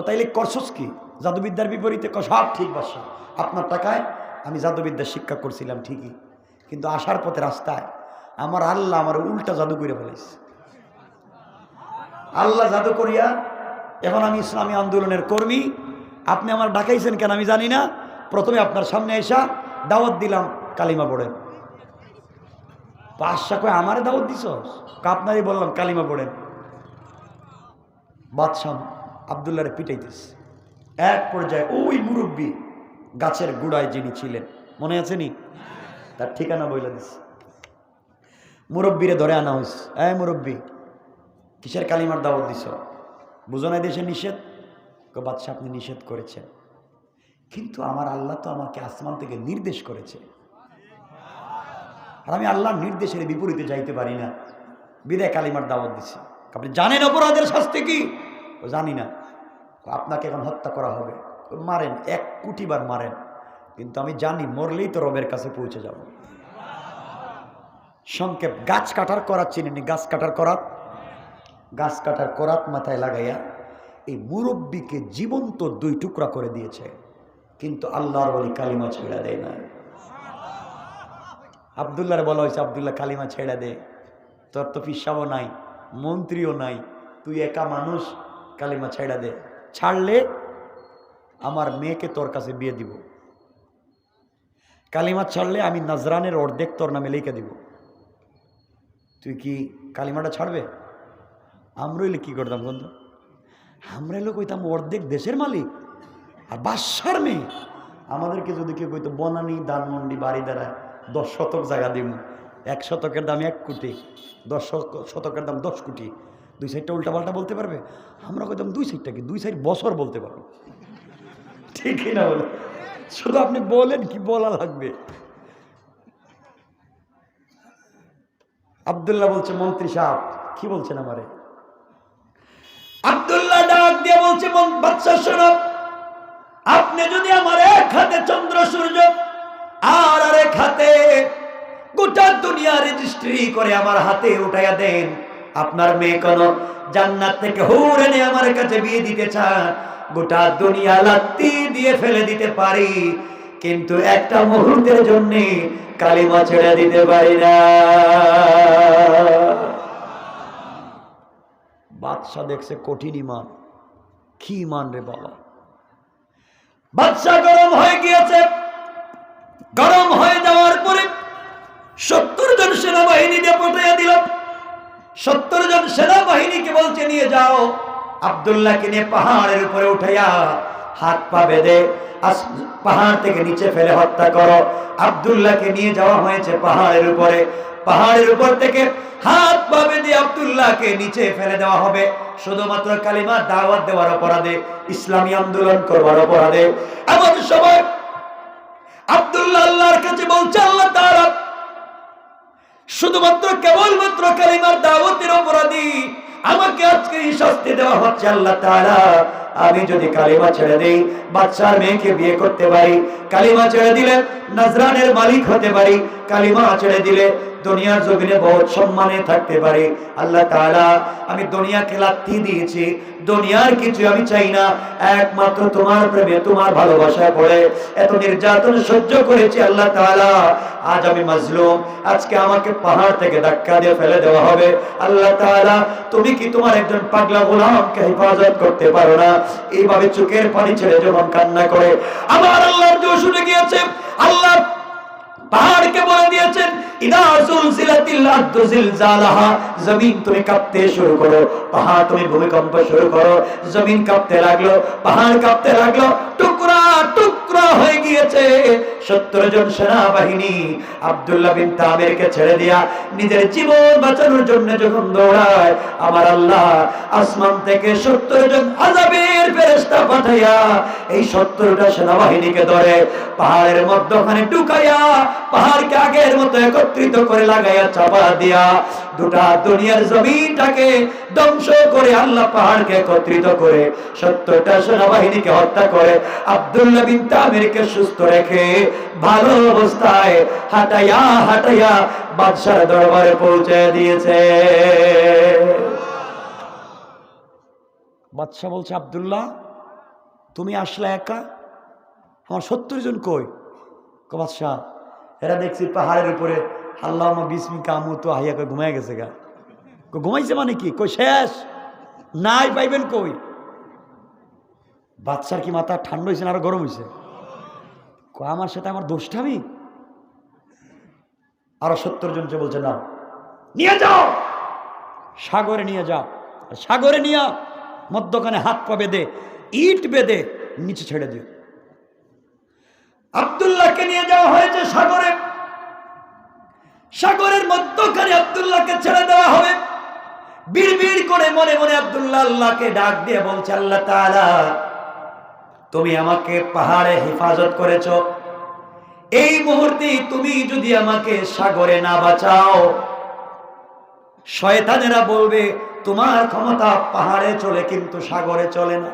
তাইলে করছস কি? জাদুবিদ্যার বিপরীতে? সব ঠিক বাদশাহ, আপনার টাকায় আমি জাদুবিদ্যা শিক্ষা করছিলাম ঠিকই, কিন্তু আসার পথে রাস্তায় আমার আল্লাহ আমার উল্টা জাদু করে ফেলেছে। আল্লাহ জাদু করিয়া এখন আমি ইসলামী আন্দোলনের কর্মী। আপনি আমার ডাকাইছেন কেন আমি জানি না। প্রথমে আপনার সামনে এসা দাওয়াত দিলাম, কালিমা পড়েন। বাদশাহ কয়, আমারে দাওয়াত দিছ? আপনারই বললাম কালিমা পড়েন। বাদশাহ আব্দুল্লাহরে পিটাইতেছে। এক পর্যায়ে ওই মুরব্বী গাছের গুড়ায় যিনি ছিলেন, মনে আছে নি? তার ঠিকানা বইলা দিছে। মুরব্বীরে ধরে আনা হয়েছে। মুরব্বী, কিসের কালিমার দাওয়াত দিছ? বুঝো না দেশে নিষেধ? বাদশাহ, আপনি নিষেধ করেছেন, কিন্তু আমার আল্লাহ তো আমাকে আসমান থেকে নির্দেশ করেছে, আর আমি আল্লাহর নির্দেশের বিপরীতে যাইতে পারি না, বিদায় কালিমার দাওয়াত দিছি। আপনি জানেন অপরাধের শাস্তি কি? জানি না। আপনাকে এখন হত্যা করা হবে, মারেন, 1 কোটি বার মারেন, কিন্তু আমি জানি মরলেই তো রবের কাছে পৌঁছে যাব। সংক্ষেপ, গাছ কাটার করাত চিনেনি? গাছ কাটার করাত, গাছ কাটার করাত মাথায় লাগাইয়া এই মুরব্বীকে জীবন্ত 2 টুকরা করে দিয়েছে, কিন্তু আল্লাহর ওলি কালিমা ছেড়া দেয় না। আব্দুল্লাহর বলা হয়েছে, আব্দুল্লাহ কালিমা ছেড়া দে, তোর তো পিসাবও নাই, মন্ত্রীও নাই, তুই একা মানুষ, কালিমা ছেড়া দে, ছাড়লে আমার মেয়েকে তোর কাছে বিয়ে দিব, কালিমা ছাড়লে আমি নাজরানের অর্ধেক তোর নামে লিখে দিব। তুই কি কালিমাটা ছাড়বে? আমরা এলে কি করতাম বন্ধু? আমরা এলো কইতাম অর্ধেক দেশের মালিক আর বাদশার মেয়ে। আমাদেরকে যদি কেউ কইতো বনানী ধানমন্ডি বাড়ি দ্বারায় 10 শতক জায়গা দিব, 1 শতকের দাম 1 কোটি, 10 শতকের দাম 10 কোটি, 2 সাইডটা উল্টাপাল্টা বলতে পারবে? আমরা কইতাম 2 সাইডটা কি, 2 সাইড বছর বলতে পারবো, ঠিকই না বলে? শুধু আপনি বলেন, কি বলা লাগবে। আব্দুল্লাহ বলছে, মন্ত্রী সাহেব কি বলছেন আমারে? আব্দুল্লাহ ডাক দিয়ে বলছে, বাদশা শোনো, আপনি যদি আমার এক হাতে চন্দ্র সূর্য আর আরেক হাতে গোটা দুনিয়া রেজিস্ট্রি করে আমার হাতে উঠাইয়া দেন, আপনার মেয়ে কোন জান্নাত থেকে হুর এনে আমার কাছে বিয়ে দিতে চান, গোটা দুনিয়া লাত্তি দিয়ে ফেলে দিতে পারি, কিন্তু একটা মুহূর্তের জন্য কালিমা ছেড়ে দিতে পারি না। বাদশা দেখছে কঠিন ইমান, কি ইমান রে বাবা। বাদশা গরম হয়ে গিয়েছে। গরম হয়ে যাওয়ার পরে 70 জন সেনাবাহিনীকে পাঠিয়ে দিল। 70 জন সেনাবাহিনীকে বলছে নিয়ে যাও, আব্দুল্লাহকে নিয়ে পাহাড়ের উপরে উঠাইয়া হাত পা বেঁধে পাহাড় থেকে নিচে ফেলে হত্যা করো। আব্দুল্লাহকে নিয়ে যাওয়া হয়েছে পাহাড়ের উপরে। পাহাড়ের উপর থেকে হাত পা বেঁধে আব্দুল্লাহকে নিচে ফেলে দেওয়া হবে, শুধুমাত্র কালিমা দাওয়াত দেওয়ার অপরাধে, ইসলামী আন্দোলন করবার অপরাধে। এমন সময় আব্দুল্লাহ আল্লাহর কাছে বলছে, আল্লাহ তাআলা শুধুমাত্র কেবলমাত্র কালিমার দাওয়াতের অপরাধী আমাকে আজকে এই শাস্তি দেওয়া হচ্ছে। আল্লাহ তাআলা, আমি যদি কালিমা ছেড়ে দেই বাদশার মেয়েকে বিয়ে করতে পারি, কালিমা ছেড়ে দিলে নাজরানের মালিক হতে পারি, কালিমা ছেড়ে দিলে দুনিয়ার জমিনে বহুত সম্মানে থাকতে পারি। আল্লাহ তাআলা, আমি দুনিয়াকে লাথি দিয়েছি, দুনিয়ার কিছু আমি চাই না, একমাত্র তোমার প্রেমে তোমার ভালোবাসায় পড়ে এত নির্যাতন সহ্য করেছি। আল্লাহ তাআলা, আজ আমি মাজলুম, আজকে আমাকে পাহাড় থেকে ধাক্কা দিয়ে ফেলে দেওয়া হবে। আল্লাহ তাআলা, তুমি কি তোমার একজন পাগলা গোলামকে হেফাজত করতে পারো না? এইভাবে চোখের পানি ছেড়ে যখন কান্না করে আমার আল্লাহর জোশ উঠে গিয়েছে। আল্লাহ পাহাড়কে বলে দিয়েছেন, ইদা যুলজিলাতিল আরদু জিলজালাহা, জমিন তুমি কাঁপতে শুরু করো, পাহাড় তুমি ভূমিকম্প শুরু করো। জমিন কাঁপতে লাগলো, পাহাড় কাঁপতে লাগলো, টুকরা টুকরা হয়ে গিয়েছে। 70 জন সেনাবাহিনী আব্দুল্লাহ বিন তামিরকে ছেড়ে দিয়া নিজের জীবন বাঁচানোর জন্য যখন দৌড়ায়, আমার আল্লাহ আসমান থেকে 70 জন আযাবের ফেরেশতা পাঠাইয়া এই 70টা সেনাবাহিনীকে ধরে পাহাড়ের মধ্যখানে ঢুকাইয়া পাহাড়কে আগের মতো একত্রিত করে লাগাইয়া চাপা দিয়া গোটা দুনিয়ার জমিনটাকে ধ্বংস করে আল্লাহ পাহাড়কে একত্রিত করে 70টা সেনাবাহিনীকে হত্যা করে আব্দুল্লাহ বিন তামিরকে সুস্থ রেখে ভালো অবস্থায় হাঁটাইয়া হাঁটাইয়া বাদশার দরবারে পৌঁছে দিয়েছে। বাদশা বলছে, আব্দুল্লাহ তুমি আসলে একা, আমার 70 জন কই? বাদশা, এরা দেখছি পাহাড়ের উপরে আল্লাহুম্মা বিসমিকা আমুতু আহইয়া কই ঘুমায় গেছে গা। ঘুমাইছে মানে কি? কই শেষ নাই পাইবেন কই? বাদশার কি মাথা ঠান্ডা হয়েছে না আরো গরম হয়েছে? আমার সাথে আমার দোষটামি? আরো 70 জনকে বলছে, না নিয়ে যাও, সাগরে নিয়ে যাও। সাগরে নিয়ে মধ্যখানে হাত পা বেঁধে ইট বেঁধে নিচে ছেড়ে দিও। আব্দুল্লাহকে নিয়ে যাওয়া হয়েছে সাগরে। সাগরের মধ্যখানে আব্দুল্লাহকে ছেড়ে দেওয়া হবে। বিড়বিড় করে মনে মনে আব্দুল্লাহ আল্লাহকে ডাক দিয়ে বলছে, আল্লাহ তাআলা তুমি আমাকে পাহাড়ে হেফাজত করেছো, এই মুহূর্তে তুমি যদি আমাকে সাগরে না বাঁচাও, শয়তানেরা বলবে তোমার ক্ষমতা পাহাড়ে চলে কিন্তু সাগরে চলে না।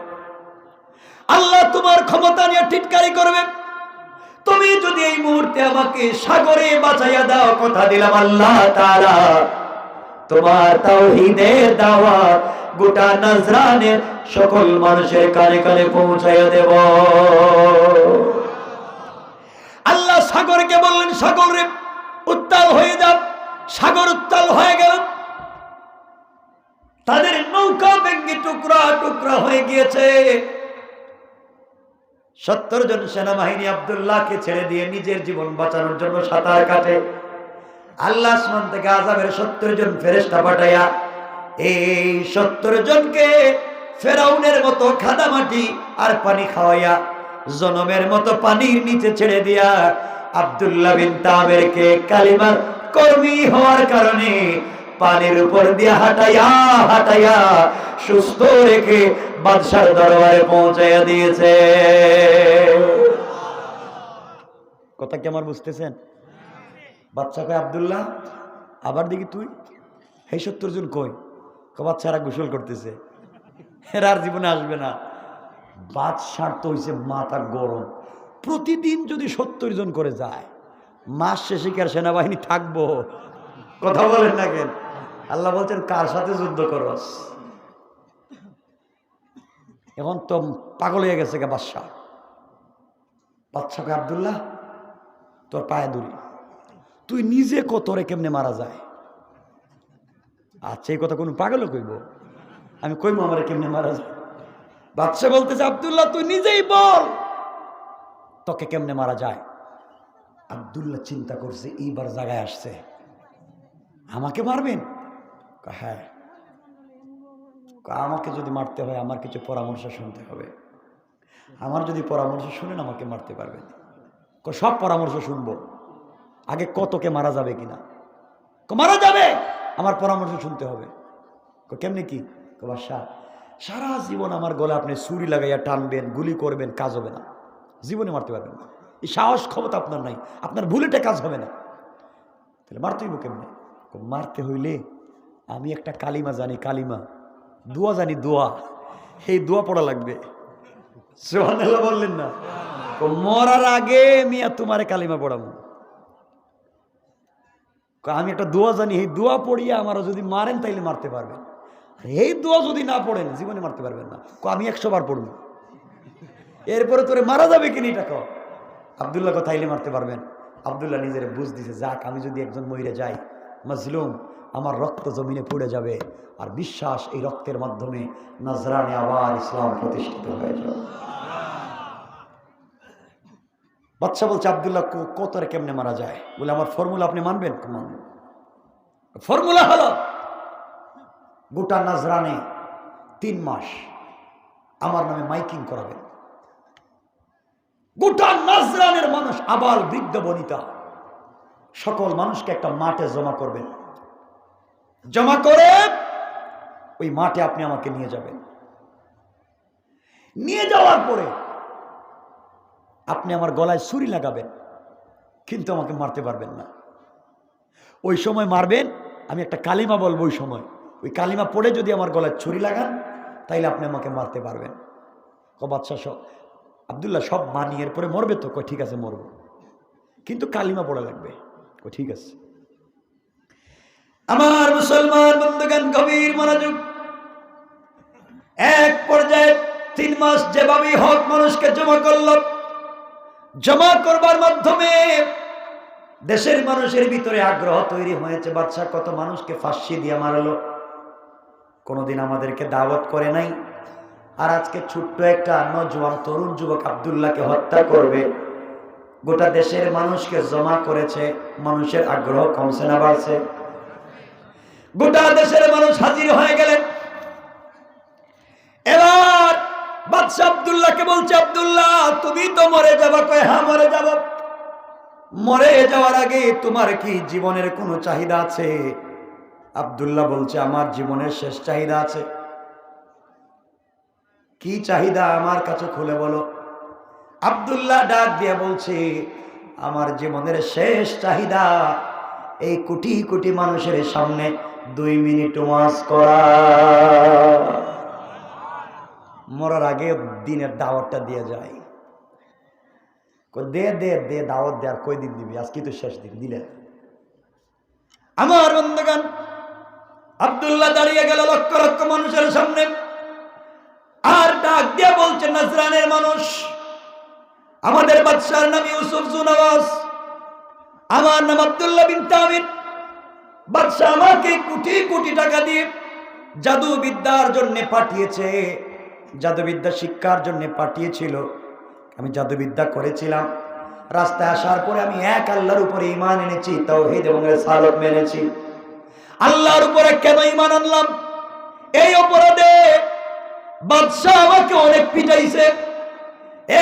আল্লাহ তোমার ক্ষমতা নিয়ে টিটকারি করবে। তুমি যদি এই মুহূর্তে আমাকে সাগরে বাঁচাইয়া দাও, কথা দিলাম আল্লাহ তাআলা তোমার তাওহীদের দাওয়াত গোটা নাজরানের সকল মানুষের কানে কানে পৌঁছাইয়া দেব। আল্লাহ সাগরকে বললেন, সাগরে উত্তাল হয়ে যাও। সাগর উত্তাল হয়ে গেল, তাদের নৌকা ভেঙে টুকরা টুকরা হয়ে গিয়েছে। 70 জন সেনাবাহিনী আব্দুল্লাহকে ছেড়ে দিয়ে নিজের জীবন বাঁচানোর জন্য সাঁতার কাটে। আল্লাহ আসমান থেকে আযাবের 70 জন ফেরেশতা পাঠাইয়া এই 70 জনকে ফেরাউনের মতো খাদামাটি আর পানি খাওয়াইয়া জনমের মতো পানির নিচে ছেড়ে দিয়া আব্দুল্লাহ বিন তামিরকে কালিমার কর্মী হওয়ার কারণে পানির উপর দিয়ে হাঁটাইয়া হাঁটাইয়া সুস্থ রেখে বাদশার দরবারে পৌঁছাইয়া দিয়েছে। কথা কি আমার বুঝতেছেন? বাদশা কয়, আব্দুল্লাহ আবার দেখি তুই, এই 70 জন কই? বাদশারা গোসল করতেছে, এরা আর জীবনে আসবে না। বাদশার তো হয়েছে মাথা গরম। প্রতিদিন যদি 70 জন করে যায়, মাস শেষে কি আর সেনাবাহিনী থাকবো? কথা বলেন না কেন? আল্লাহ বলছেন কার সাথে যুদ্ধ করস? এখন তো পাগল হয়ে গেছে গে বাদশা। বাদশাকে আব্দুল্লাহ তোর পায়ে ধরি, তুই নিজে কতরে কেমনে মারা যায়? আচ্ছা এই কথা কোন পাগলও কইব? আমি কইবো আমার কেমনে মারা যায়? বাদশা বলতেছে আব্দুল্লাহ তুই নিজেই বল তোকে কেমনে মারা যায়। আব্দুল্লাহ চিন্তা করছে এইবার জায়গায় আসছে, আমাকে মারবেন? হ্যাঁ। আমাকে যদি মারতে হয় আমার কিছু পরামর্শ শুনতে হবে, আমার যদি পরামর্শ শুনেন আমাকে মারতে পারবেন। সব পরামর্শ শুনবো, আগে কতকে মারা যাবে কিনা। মারা যাবে, আমার পরামর্শ শুনতে হবে। কেমনে কি? বাদশা সারা জীবন আমার গলা আপনি ছুরি লাগাইয়া টানবেন, গুলি করবেন, কাজ হবে না, জীবনে মারতে পারবেন না। এই সাহস ক্ষমতা আপনার নাই, আপনার বুলেটে কাজ হবে না। তাহলে মারতে হইব কেমনে? মারতে হইলে আমি একটা কালিমা জানি, কালিমা দোয়া জানি, দোয়া, এই দোয়া পড়া লাগবে। সুবহানাল্লাহ বললেন না? মরার আগে মিয়া তোমারে কালিমা পড়াবো। আমি একটা দোয়া জানি, এই দোয়া পড়িয়া আমারও যদি মারেন তাইলে মারতে পারবেন, এই দোয়া যদি না পড়েন জীবনে মারতে পারবেন না। আমি 100 বার পড়ব, এরপরে তোরে মারা যাবে কিনা এটা কও। আব্দুল্লাহ তাইলে মারতে পারবেন। আব্দুল্লাহ নিজের বুঝ দিছে, যাক আমি যদি একজন মইরে যাই মাজলুম, আমার রক্ত জমিনে পড়ে যাবে, আর বিশ্বাস এই রক্তের মাধ্যমে নজরানে আবার ইসলাম প্রতিষ্ঠিত হয়ে যাবে। বাদশা বলছে আব্দুল্লাহ কতরে কেমনে মারা যায়? বলে আমার ফর্মুলা আপনি মানবেন? মানবেন। ফর্মুলা হলো গোটা নজরানে 3 মাস আমার নামে মাইকিং করাবেন। গোটা নজরানের মানুষ, আবাল বৃদ্ধ বনিতা, সকল মানুষকে একটা মাঠে জমা করবেন। জমা করে ওই মাঠে আপনি আমাকে নিয়ে যাবেন। নিয়ে যাওয়ার পরে আপনি আমার গলায় ছুরি লাগাবেন, কিন্তু আমাকে মারতে পারবেন না। ওই সময় মারবেন, আমি একটা কালিমা বলবো, ওই সময় ওই কালিমা পড়ে যদি আমার গলায় ছুরি লাগান তাইলে আপনি আমাকে মারতে পারবেন। বাদশা সব আব্দুল্লাহ সব মানিয়ে এরপরে মরবে তো? ঠিক আছে মরব, কিন্তু কালিমা পড়া লাগবে। ঠিক আছে। আমার মুসলমান বন্ধুগণ গভীর মনোযোগ। এক পর্যায়ে 3 মাস যেভাবে হক মানুষকে জমা করল, জমা করবার মাধ্যমে দেশের মানুষের ভিতরে আগ্রহ তৈরি হয়েছে। বাদশা কত মানুষকে ফাঁসি দিয়ে মারলো, কোনোদিন আমাদেরকে দাওয়াত করে নাই, আর আজকে ছোট্ট একটা নওজোয়ান তরুণ যুবক আব্দুল্লাহকে হত্যা করবে। গোটা দেশের মানুষকে জমা করেছে, মানুষের আগ্রহ কমছে না বাড়ছে? গোটা দেশের মানুষ হাজির হয়ে গেলেন। এবার বাদশা আব্দুল্লাহকে বলছে, আব্দুল্লাহ তুমি তো মরে যাবা। কয় হ্যাঁ মরে যাব। মরে যাওয়ার আগে তোমার কি জীবনের কোনো চাহিদা আছে? আব্দুল্লাহ বলছে আমার জীবনের শেষ চাহিদা আছে। কি চাহিদা আমার কাছে খুলে বলো। আব্দুল্লাহ ডাক দিয়ে বলছে আমার জীবনের শেষ চাহিদা এই কোটি কোটি মানুষের সামনে 2 মিনিট ওয়াজ করা। মরার আগে দিনের দাওয়াতটা দিয়ে যায়। দে দে দে দাওয়াত দে, আর কয়দিন দিবি? আজকে তো শেষ দিন, দিলে। আমার বন্ধুগণ আব্দুল্লাহ দাঁড়িয়ে গেল লক্ষ লক্ষ মানুষের সামনে, আর ডাক দিয়ে বলছে নজরানের মানুষ, আমাদের বাদশার নাম ইউসুফ জুনওয়াজ, আমার নাম আব্দুল্লাহ বিন তামির। বাদশা আমাকে কোটি কোটি টাকা দিয়ে জাদুবিদ্যার জন্য পাঠিয়েছে, জাদুবিদ্যা শিক্ষার জন্য পাঠিয়েছিল। আমি জাদুবিদ্যা করেছিলাম। রাস্তায় আসার পরে আমি এক আল্লাহর উপরে ঈমান এনেছি, তাওহীদ এবং রিসালাত মেনেছি। আল্লাহর উপরে কেন ঈমান আনলাম? এই অপরাধে বাদশাহ আমাকে অনেক পিটাইছে।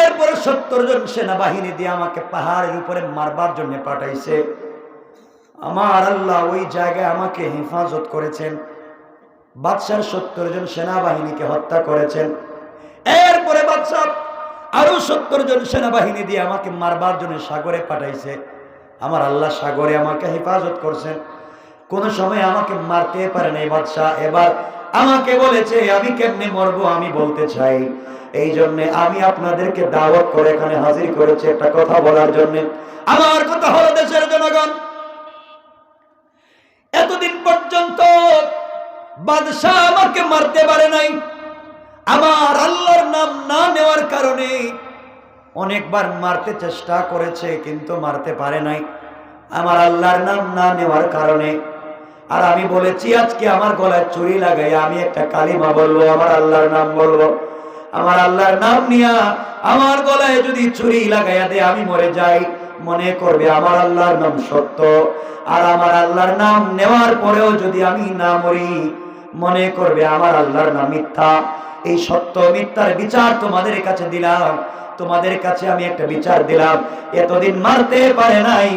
এরপরে 70 জন সেনাবাহিনী দিয়ে আমাকে পাহাড়ের উপরে মারবার জন্য পাঠাইছে। আমার আল্লাহ ওই জায়গায় আমাকে হেফাজত করেছেন। বাদশার 70 জন সেনাবাহিনীকে হত্যা করেছেন। এরপরে বাদশাহ আরো 70 জন সেনাবাহিনী দিয়ে আমাকে মারবার জন্য সাগরে পাঠাইছে। আমার আল্লাহ সাগরে আমাকে হেফাজত করছেন, কোন সময় আমাকে মারতে পারে নাই বাদশাহ। এবার আমাকে বলেছে আমি কেমনে মরবো আমি বলতে চাই, এই জন্য আমি আপনাদেরকে দাওয়াত করে এখানে হাজির করেছি একটা কথা বলার জন্য। আমার কথা হলো দেশের জনগণ, এতদিন পর্যন্ত বাদশাহ আমাকে মারতে পারে নাই। আমার আল্লাহর নাম না নেওয়ার কারণে অনেকবার মারতে চেষ্টা করেছে, কিন্তু মারতে পারে নাই আমার আল্লাহর নাম না নেওয়ার কারণে। আর আমি বলেছি আজকে আমার গলায় ছুরি লাগাই আমি একটা কালিমা বলবো, আমার আল্লাহর নাম বলবো। আমার আল্লাহর নাম নিয়া আমার গলায় যদি ছুরি লাগাইয়া দে আমি মরে যাই, মনে করবে আমার আল্লাহর নাম সত্য। আর আমার আল্লাহর নাম নেওয়ার পরেও যদি আমি না মরি, মনে করবে আমার আল্লাহর নাম মিথ্যা। এই সত্য মিথ্যার বিচার তোমাদের কাছে দিলাম, তোমাদের কাছে আমি একটা বিচার দিলাম। এতদিন মারতে পারে নাই,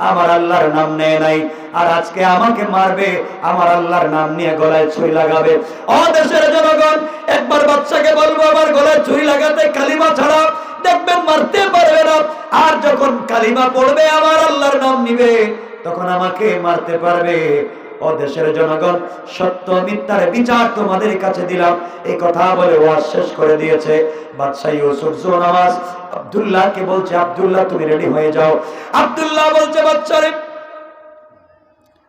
আমার আল্লাহর নাম নেয় নাই, আর আজকে আমাকে মারবে, আমার আল্লাহর নাম নিয়ে গলায় ছুরি লাগাবে। ও দেশের জনগণ, একবার বাচ্চাকে বলবো আমার গলায় ছুরি লাগাতে কালিমা ছাড়া, দেখবেন মারতে পারবে না। আর যখন কালিমা পড়বে আমার আল্লাহর নাম নিবে, তখন আমাকে মারতে পারবে। ও দেশের জনগণ, সত্য মিথ্যার বিচার তোমাদের কাছে দিলাম। এই কথা বলে ওয়াজ শেষ করে দিয়েছে। বাদশাহ ইউসুফ জোনামাজ আব্দুল্লাহকে বলছে, আব্দুল্লাহ তুমি রেডি হয়ে যাও। আব্দুল্লাহ বলছে, বাদশারে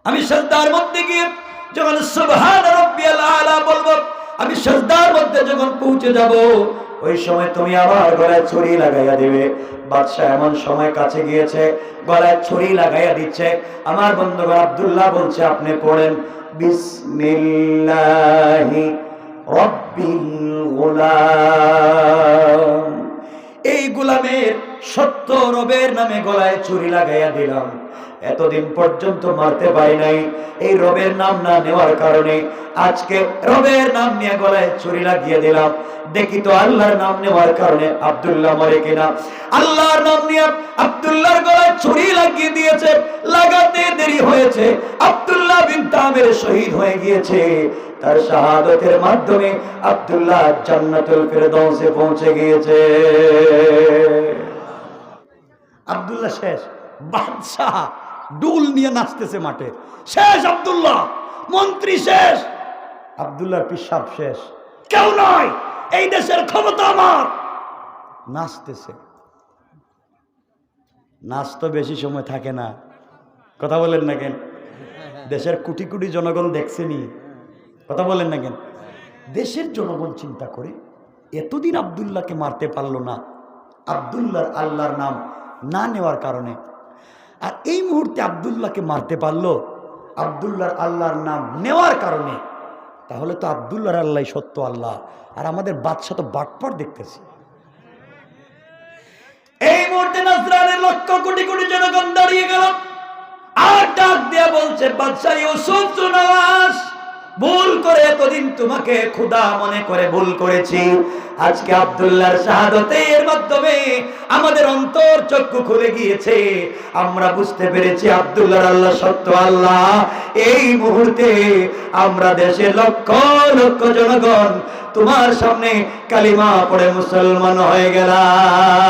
আমি সিজদার মধ্যে গিয়ে যখন সুবহান রাব্বিয়াল আলা বলবো, আমি সিজদার মধ্যে যখন পৌঁছে যাব, ওই সময় তুমি আবার গলায় ছুরি লাগাইয়া দিবে। বাদশাহ এমন সময় কাছে গিয়েছে, গলায় ছুরি লাগাইয়া দিচ্ছে। আমার বন্ধুগণ, আব্দুল্লাহ বলছে আপনি পড়েন বিসমিল্লাহি রাব্বিল গুলাম। এই গোলামের সত্য রবের নামে গলায় ছুরি লাগাইয়া দিলাম। এতদিন পর্যন্ত মারতে পারি নাই, এই রবের নাম না নেওয়ার কারণে আজকে রবের নাম নিয়ে গলায় ছুরি লাগিয়ে দিলাম। দেখি তো আল্লাহর নাম নেওয়ার কারণে আব্দুল্লাহ মরে কিনা। আল্লাহর নাম নিয়ে আব্দুল্লাহর গলায় ছুরি লাগিয়ে দিয়েছে, লাগাতে দেরি হয়েছে। আব্দুল্লাহ বিন তামির শহীদ হয়ে গিয়েছে। তার শাহাদাতের মাধ্যমে আব্দুল্লাহ জান্নাতুল ফিরদাউসে পৌঁছে গিয়েছে। আব্দুল্লাহ শেষ, বাদশাহ ডুল নিয়ে নাচতেছে মাঠে। শেষ আব্দুল্লাহ, মন্ত্রী শেষ, আব্দুল্লাহর পিশাব শেষ, কেউ নয়, এই দেশের ক্ষমতা আমার। নাচতেছে। নাচ তো বেশি সময় থাকে না, কথা বলেন না কেন? দেশের কোটি কোটি জনগণ দেখছেনি, কথা বলেন না কেন? দেশের জনগণ চিন্তা করে এতদিন আব্দুল্লাহকে মারতে পারলো না, আব্দুল্লাহর আল্লাহর নাম না নেওয়ার কারণে। আর এই মুহূর্তে আব্দুল্লাহকে মারতে পারলো আব্দুল্লাহর আল্লাহর নাম নেওয়ার কারণে। তাহলে তো আব্দুল্লাহর আল্লাহ সত্য আল্লাহ, আর আমাদের বাদশা তো বাটপার দেখতেছি। এই মুহূর্তে নাজরানের লক্ষ কোটি কোটি জনগণ দাঁড়িয়ে গেল, আর ডাক দিয়া বলছে, বাদশা ইউসুফ জোনাওয়াজ, ভুল করে এতদিন তোমাকে খোদা মনে করে ভুল করেছি। আজকে আব্দুল্লাহর শাহাদাতের মাধ্যমে আমাদের অন্তর চক্ষু খুলে গিয়েছে, আমরা বুঝতে পেরেছি আব্দুল্লাহর আল্লাহ সত্য আল্লাহ। এই মুহূর্তে আমরা দেশের লক্ষ লক্ষ জনগণ তোমার সামনে কালিমা পড়ে মুসলমান হয়ে গেলাম।